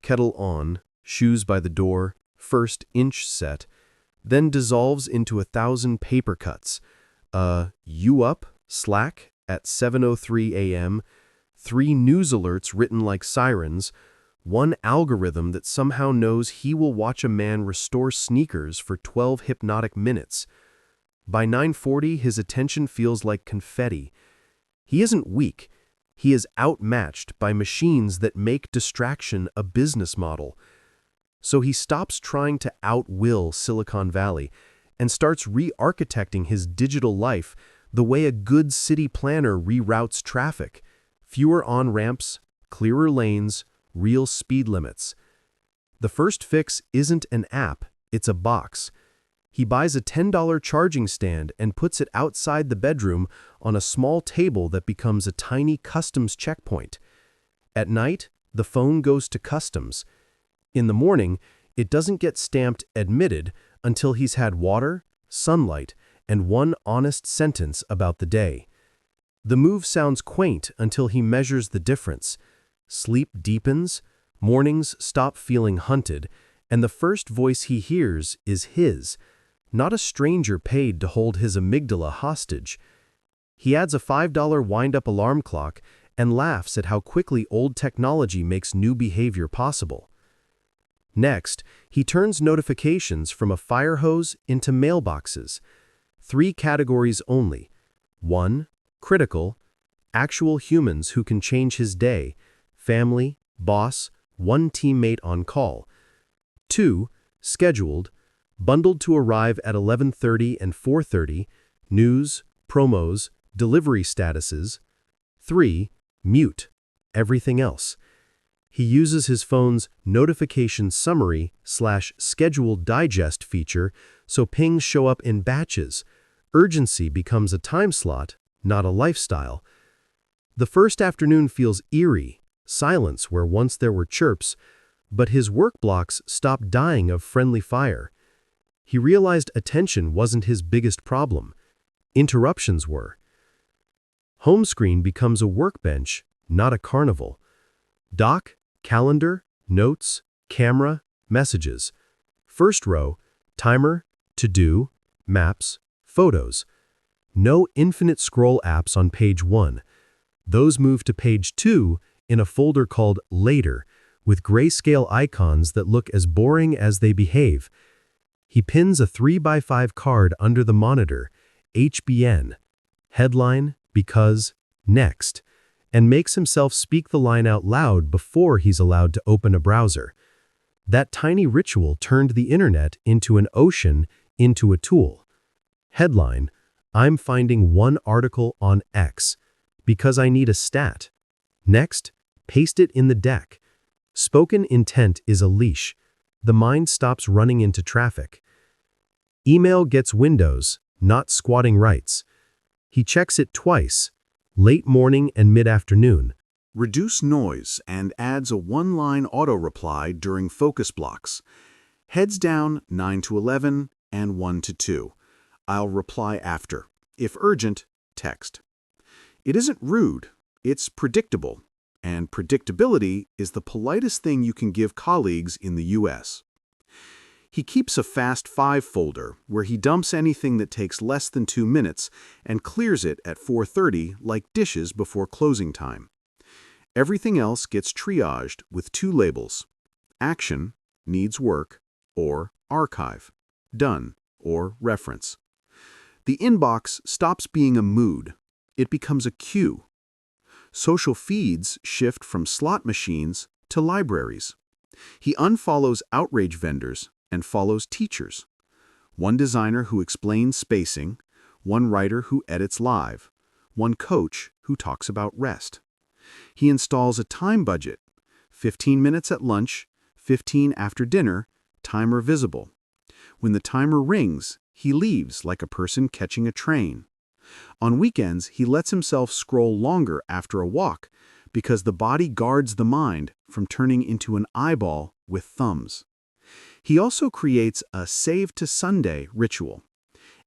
kettle on, shoes by the door, first inch set, then dissolves into 1,000 paper cuts. You up, Slack, at 7:03 a.m., 3 news alerts written like sirens, 1 algorithm that somehow knows he will watch a man restore sneakers for 12 hypnotic minutes. By 9:40, his attention feels like confetti. He isn't weak. He is outmatched by machines that make distraction a business model. So he stops trying to outwill Silicon Valley and starts re-architecting his digital life the way a good city planner reroutes traffic: fewer on-ramps, clearer lanes, real speed limits. The first fix isn't an app, it's a box. He buys a $10 charging stand and puts it outside the bedroom on a small table that becomes a tiny customs checkpoint. At night, the phone goes to customs. In the morning, it doesn't get stamped admitted until he's had water, sunlight, and 1 honest sentence about the day. The move sounds quaint until he measures the difference. Sleep deepens, mornings stop feeling hunted, and the first voice he hears is his, not a stranger paid to hold his amygdala hostage. He adds a $5 wind-up alarm clock and laughs at how quickly old technology makes new behavior possible. Next, he turns notifications from a fire hose into mailboxes. 3 categories only. 1. Critical, actual humans who can change his day, family, boss, one teammate on call. 2. Scheduled, bundled to arrive at 11:30 and 4:30, news, promos, delivery statuses. 3. Mute, everything else. He uses his phone's notification summary/scheduled digest feature so pings show up in batches. Urgency becomes a time slot, not a lifestyle. The first afternoon feels eerie, silence where once there were chirps, but his work blocks stopped dying of friendly fire. He realized attention wasn't his biggest problem. Interruptions were. Home screen becomes a workbench, not a carnival. Dock, calendar, notes, camera, messages. First row, timer, to-do, maps, photos. No infinite scroll apps on page 1. Those move to page 2 in a folder called Later, with grayscale icons that look as boring as they behave. He pins a 3x5 card under the monitor, HBN, headline, because, next, and makes himself speak the line out loud before he's allowed to open a browser. That tiny ritual turned the internet into an ocean, into a tool. Headline, I'm finding one article on X, because I need a stat. Next, paste it in the deck. Spoken intent is a leash. The mind stops running into traffic. Email gets windows, not squatting rights. He checks it twice, late morning and mid-afternoon. Reduce noise and adds a one-line auto-reply during focus blocks. Heads down 9 to 11 and 1 to 2. I'll reply after. If urgent, text. It isn't rude, it's predictable. And predictability is the politest thing you can give colleagues in the US. He keeps a Fast 5 folder where he dumps anything that takes less than 2 minutes and clears it at 4:30 like dishes before closing time. Everything else gets triaged with 2 labels: action, needs work, or archive, done, or reference. The inbox stops being a mood. It becomes a queue. Social feeds shift from slot machines to libraries. He unfollows outrage vendors and follows teachers. One designer who explains spacing, one writer who edits live, one coach who talks about rest. He installs a time budget, 15 minutes at lunch, 15 after dinner, timer visible. When the timer rings, he leaves like a person catching a train. On weekends, he lets himself scroll longer after a walk because the body guards the mind from turning into an eyeball with thumbs. He also creates a Save to Sunday ritual.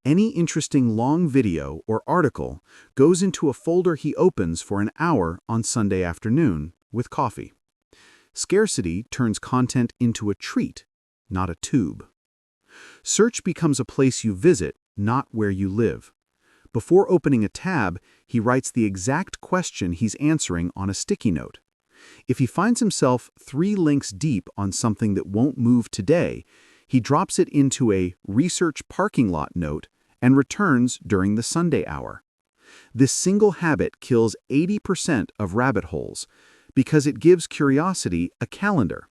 Any interesting long video or article goes into a folder he opens for an hour on Sunday afternoon with coffee. Scarcity turns content into a treat, not a tube. Search becomes a place you visit, not where you live. Before opening a tab, he writes the exact question he's answering on a sticky note. If he finds himself 3 links deep on something that won't move today, he drops it into a research parking lot note and returns during the Sunday hour. This single habit kills 80% of rabbit holes because it gives curiosity a calendar.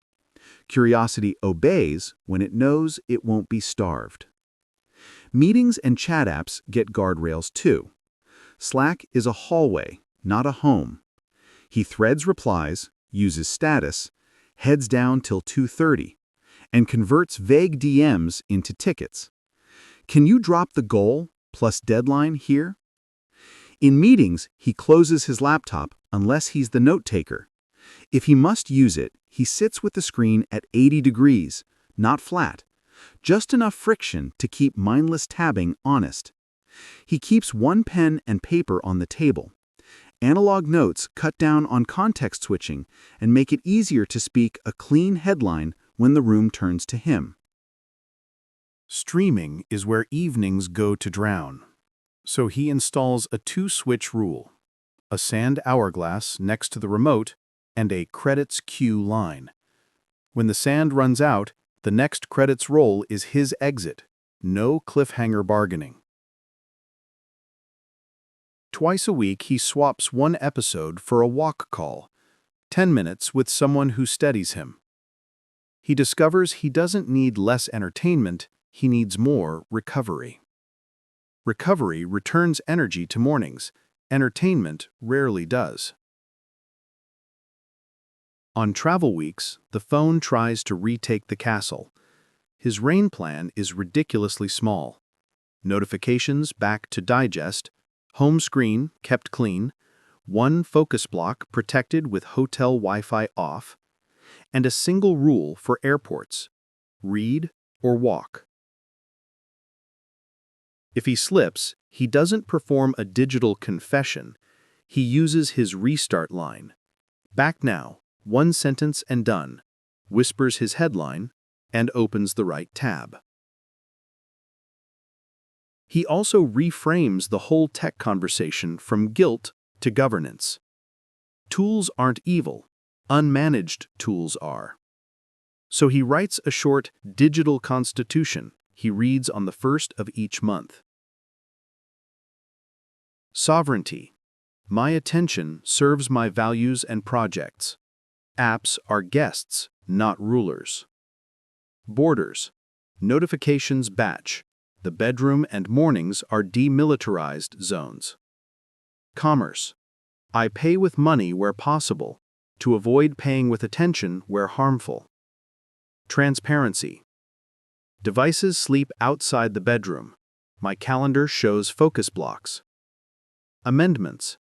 Curiosity obeys when it knows it won't be starved. Meetings and chat apps get guardrails too. Slack is a hallway, not a home. He threads replies, uses status, heads down till 2:30, and converts vague DMs into tickets. Can you drop the goal plus deadline here? In meetings, he closes his laptop unless he's the note-taker. If he must use it, he sits with the screen at 80 degrees, not flat. Just enough friction to keep mindless tabbing honest. He keeps one pen and paper on the table. Analog notes cut down on context switching and make it easier to speak a clean headline when the room turns to him. Streaming is where evenings go to drown. So he installs a two-switch rule, a sand hourglass next to the remote, and a credits queue line. When the sand runs out, the next credits roll is his exit. No cliffhanger bargaining. Twice a week, he swaps one episode for a walk call, 10 minutes with someone who steadies him. He discovers he doesn't need less entertainment, he needs more recovery. Recovery returns energy to mornings. Entertainment rarely does. On travel weeks, the phone tries to retake the castle. His rain plan is ridiculously small. Notifications back to digest, home screen kept clean, one focus block protected with hotel Wi-Fi off, and a single rule for airports: read or walk. If he slips, he doesn't perform a digital confession. He uses his restart line. Back now, one sentence and done, whispers his headline, and opens the right tab. He also reframes the whole tech conversation from guilt to governance. Tools aren't evil, unmanaged tools are. So he writes a short digital constitution he reads on the first of each month. Sovereignty. My attention serves my values and projects. Apps are guests, not rulers. Borders. Notifications batch. The bedroom and mornings are demilitarized zones. Commerce. I pay with money where possible, to avoid paying with attention where harmful. Transparency. Devices sleep outside the bedroom. My calendar shows focus blocks. Amendments.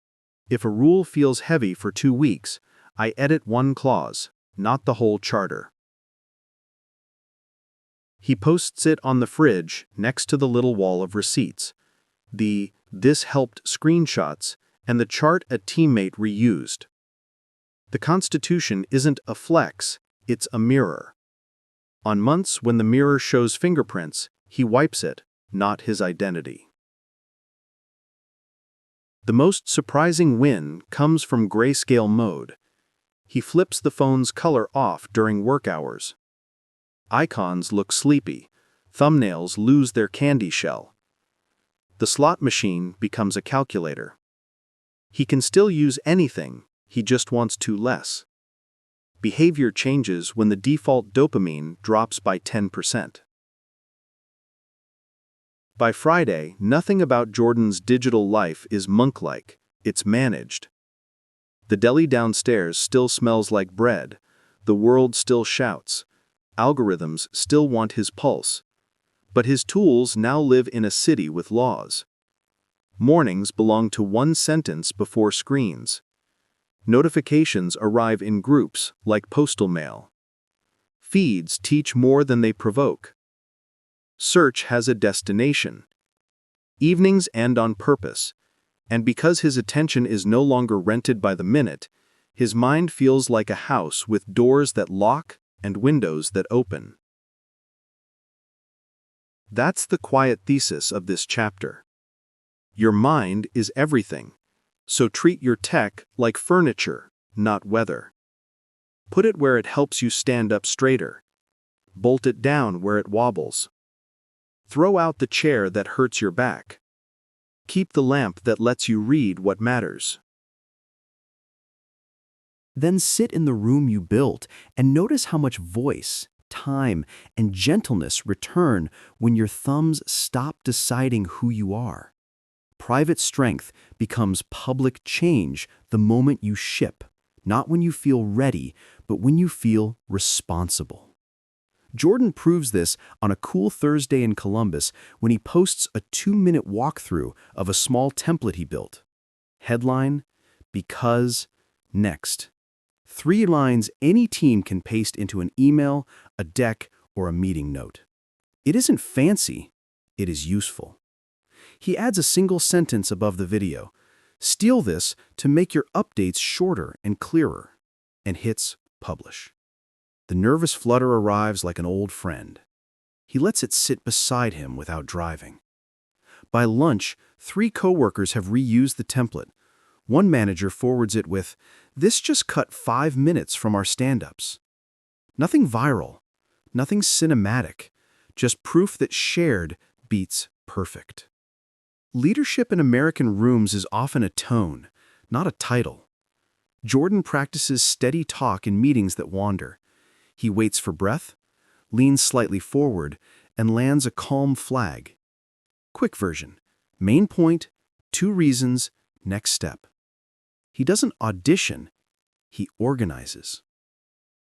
If a rule feels heavy for 2 weeks, I edit one clause, not the whole charter. He posts it on the fridge next to the little wall of receipts, the "this helped" screenshots, and the chart a teammate reused. The Constitution isn't a flex, it's a mirror. On months when the mirror shows fingerprints, he wipes it, not his identity. The most surprising win comes from grayscale mode. He flips the phone's color off during work hours. Icons look sleepy. Thumbnails lose their candy shell. The slot machine becomes a calculator. He can still use anything, he just wants to less. Behavior changes when the default dopamine drops by 10%. By Friday, nothing about Jordan's digital life is monk-like, it's managed. The deli downstairs still smells like bread, the world still shouts, algorithms still want his pulse. But his tools now live in a city with laws. Mornings belong to one sentence before screens. Notifications arrive in groups, like postal mail. Feeds teach more than they provoke. Search has a destination. Evenings end on purpose, and because his attention is no longer rented by the minute, his mind feels like a house with doors that lock and windows that open. That's the quiet thesis of this chapter. Your mind is everything, so treat your tech like furniture, not weather. Put it where it helps you stand up straighter. Bolt it down where it wobbles. Throw out the chair that hurts your back. Keep the lamp that lets you read what matters. Then sit in the room you built and notice how much voice, time, and gentleness return when your thumbs stop deciding who you are. Private strength becomes public change the moment you ship, not when you feel ready, but when you feel responsible. Jordan proves this on a cool Thursday in Columbus when he posts a 2-minute walkthrough of a small template he built. Headline: Because, Next. 3 lines any team can paste into an email, a deck, or a meeting note. It isn't fancy, it is useful. He adds a single sentence above the video. Steal this to make your updates shorter and clearer, and hits publish. The nervous flutter arrives like an old friend. He lets it sit beside him without driving. By lunch, 3 coworkers have reused the template. One manager forwards it with, "This just cut 5 minutes from our stand-ups." Nothing viral, nothing cinematic, just proof that shared beats perfect. Leadership in American rooms is often a tone, not a title. Jordan practices steady talk in meetings that wander. He waits for breath, leans slightly forward, and lands a calm flag. Quick version. Main point, 2 reasons, next step. He doesn't audition, he organizes.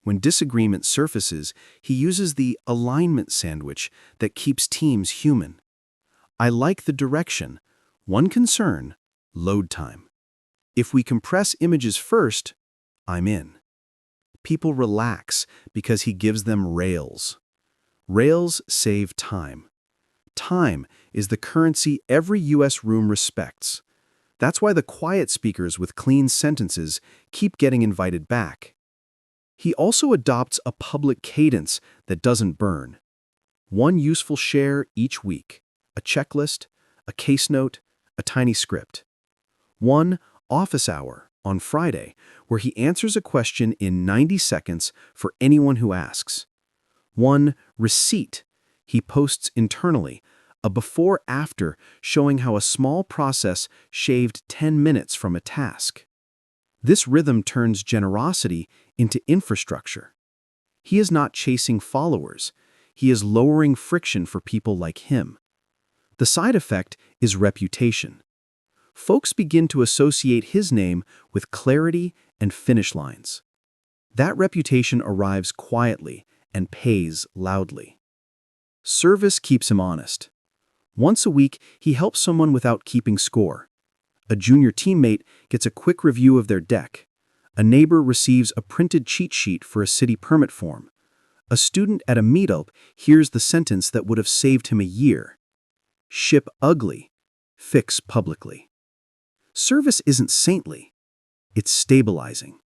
When disagreement surfaces, he uses the alignment sandwich that keeps teams human. I like the direction. One concern, load time. If we compress images first, I'm in. People relax because he gives them rails. Rails save time. Time is the currency every US room respects. That's why the quiet speakers with clean sentences keep getting invited back. He also adopts a public cadence that doesn't burn. 1 useful share each week, a checklist, a case note, a tiny script. 1 office hour on Friday, where he answers a question in 90 seconds for anyone who asks. 1 receipt he posts internally, a before-after showing how a small process shaved 10 minutes from a task. This rhythm turns generosity into infrastructure. He is not chasing followers. He is lowering friction for people like him. The side effect is reputation. Folks begin to associate his name with clarity and finish lines. That reputation arrives quietly and pays loudly. Service keeps him honest. Once a week, he helps someone without keeping score. A junior teammate gets a quick review of their deck. A neighbor receives a printed cheat sheet for a city permit form. A student at a meetup hears the sentence that would have saved him a year. Ship ugly, fix publicly. Service isn't saintly, it's stabilizing.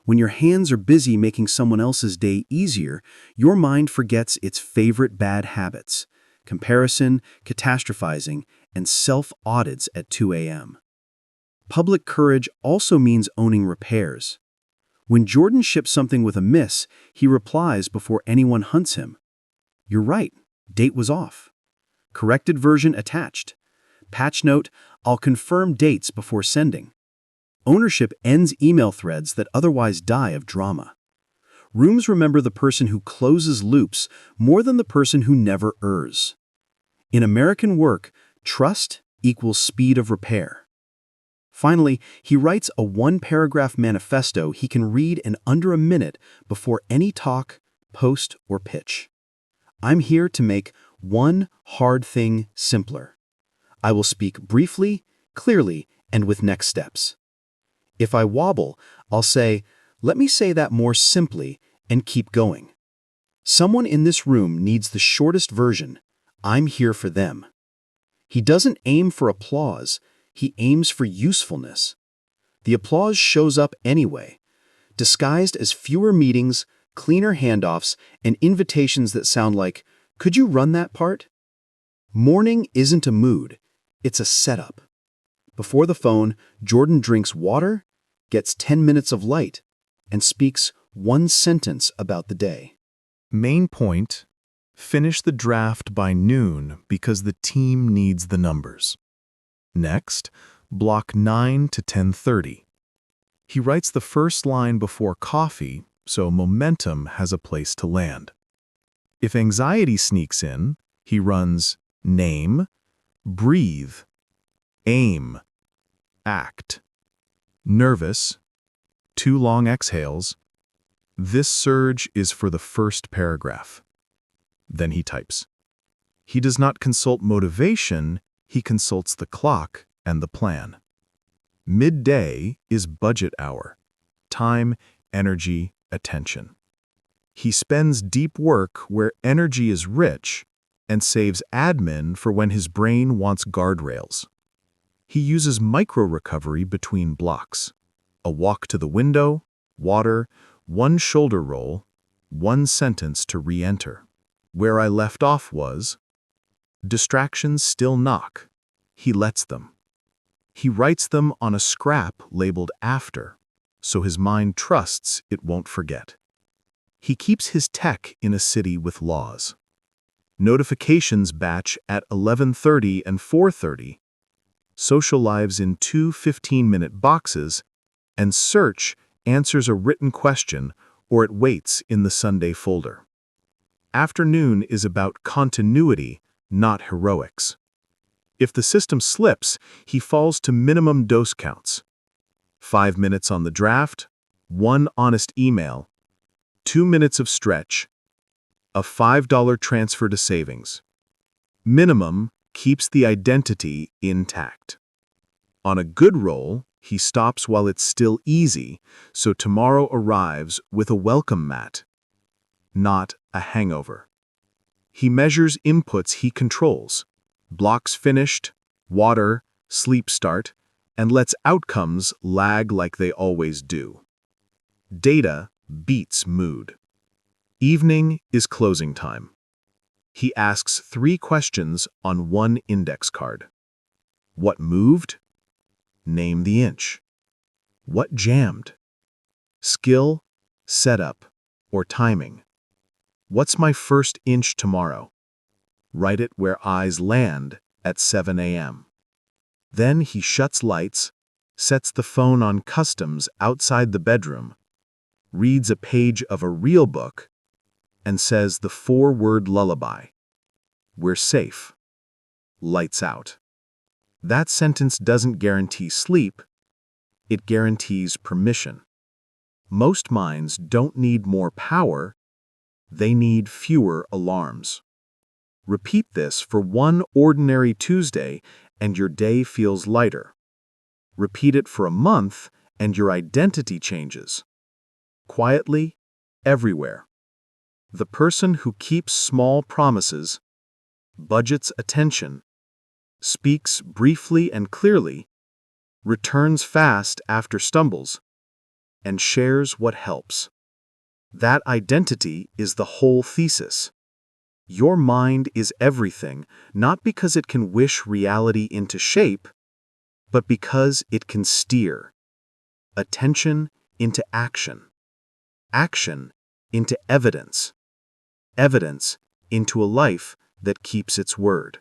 When your hands are busy making someone else's day easier, your mind forgets its favorite bad habits: comparison, catastrophizing, and self-audits at 2 a.m. Public courage also means owning repairs. When Jordan ships something with a miss, he replies before anyone hunts him. "You're right, date was off. Corrected version attached. Patch note, I'll confirm dates before sending." Ownership ends email threads that otherwise die of drama. Rooms remember the person who closes loops more than the person who never errs. In American work, trust equals speed of repair. Finally, he writes a 1-paragraph manifesto he can read in under a minute before any talk, post, or pitch. "I'm here to make one hard thing simpler. I will speak briefly, clearly, and with next steps. If I wobble, I'll say, 'Let me say that more simply,' and keep going. Someone in this room needs the shortest version. I'm here for them." He doesn't aim for applause, he aims for usefulness. The applause shows up anyway, disguised as fewer meetings, cleaner handoffs, and invitations that sound like, "Could you run that part?" Morning isn't a mood, it's a setup. Before the phone, Jordan drinks water, gets 10 minutes of light, and speaks 1 sentence about the day. Main point: finish the draft by noon because the team needs the numbers. Next, block 9 to 10:30. He writes the first line before coffee, so momentum has a place to land. If anxiety sneaks in, he runs name, breathe, aim, act. Nervous, 2 long exhales. This surge is for the first paragraph. Then he types. He does not consult motivation, he consults the clock and the plan. Midday is budget hour. Time, energy, attention. He spends deep work where energy is rich and saves admin for when his brain wants guardrails. He uses micro-recovery between blocks. A walk to the window, water, 1 shoulder roll, 1 sentence to re-enter. Where I left off was, distractions still knock. He lets them. He writes them on a scrap labeled after, so his mind trusts it won't forget. He keeps his tech in a city with laws. Notifications batch at 11:30 and 4:30, social lives in two 15-minute boxes, and search answers a written question or it waits in the Sunday folder. Afternoon is about continuity, not heroics. If the system slips, he falls to minimum dose counts. 5 minutes on the draft, 1 honest email, 2 minutes of stretch, a $5 transfer to savings. Minimum keeps the identity intact. On a good roll, he stops while it's still easy, so tomorrow arrives with a welcome mat, not a hangover. He measures inputs he controls, blocks finished, water, sleep start, and lets outcomes lag like they always do. Data beats mood. Evening is closing time. He asks 3 questions on 1 index card. What moved? Name the inch. What jammed? Skill, setup, or timing. What's my first inch tomorrow? Write it where eyes land at 7 a.m. Then he shuts lights, sets the phone on customs outside the bedroom, reads a page of a real book, and says the 4-word lullaby. We're safe. Lights out. That sentence doesn't guarantee sleep, it guarantees permission. Most minds don't need more power, they need fewer alarms. Repeat this for 1 ordinary Tuesday and your day feels lighter. Repeat it for a month and your identity changes. Quietly, everywhere. The person who keeps small promises, budgets attention, speaks briefly and clearly, returns fast after stumbles, and shares what helps. That identity is the whole thesis. Your mind is everything, not because it can wish reality into shape, but because it can steer. Attention into action. Action into evidence. Evidence into a life that keeps its word.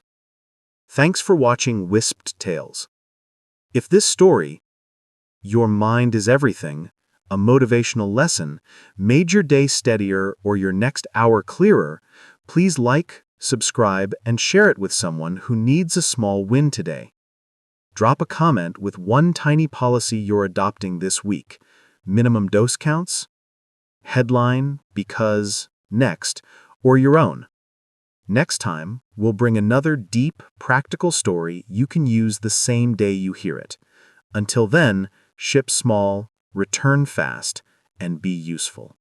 Thanks for watching Wisped Tales. If this story, Your Mind is Everything, a motivational lesson, made your day steadier or your next hour clearer, please like, subscribe, and share it with someone who needs a small win today. Drop a comment with 1 tiny policy you're adopting this week. Minimum dose counts, headline, because, next, or your own. Next time, we'll bring another deep, practical story you can use the same day you hear it. Until then, ship small, return fast, and be useful.